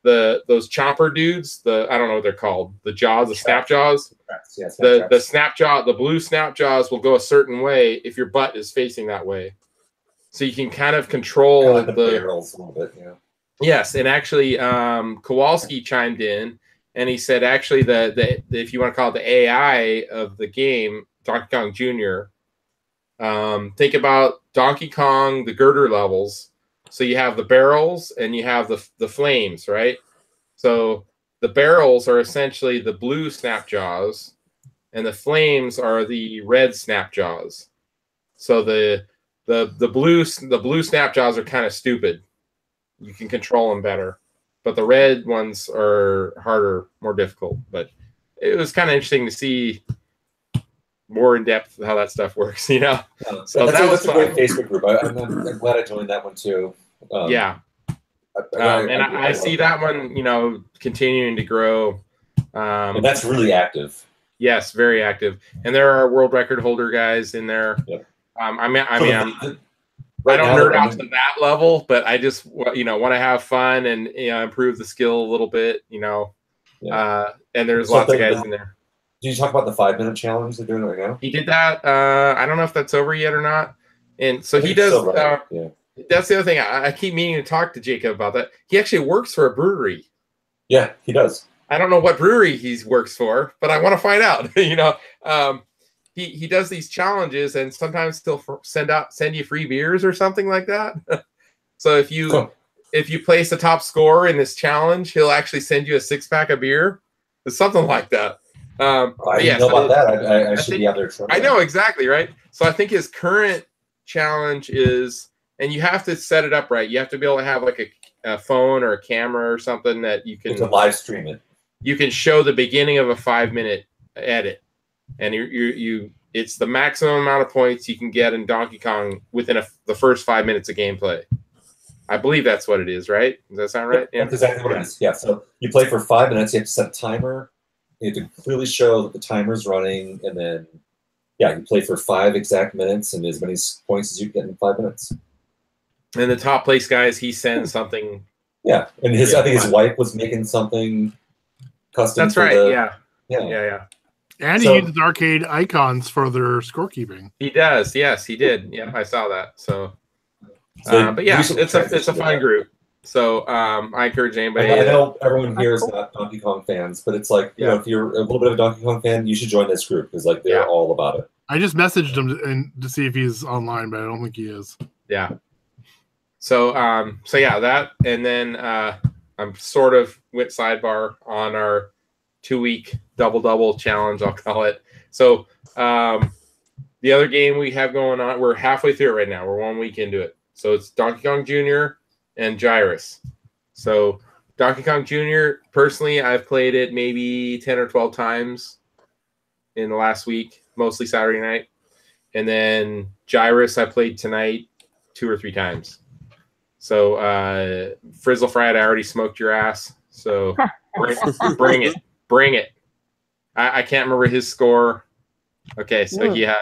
those chomper dudes, I don't know what they're called, the jaws, the snap jaws, the snap jaw, the blue snap jaws will go a certain way if your butt is facing that way. So you can kind of control the barrels a little bit, yeah. Yes, and actually, Kowalski chimed in, and he said actually the if you want to call it the AI of the game, Donkey Kong Jr. Think about Donkey Kong, the girder levels. So you have the barrels and you have the flames, right? So the barrels are essentially the blue snap jaws, and the flames are the red snap jaws. So the blue snap jaws are kind of stupid. You can control them better, but the red ones are harder, more difficult. But it was kind of interesting to see more in depth how that stuff works, Yeah. So that's a great Facebook group. I'm glad I joined that one too. Yeah. I see that one, continuing to grow. And that's really active. Yes, very active. And there are world record holder guys in there. Yep. I don't nerd out to that level, but I just want to have fun and improve the skill a little bit. And there's lots of guys in there. Did you talk about the 5-minute challenge they're doing right now? He did that. I don't know if that's over yet or not. And so he does. Yeah. That's the other thing. I keep meaning to talk to Jacob about that. He actually works for a brewery. Yeah, he does. I don't know what brewery he works for, but I want to find out. He does these challenges, and sometimes he'll send you free beers or something like that. So if you place the top score in this challenge, he'll actually send you a 6-pack of beer. It's something like that. I didn't know about that. I should be out there trying. I know exactly, right? So I think his current challenge is, and you have to set it up right. You have to be able to have like a phone or a camera or something that you can live stream it. You can show the beginning of a 5-minute edit, and it's the maximum amount of points you can get in Donkey Kong within the first 5 minutes of gameplay. I believe that's what it is, right? Does that sound right? That's exactly what it is. Yeah. So you play for 5 minutes. You have to set a timer. You have to clearly show that the timer's running, and then you play for 5 exact minutes and as many points as you get in 5 minutes. And the top place guys, he sends something. Yeah, and I think his wife was making something custom. That's right. Yeah. And he uses arcade icons for their scorekeeping. He does. Yes, he did. Yeah, I saw that. So but yeah, it's a fun group. So I encourage anybody. I know everyone here is not Donkey Kong fans, but it's like, if you're a little bit of a Donkey Kong fan, you should join this group because they're all about it. I just messaged him to see if he's online, but I don't think he is. Yeah. So that, and then I'm sort of went sidebar on our 2-week double challenge, I'll call it. So the other game we have going on, we're halfway through it right now. We're 1 week into it. So it's Donkey Kong Jr. and Gyrus. So Donkey Kong Jr., personally, I've played it maybe 10 or 12 times in the last week, mostly Saturday night. And then Gyrus I played tonight 2 or 3 times. So Frizzle Fried, I already smoked your ass. So bring it. I can't remember his score. Okay, so he had.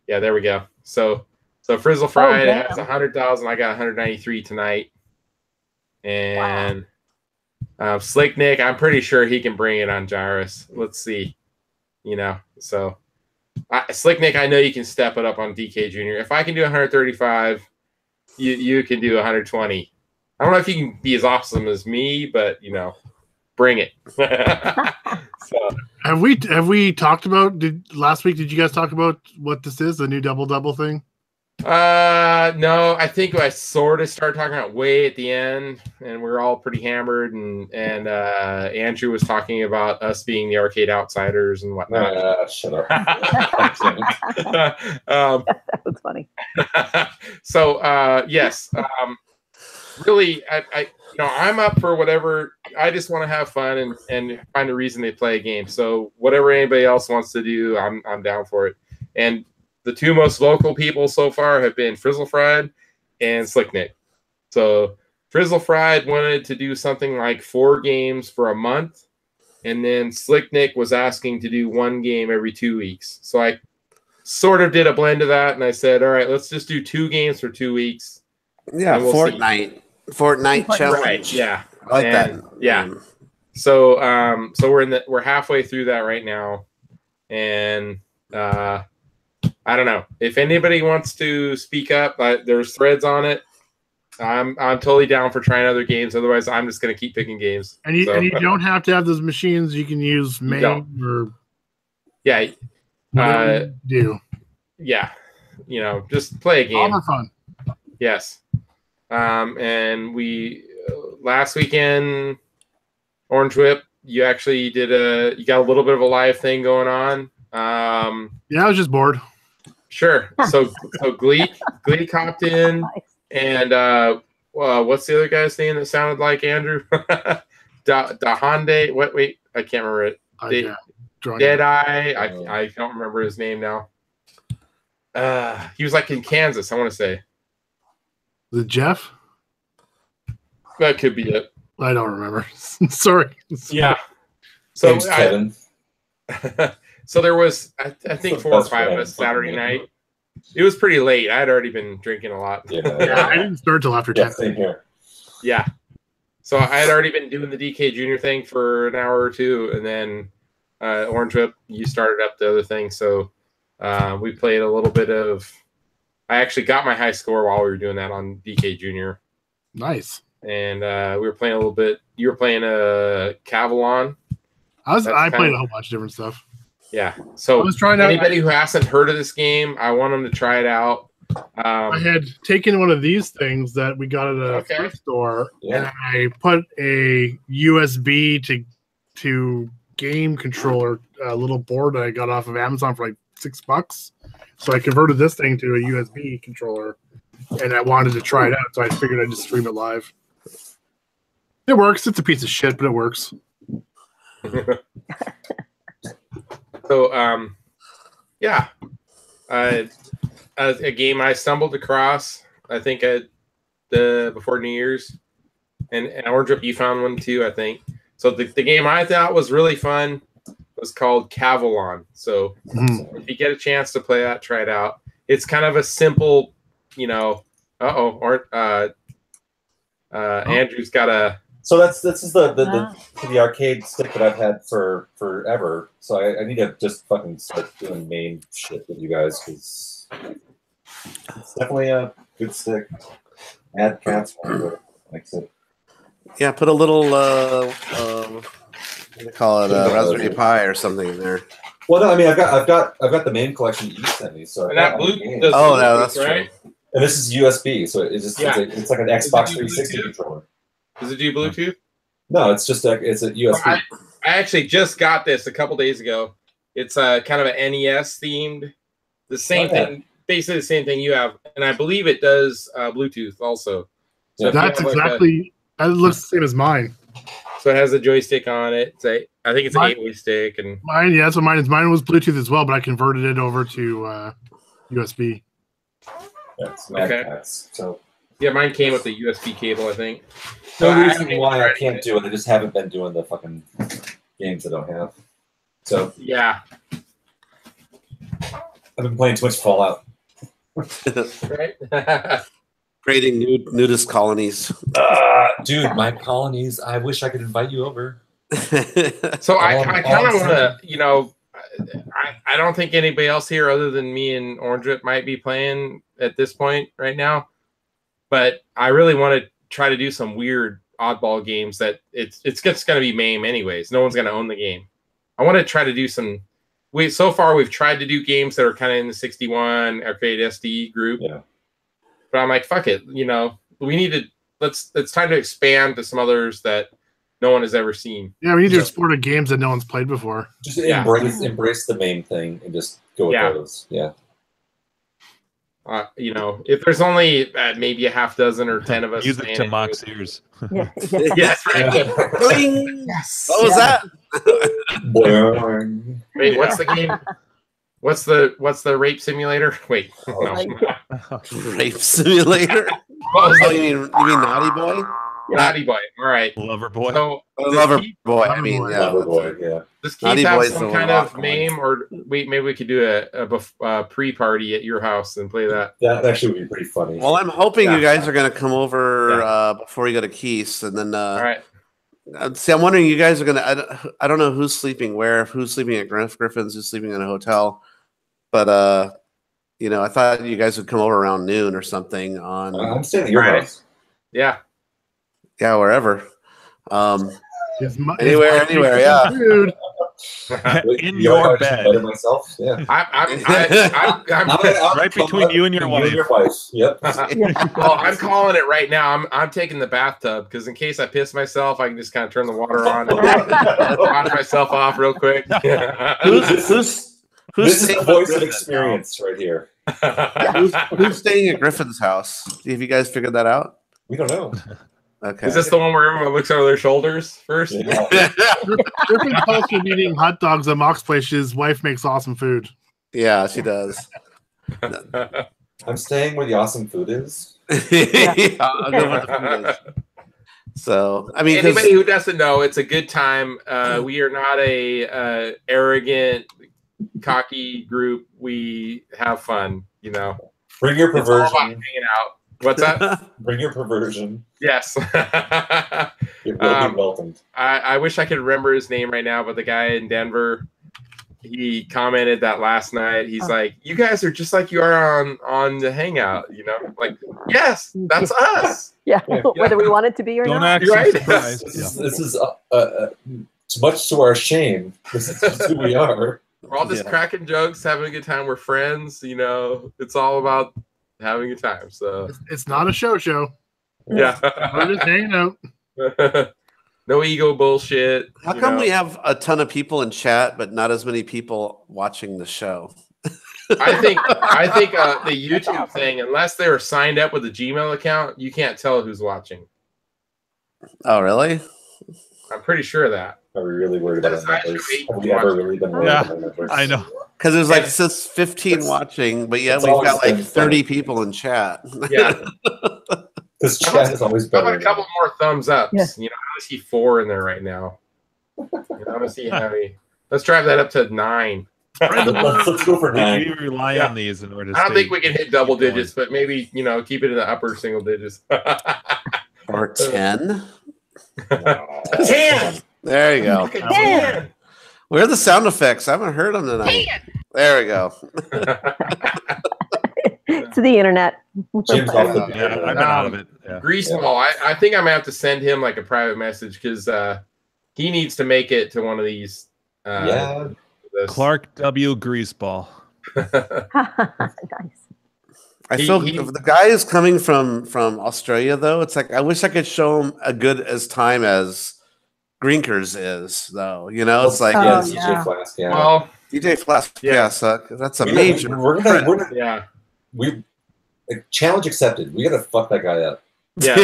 Yeah, there we go. So Frizzle Fried has 100,000. I got 193 tonight. And Slick Nick, I'm pretty sure he can bring it on Gyrus. Let's see. So Slick Nick, I know you can step it up on DK Jr. If I can do 135, you can do 120. I don't know if you can be as awesome as me, but bring it. So have we talked about last week? Did you guys talk about what this is? The new double thing? No, I think I sort of started talking about way at the end, and we're all pretty hammered, and Andrew was talking about us being the arcade outsiders and whatnot. Shut up. That was funny. So yes, really, I'm up for whatever. I just want to have fun and find a reason to play a game. So whatever anybody else wants to do, I'm down for it. And the two most local people so far have been Frizzle Fried and Slick Nick. So Frizzle Fried wanted to do something like 4 games for a month, and then Slick Nick was asking to do 1 game every 2 weeks. So I sort of did a blend of that, and I said, all right, let's just do 2 games for 2 weeks. Yeah, Fortnite challenge. Right, yeah. I like that. Yeah. So we're halfway through that right now, and I don't know if anybody wants to speak up. There's threads on it. I'm totally down for trying other games. Otherwise, I'm just gonna keep picking games. And you don't have to have those machines. You can use main or whatever you do. Yeah, just play a game. All for fun. Yes. And we last weekend, Orange Whip, you actually you got a little bit of a live thing going on. Yeah, I was just bored. Sure. So Gleek hopped in, and what's the other guy's name that sounded like Andrew? Dahande. Wait, I can't remember it. Deadeye. I don't remember his name now. He was like in Kansas, I want to say. Was it Jeff? That could be it. I don't remember. Sorry. Yeah. So Kevin. So there was, I think, 4 or 5 of us Saturday night. It was pretty late. I had already been drinking a lot. Yeah, I didn't start till after 10. Same here. Yeah. So I had already been doing the DK Junior thing for an hour or two, and then Orange Whip, you started up the other thing. So we played a little bit of. I actually got my high score while we were doing that on DK Junior. Nice. And we were playing a little bit. You were playing a Cavalon. I played a whole bunch of different stuff. Yeah. So I was trying anybody who hasn't heard of this game, I want them to try it out. I had taken one of these things that we got at a thrift store, and I put a USB to game controller, a little board that I got off of Amazon for like $6. So I converted this thing to a USB controller, and I wanted to try it out. So I figured I'd just stream it live. It works. It's a piece of shit, but it works. So, yeah, a game I stumbled across, I think before New Year's, and Orange Whip, you found one too, I think. So the game I thought was really fun was called Cavalon. So if you get a chance to play that, try it out. It's kind of a simple, Andrew's got a. So this is the arcade stick that I've had for forever. So I need to just fucking start doing main shit with you guys because it's definitely a good stick. Add cats likes it. Yeah, put a little what do they call it, Raspberry Pi or something in there. Well, no, I mean I've got the main collection you sent me. So and that blue. Oh, no, that's right. true. And this is USB, so it's like an Xbox 360 controller. Does it do Bluetooth? No, it's just it's a USB. I actually just got this a couple days ago. It's kind of an NES themed, the same thing, basically the same thing you have, and I believe it does Bluetooth also. So that's exactly. It looks the same as mine. So it has a joystick on it. I think it's an 8-way stick, and mine. Yeah, that's what mine is. Mine was Bluetooth as well, but I converted it over to USB. That's okay. So Yeah, mine came with the USB cable, I think. No I reason haven't why I tried can't it. do it. I just haven't been doing the fucking games I don't have. So Yeah. I've been playing too much Fallout. Right? Creating nudist colonies. Dude, my colonies. I wish I could invite you over. So I kind of want to, you know, I don't think anybody else here other than me and Orange Whip might be playing at this point right now. But I really want to try to do some weird oddball games that it's just going to be MAME anyways. No one's going to own the game. I want to try to do some. So far we've tried to do games that are kind of in the 61 arcade SD group. Yeah. But I'm like, fuck it. You know, we need to it's time to expand to some others that no one has ever seen. Yeah, we need to explore the games that no one's played before. Just embrace the main thing and just go with those. Yeah. You know, if there's only maybe a half dozen or 10 of us. Music to Mock's ears. Yes, right. Yes. What was that? Wait, what's the game? What's the rape simulator? Wait, no. Rape simulator? You mean Naughty Boy? Naughty Boy. All right. Lover Boy. So Lover Boy. I mean, yeah. Lover Boy. Yeah. Does Keith have some kind of name, or maybe we could do a pre-party at your house and play that. That actually would be pretty funny. Well, I'm hoping you guys are going to come over before you go to Keith's, and then. All right. See, I'm wondering, you guys are going to. I don't know who's sleeping where. Who's sleeping at Griffin's? Who's sleeping in a hotel? But you know, I thought you guys would come over around noon or something. I'm staying at your house. Yeah. Yeah, wherever. Anywhere, yeah. Dude. In your bed. Myself. Yeah. I'm right between you and your wife. Yep. Well, I'm calling it right now. I'm taking the bathtub because in case I piss myself, I can just kind of turn the water on and wash myself off real quick. This is the voice of experience right here. Who's staying at Griffin's house? Have you guys figured that out? We don't know. Okay. Is this the one where everyone looks over their shoulders first? Yeah. Griffin calls for eating hot dogs at Mock's place. His wife makes awesome food. Yeah, she does. I'm staying where the awesome food is. I'll go where the food is. So, I mean, anybody who doesn't know, it's a good time. We are not a arrogant, cocky group. We have fun, you know. Bring your perversion. It's all about hanging out. What's that? Bring your perversion. Yes. You're really welcomed. I wish I could remember his name right now, but the guy in Denver, he commented that last night. He's like, "You guys are just like you are on the Hangout." You know, like, yes, that's us. Yeah, whether we want it to be or Don't not. act Right? surprised. This is much to our shame. This is just who we are. We're all just cracking jokes, having a good time. We're friends. You know, it's all about having a time. So it's not a show. Yeah. We're just hanging out. No ego bullshit. How come we have a ton of people in chat, but not as many people watching the show? I think the YouTube thing, unless they're signed up with a Gmail account, you can't tell who's watching. Oh, really? I'm pretty sure of that. Are we really worried about our numbers? Have we ever really been worried about our numbers? I know. Because there's like, it says 15 watching, but yeah, we've got like 30 people in chat. Yeah. This chat is always better. How about a couple more thumbs ups? Yeah. You know, I see 4 in there right now. You know, I want to see how many. Let's drive that up to 9. Let's go for 9. We rely on these in order to I don't think we can hit double digits, but maybe, you know, keep it in the upper single digits. Or 10. 10. There you go. 10. Where are the sound effects? I haven't heard them tonight. 10. There we go. To the internet. Jim's off the I've been out of it. Yeah. Greaseball, I think I'm gonna have to send him like a private message because he needs to make it to one of these. Clark W. Greaseball. Nice. I feel the guy is coming from Australia though. It's like I wish I could show him a good as time as Grinkers is though. You know, it's like DJ Flask. Yeah. Well, DJ Flask. Yeah, so that's a major. We're gonna yeah. We challenge accepted. We gotta fuck that guy up. Yeah.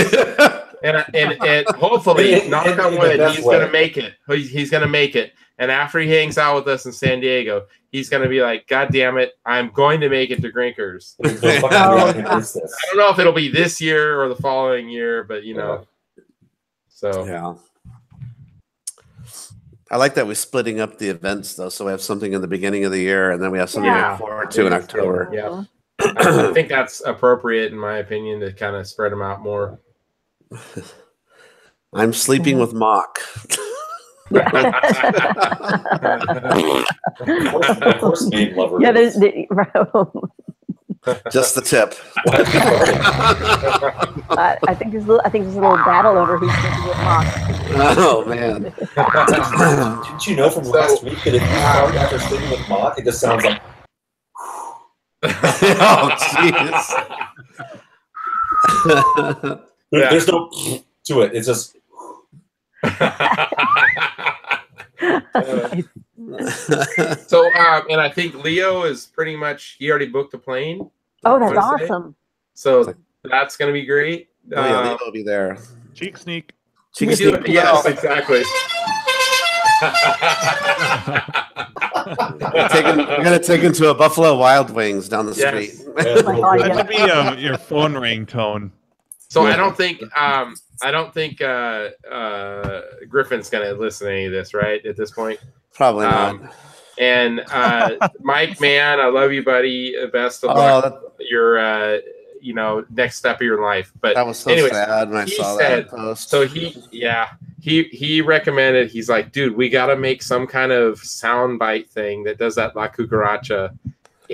and hopefully, knock on in wood, the he's best way. gonna make it. He's gonna make it. And after he hangs out with us in San Diego, he's gonna be like, "God damn it, I'm going to make it to Grinkers." There's no fucking way I can miss this. I don't know if it'll be this year or the following year, but you know. So Yeah. I like that we're splitting up the events though, so we have something in the beginning of the year, and then we have something to look forward to in October. Yeah, I think that's appropriate in my opinion to kind of spread them out more. I'm sleeping with Mock. Of course, Maine lover. Yeah, is. Just the tip. I think there's a little battle over who's going to get mocked. Oh man! Didn't you know from last week that if you start after sleeping with Mock, it just sounds like. Oh jeez! There's no to it. It's just. So, and I think Leo is pretty much, he already booked a plane. Oh, that's Wednesday. awesome. So that's going to be great. Oh yeah, Leo will be there. Cheek sneak. Cheek sneak. Yes, exactly. We're gonna take him to a Buffalo Wild Wings down the street. That could be your phone ringtone. So I don't think Griffin's gonna listen to any of this, right? At this point, probably not. And Mike, man, I love you, buddy. Best of luck. Your next step of your life. But that was so sad when I saw that post. So he recommended. He's like, dude, we got to make some kind of soundbite thing that does that La Cucaracha,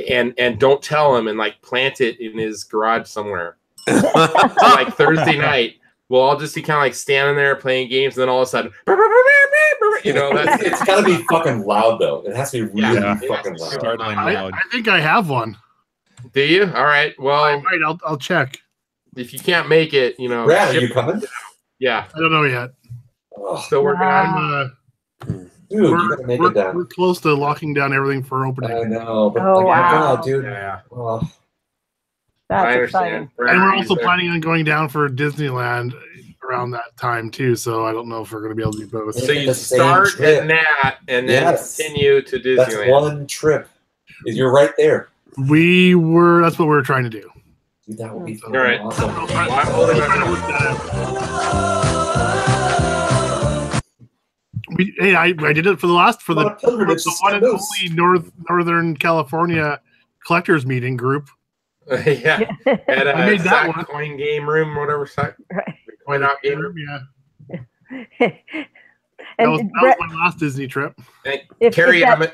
and don't tell him, and like plant it in his garage somewhere. So like Thursday night, we'll all just be kind of like standing there playing games, and then all of a sudden, it's got to be fucking loud though. It has to be really fucking loud. Startling loud. I think I have one. Do you? All right. Well, I'll check. If you can't make it, Brad, are you coming? Yeah. I don't know yet. So we're gonna. Dude, you gotta make it down. We're close to locking down everything for opening. I know, but God, dude. Yeah. Oh. I understand. And we're also planning on going down for Disneyland around that time too. So I don't know if we're going to be able to do both. So you start at Nat and then continue to Disneyland. That's one trip. You're right there. That's what we were trying to do. Dude, that would be all right. Awesome. I did it for the one and only Northern California collectors meeting group. Yeah, at I made that one. Coin game room, whatever. Coin out game room. Yeah. That was my last Disney trip. Carrie, go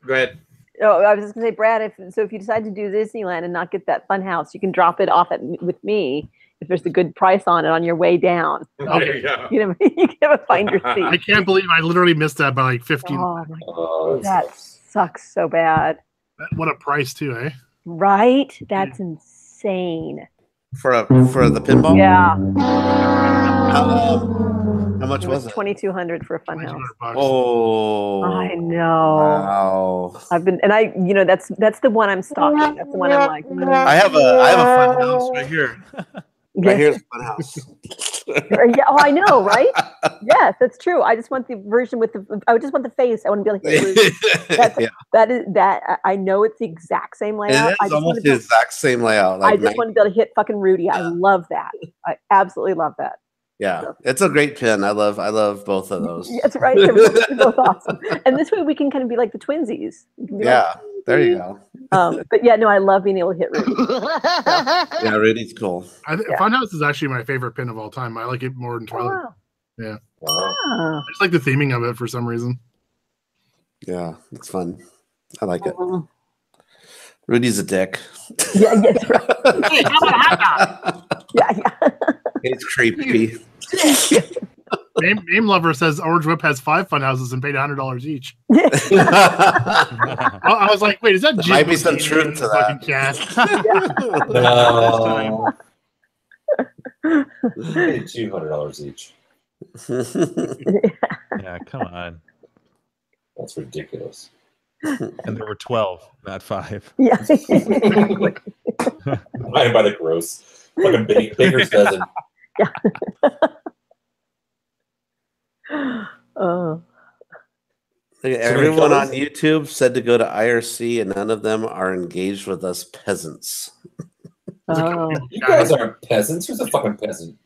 ahead. Oh, I was just going to say, Brad, if you decide to do Disneyland and not get that fun house, you can drop it off with me if there's a good price on it on your way down. There you go. You can have a finder seat. I can't believe I literally missed that by like 15. Oh my God. That sucks so bad. What a price too, eh? Right? That's insane. For the pinball? Yeah. How much was it? $2,200 for a fun house. Oh, I know. Wow. That's the one I'm stalking. That's the one I'm like. I have a fun house right here. Right here's a fun house. Yeah, I know, right? Yes, that's true. I just want the version I just want the face. I want to be like, I know it's the exact same layout. It is almost the exact same layout. I just want to be able to hit fucking Rudy. I love that. I absolutely love that. Yeah, it's a great pin. I love both of those. That's right. They're both awesome. And this way we can kind of be like the twinsies. Yeah, there you go. But yeah, no, I love being able to hit Rudy. Yeah, Rudy's cool. Funhouse is actually my favorite pin of all time. I like it more than Twilight. Wow. Yeah. Wow. I just like the theming of it for some reason. Yeah, it's fun. I like it. Rudy's a dick. Yeah, that's right. Hey, how about yeah. It's creepy. Name Lover says Orange Whip has 5 fun houses and paid $100 each. I was like, wait, is that Might be some truth to that. No. Paid $200 each. Yeah, come on. That's ridiculous. And there were 12, not 5. Yeah. Buying by the gross. Fucking baker's dozen. Oh. Everyone on YouTube said to go to IRC, and none of them are engaged with us peasants. Oh. You guys aren't peasants. Who's a fucking peasant?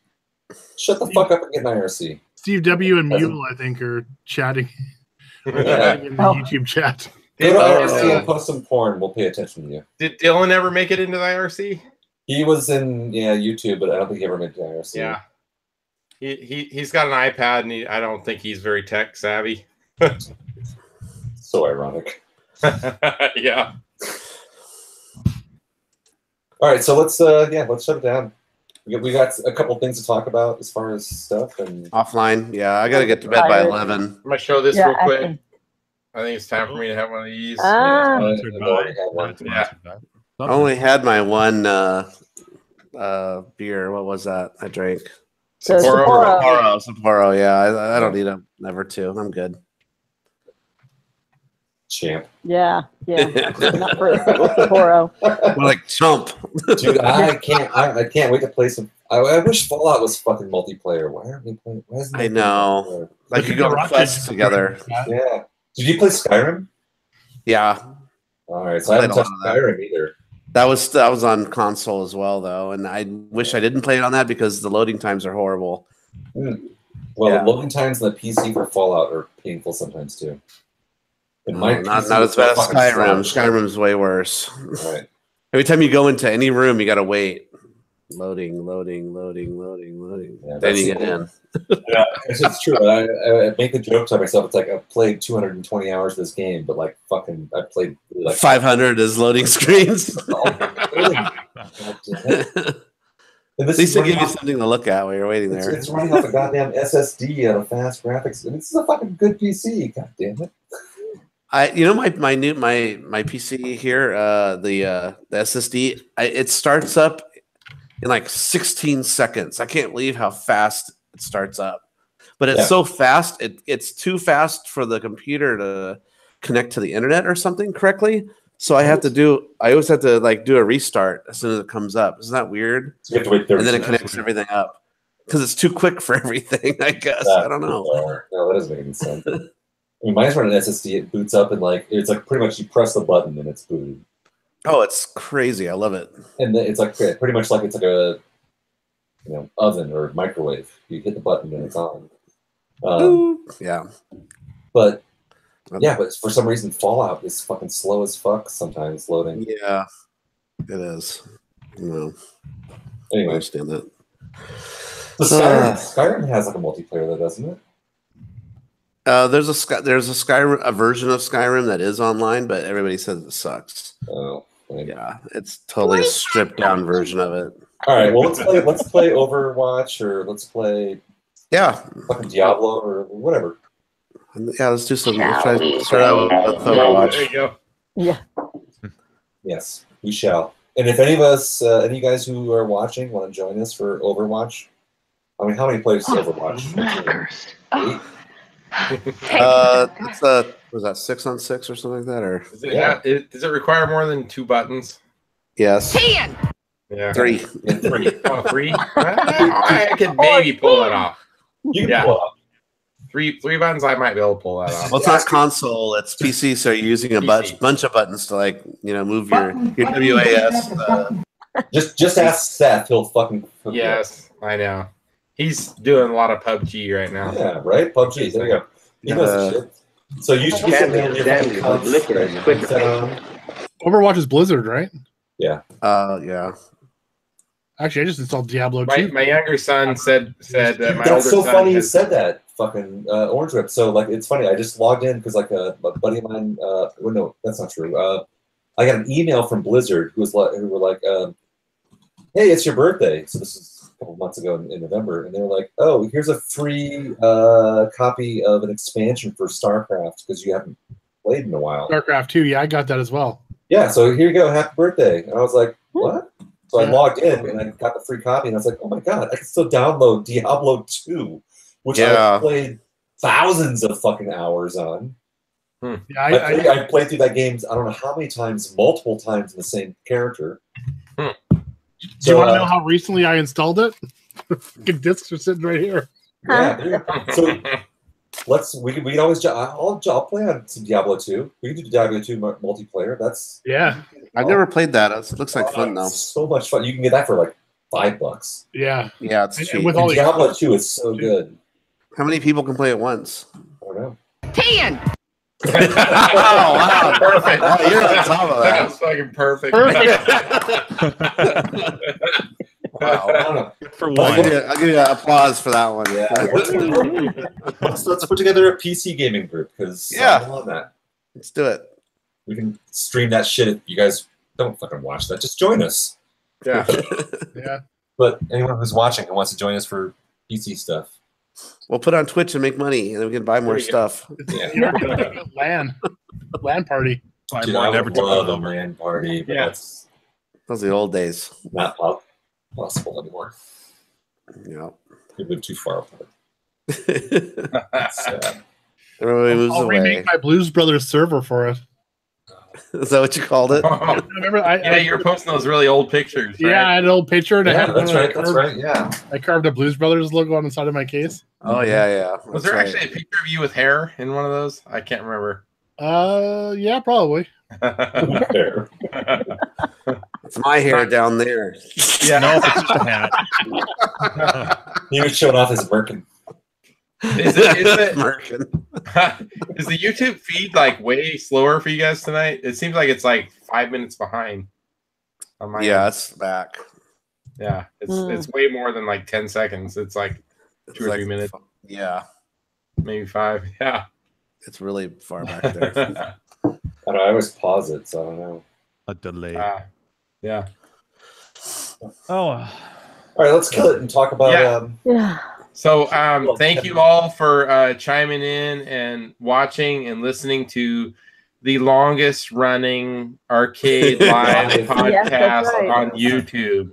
Shut the fuck up and get an IRC. Steve W. and Mule, I think, are chatting in the YouTube chat. Go to IRC and post some porn. We'll pay attention to you. Did Dylan ever make it into the IRC? He was in YouTube, but I don't think he ever made it to IRC. Yeah. He's got an iPad, and I don't think he's very tech savvy. So ironic. Yeah. All right, so let's shut it down. We got a couple things to talk about as far as stuff and offline. Yeah, I gotta get to bed by 11. I'm gonna show this real quick. I think it's time for me to have one of these. I only had my one beer. What was that? I drank. Sapporo. Yeah, I don't need them. Never two. I'm good. Champ. Yeah. Not for Sapporo. We're like chump. Dude, I can't wait to play some. I wish Fallout was fucking multiplayer. Why aren't we playing? Why isn't I know. Like you go on quests together. Yeah. Did you play Skyrim? Yeah. All right, so I haven't touched Skyrim either. That was on console as well, though, and I wish I didn't play it on that because the loading times are horrible. Well, the loading times on the PC for Fallout are painful sometimes too. Not as bad as Skyrim. Skyrim's way worse. Right. Every time you go into any room, you got to wait. Loading. Yeah, then you get in. Yeah, it's true. I make the joke to myself. It's like I've played 220 hours of this game, but like fucking, I played like 500 is loading screens. At least they give you something to look at while you're waiting there. It's running off a goddamn SSD on a fast graphics. And it's a fucking good PC. God damn it. My PC here, the SSD, it starts up in like 16 seconds. I can't believe how fast it starts up. But it's so fast, it's too fast for the computer to connect to the internet or something correctly. So I always have to like do a restart as soon as it comes up. Isn't that weird? So you have to wait 30 and then it connects everything up. Because it's too quick for everything, I guess. I don't know. No, that doesn't make any sense. I mean, mine's running SSD, it boots up and like it's like pretty much you press the button and it's booted. Oh, it's crazy. I love it. And it's like pretty much like it's like a oven or microwave. You hit the button and it's on. Yeah. But for some reason Fallout is fucking slow as fuck sometimes loading. Yeah. It is. Anyway. I understand that. Skyrim has like a multiplayer though, doesn't it? There's a version of Skyrim that is online, but everybody says it sucks. Oh, yeah, it's totally a stripped down version of it. All right, well let's play Overwatch or let's play fucking Diablo or whatever. Yeah, let's do some. Let's try to start out with Overwatch. There you go. Yeah. Yes, we shall. And if any of us, any of you guys who are watching want to join us for Overwatch, I mean, how many players is Overwatch? 8? Was that 6-on-6 or something like that? Or does it require more than 2 buttons? Yes. 10. Yeah. 3. 3. Oh, 3? I could maybe pull that off. You can pull it off. 3 buttons, I might be able to pull that off. Well, it's not console; it's PC. So you're using a bunch of buttons to move your WAS. Just ask Seth; he'll fucking. Yes, I know. He's doing a lot of PUBG right now. Yeah, right. PUBG. There you go. He knows the shit. So you should be sitting there Overwatch is Blizzard, right? Yeah. Yeah. Actually, I just installed Diablo 2. My younger son said that my older That's so son funny you said that. Fucking Orange Whip. So like, it's funny. I just logged in because like a buddy of mine. Well, no, that's not true. I got an email from Blizzard who were like, "Hey, it's your birthday." So this is a couple months ago in November, and they were like, "Oh, here's a free copy of an expansion for StarCraft because you haven't played in a while." StarCraft 2, yeah, I got that as well. Yeah, so here you go, happy birthday. And I was like, what? So I logged in and I got the free copy, and I was like, oh my god, I can still download Diablo 2, which I played thousands of fucking hours on. Yeah, I played through that game, I don't know how many times, multiple times in the same character. Do you want to know how recently I installed it? Good discs are sitting right here. Yeah. There you go. So we can always I'll play on some Diablo 2. We can do Diablo 2 multiplayer. That's I've never played that. It looks like fun though. So much fun. You can get that for like $5. Yeah. Yeah, it's cheap. With all And Diablo 2 is so good. How many people can play at once? I don't know. 10. Oh wow, Perfect. Oh, you're on top of That that. was fucking perfect. Wow. For I'll one. give you an applause for that one. Yeah. Let's put together a PC gaming group because Yeah. I'm on that. Let's do it. We can stream that shit. If you guys don't fucking watch that, just join us. Yeah. Yeah. But anyone who's watching and wants to join us for PC stuff, We'll put on Twitch and make money, and then we can buy more There you stuff. LAN party. dude, I would love a LAN party, but Yeah. that's Those are the old days. not possible anymore. Yeah. We live too far apart. It's sad. Everybody moves I'll away. remake my Blues Brothers server for it. Is that what you called it? Remember, Yeah, you're posting those really old pictures. Right? Yeah, I had an old picture and I Yeah, had that's one right. That's right. Yeah. I carved a Blues Brothers logo on the side of my case. Oh yeah. Was That's there right. actually a picture of you with hair in one of those? I can't remember. Yeah, probably. Fair. It's my hair down there. Yeah. No, it's just a hat. He was showing off his Merkin. Is the YouTube feed like way slower for you guys tonight? It seems like it's like 5 minutes behind. On my Yeah, end. it's back. Yeah, it's way more than like 10 seconds. It's like It's 2 or like 3 minutes, Yeah, maybe 5. Yeah. it's really far back there. I don't know. I always pause it, so I don't know. A delay. Yeah. Oh, All right, let's kill it and talk about. Yeah. Yeah. So thank you all for chiming in and watching and listening to the longest running arcade live Yes, podcast that's right. on YouTube.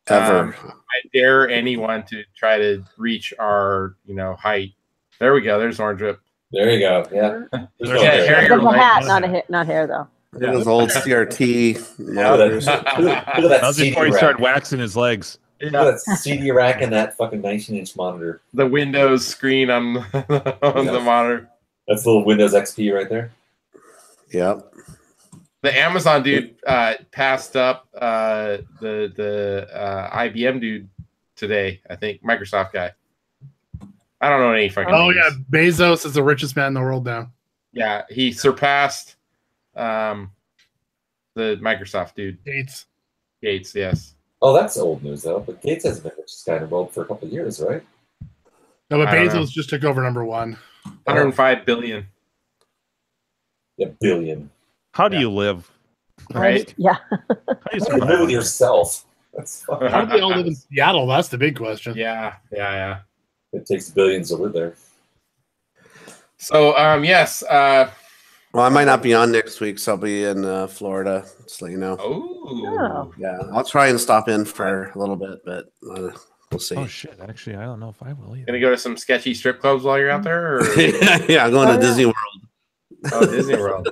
Ever. I dare anyone to try to reach our height. There we go. There's Orange Rip. There you go. Yeah. There's no Yeah, hair. Harry- It's a hat, Right. not hair though. Look at those old CRT Look at monitors. that, look at that that was CD before he rack. started waxing his legs. Look at that CD rack and that fucking 19-inch monitor. The Windows screen on the monitor. That's a little Windows XP right there. Yep. The Amazon dude passed up the IBM dude today. I think Microsoft guy. I don't know any fucking. Oh names. yeah, Bezos is the richest man in the world now. Yeah, he surpassed the Microsoft dude. Gates. Gates, yes. Oh, that's old news though. But Gates hasn't been richest guy in the world for a couple of years, right? No, but I don't know. Bezos just took over number one. 105 billion. Yeah, billion. How do you live? Right? Yeah. How do you You survive? live with yourself. That's fucking. How do they all live in Seattle? That's the big question. Yeah. It takes billions to live there. So yes. Well, I might not be on next week, so I'll be in Florida. Just let you know. Oh. Yeah, I'll try and stop in for a little bit, but we'll see. Oh shit! Actually, I don't know if I will either. Gonna go to some sketchy strip clubs while you're out there? Or? Yeah, I'm going to Disney World. Oh, Disney World.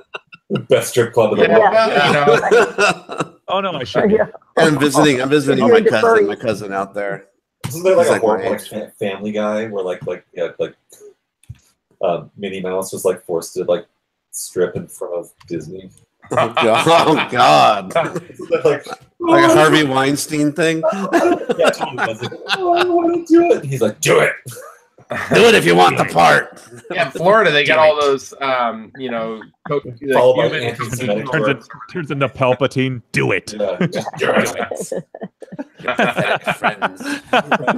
The best strip club in the Yeah, world. well, Oh no, I should. Yeah. And I'm visiting You're my into cousin. furries. My cousin out there. Isn't there like He's a like my horrible age. Family Guy where Minnie Mouse was like forced to like strip in front of Disney? Oh God! Isn't that, like Like a Harvey Weinstein thing. yeah, totally. I was like, oh, I want to do it. And he's like, do it. Do it if you want the part. yeah, in Florida, they got all those, Followed by human- anti-Semitic Turns, jokes. turns into Palpatine. Do it. Yeah, just do it.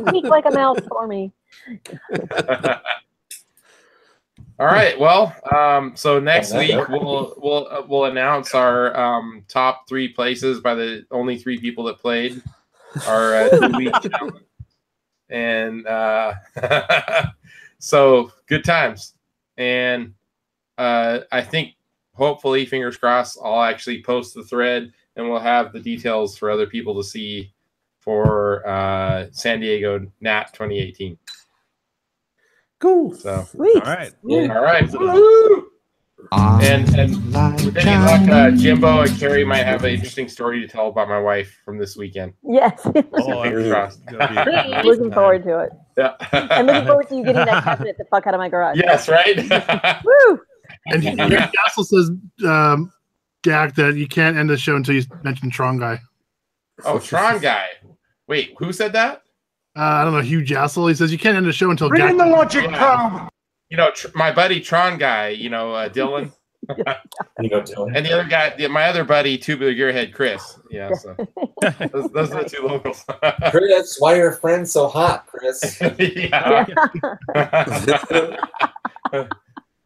Speak like a mouse for me. All right. Well, so next On that week note. we'll announce our top 3 places by the only 3 people that played our 2-week challenge, and so good times. And I think hopefully, fingers crossed, I'll actually post the thread, and we'll have the details for other people to see for San Diego Nat 2018. Cool. So Sweet. All right. all right. Woo! And with any luck, Jimbo and Carrie might have an interesting story to tell about my wife from this weekend. Yes. Oh, Fingers crossed. Looking forward to it. Yeah. I'm looking forward to you getting that cabinet the fuck out of my garage. Yes, right? Woo! And Rick Castle says, Gak, that you can't end the show until you mention Tron Guy. Oh, Tron Guy. Wait, who said that? I don't know, Hugh Jassel. He says you can't end the show until Bring in the logic, Yeah. Tom. You know, my buddy Tron Guy, Dylan. Dylan. And the other guy, my other buddy, Tubular Gearhead, Chris. Yeah, so those are the two locals. Chris, why are your friends so hot, Chris? Yeah.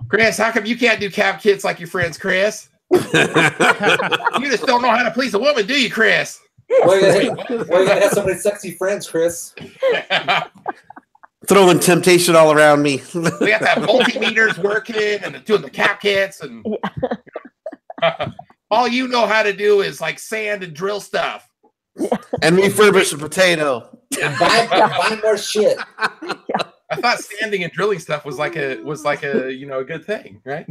Chris, how come you can't do cap kits like your friends, Chris? You just don't know how to please a woman, do you, Chris? Why you gotta have so many sexy friends, Chris? Throwing temptation all around me. We got that multimeters working and doing the cap kits, and all you know how to do is like sand and drill stuff And refurbish a potato. And buy more shit. I thought sanding and drilling stuff was like a a good thing, right?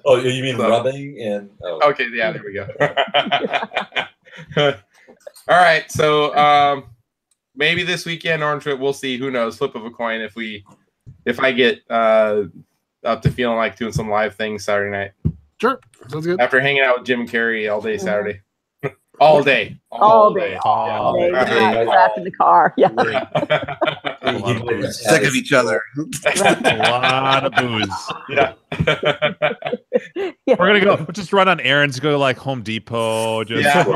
Oh, you mean rubbing and? Oh. Okay, yeah, there we go. All right, so maybe this weekend, Orange Trip, we'll see. Who knows? Flip of a coin if I get up to feeling like doing some live things Saturday night. Sure, sounds good. After hanging out with Jim and Carrie all day Saturday. All day. All day. Trapped in the car. Yeah. Sick of each other. A lot of booze. Yeah. We're gonna go. We'll just run on errands. Go to like Home Depot. Just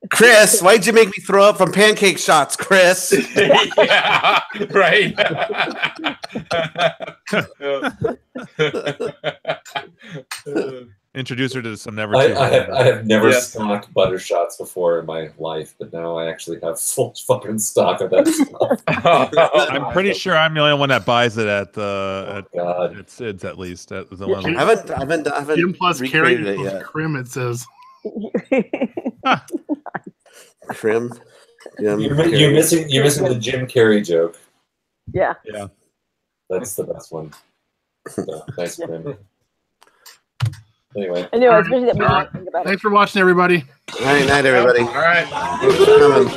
Chris, why'd you make me throw up from pancake shots, Chris? Yeah, right. Introduce her to some never. I have never stocked butter shots before in my life, but now I actually have full fucking stock of that stuff. I'm pretty sure I'm the only one that buys it at the at Sid's, at least. At the one. I haven't Jim plus Carrie recreated it plus yet. Crim, it says. Crim. You're missing the Jim Carrey joke. Yeah. Yeah. That's the best one. So, thanks, Crim. Anyway. I know, especially that we didn't think about it. Thanks for watching, everybody. All right, night, everybody. All right. Thanks for coming.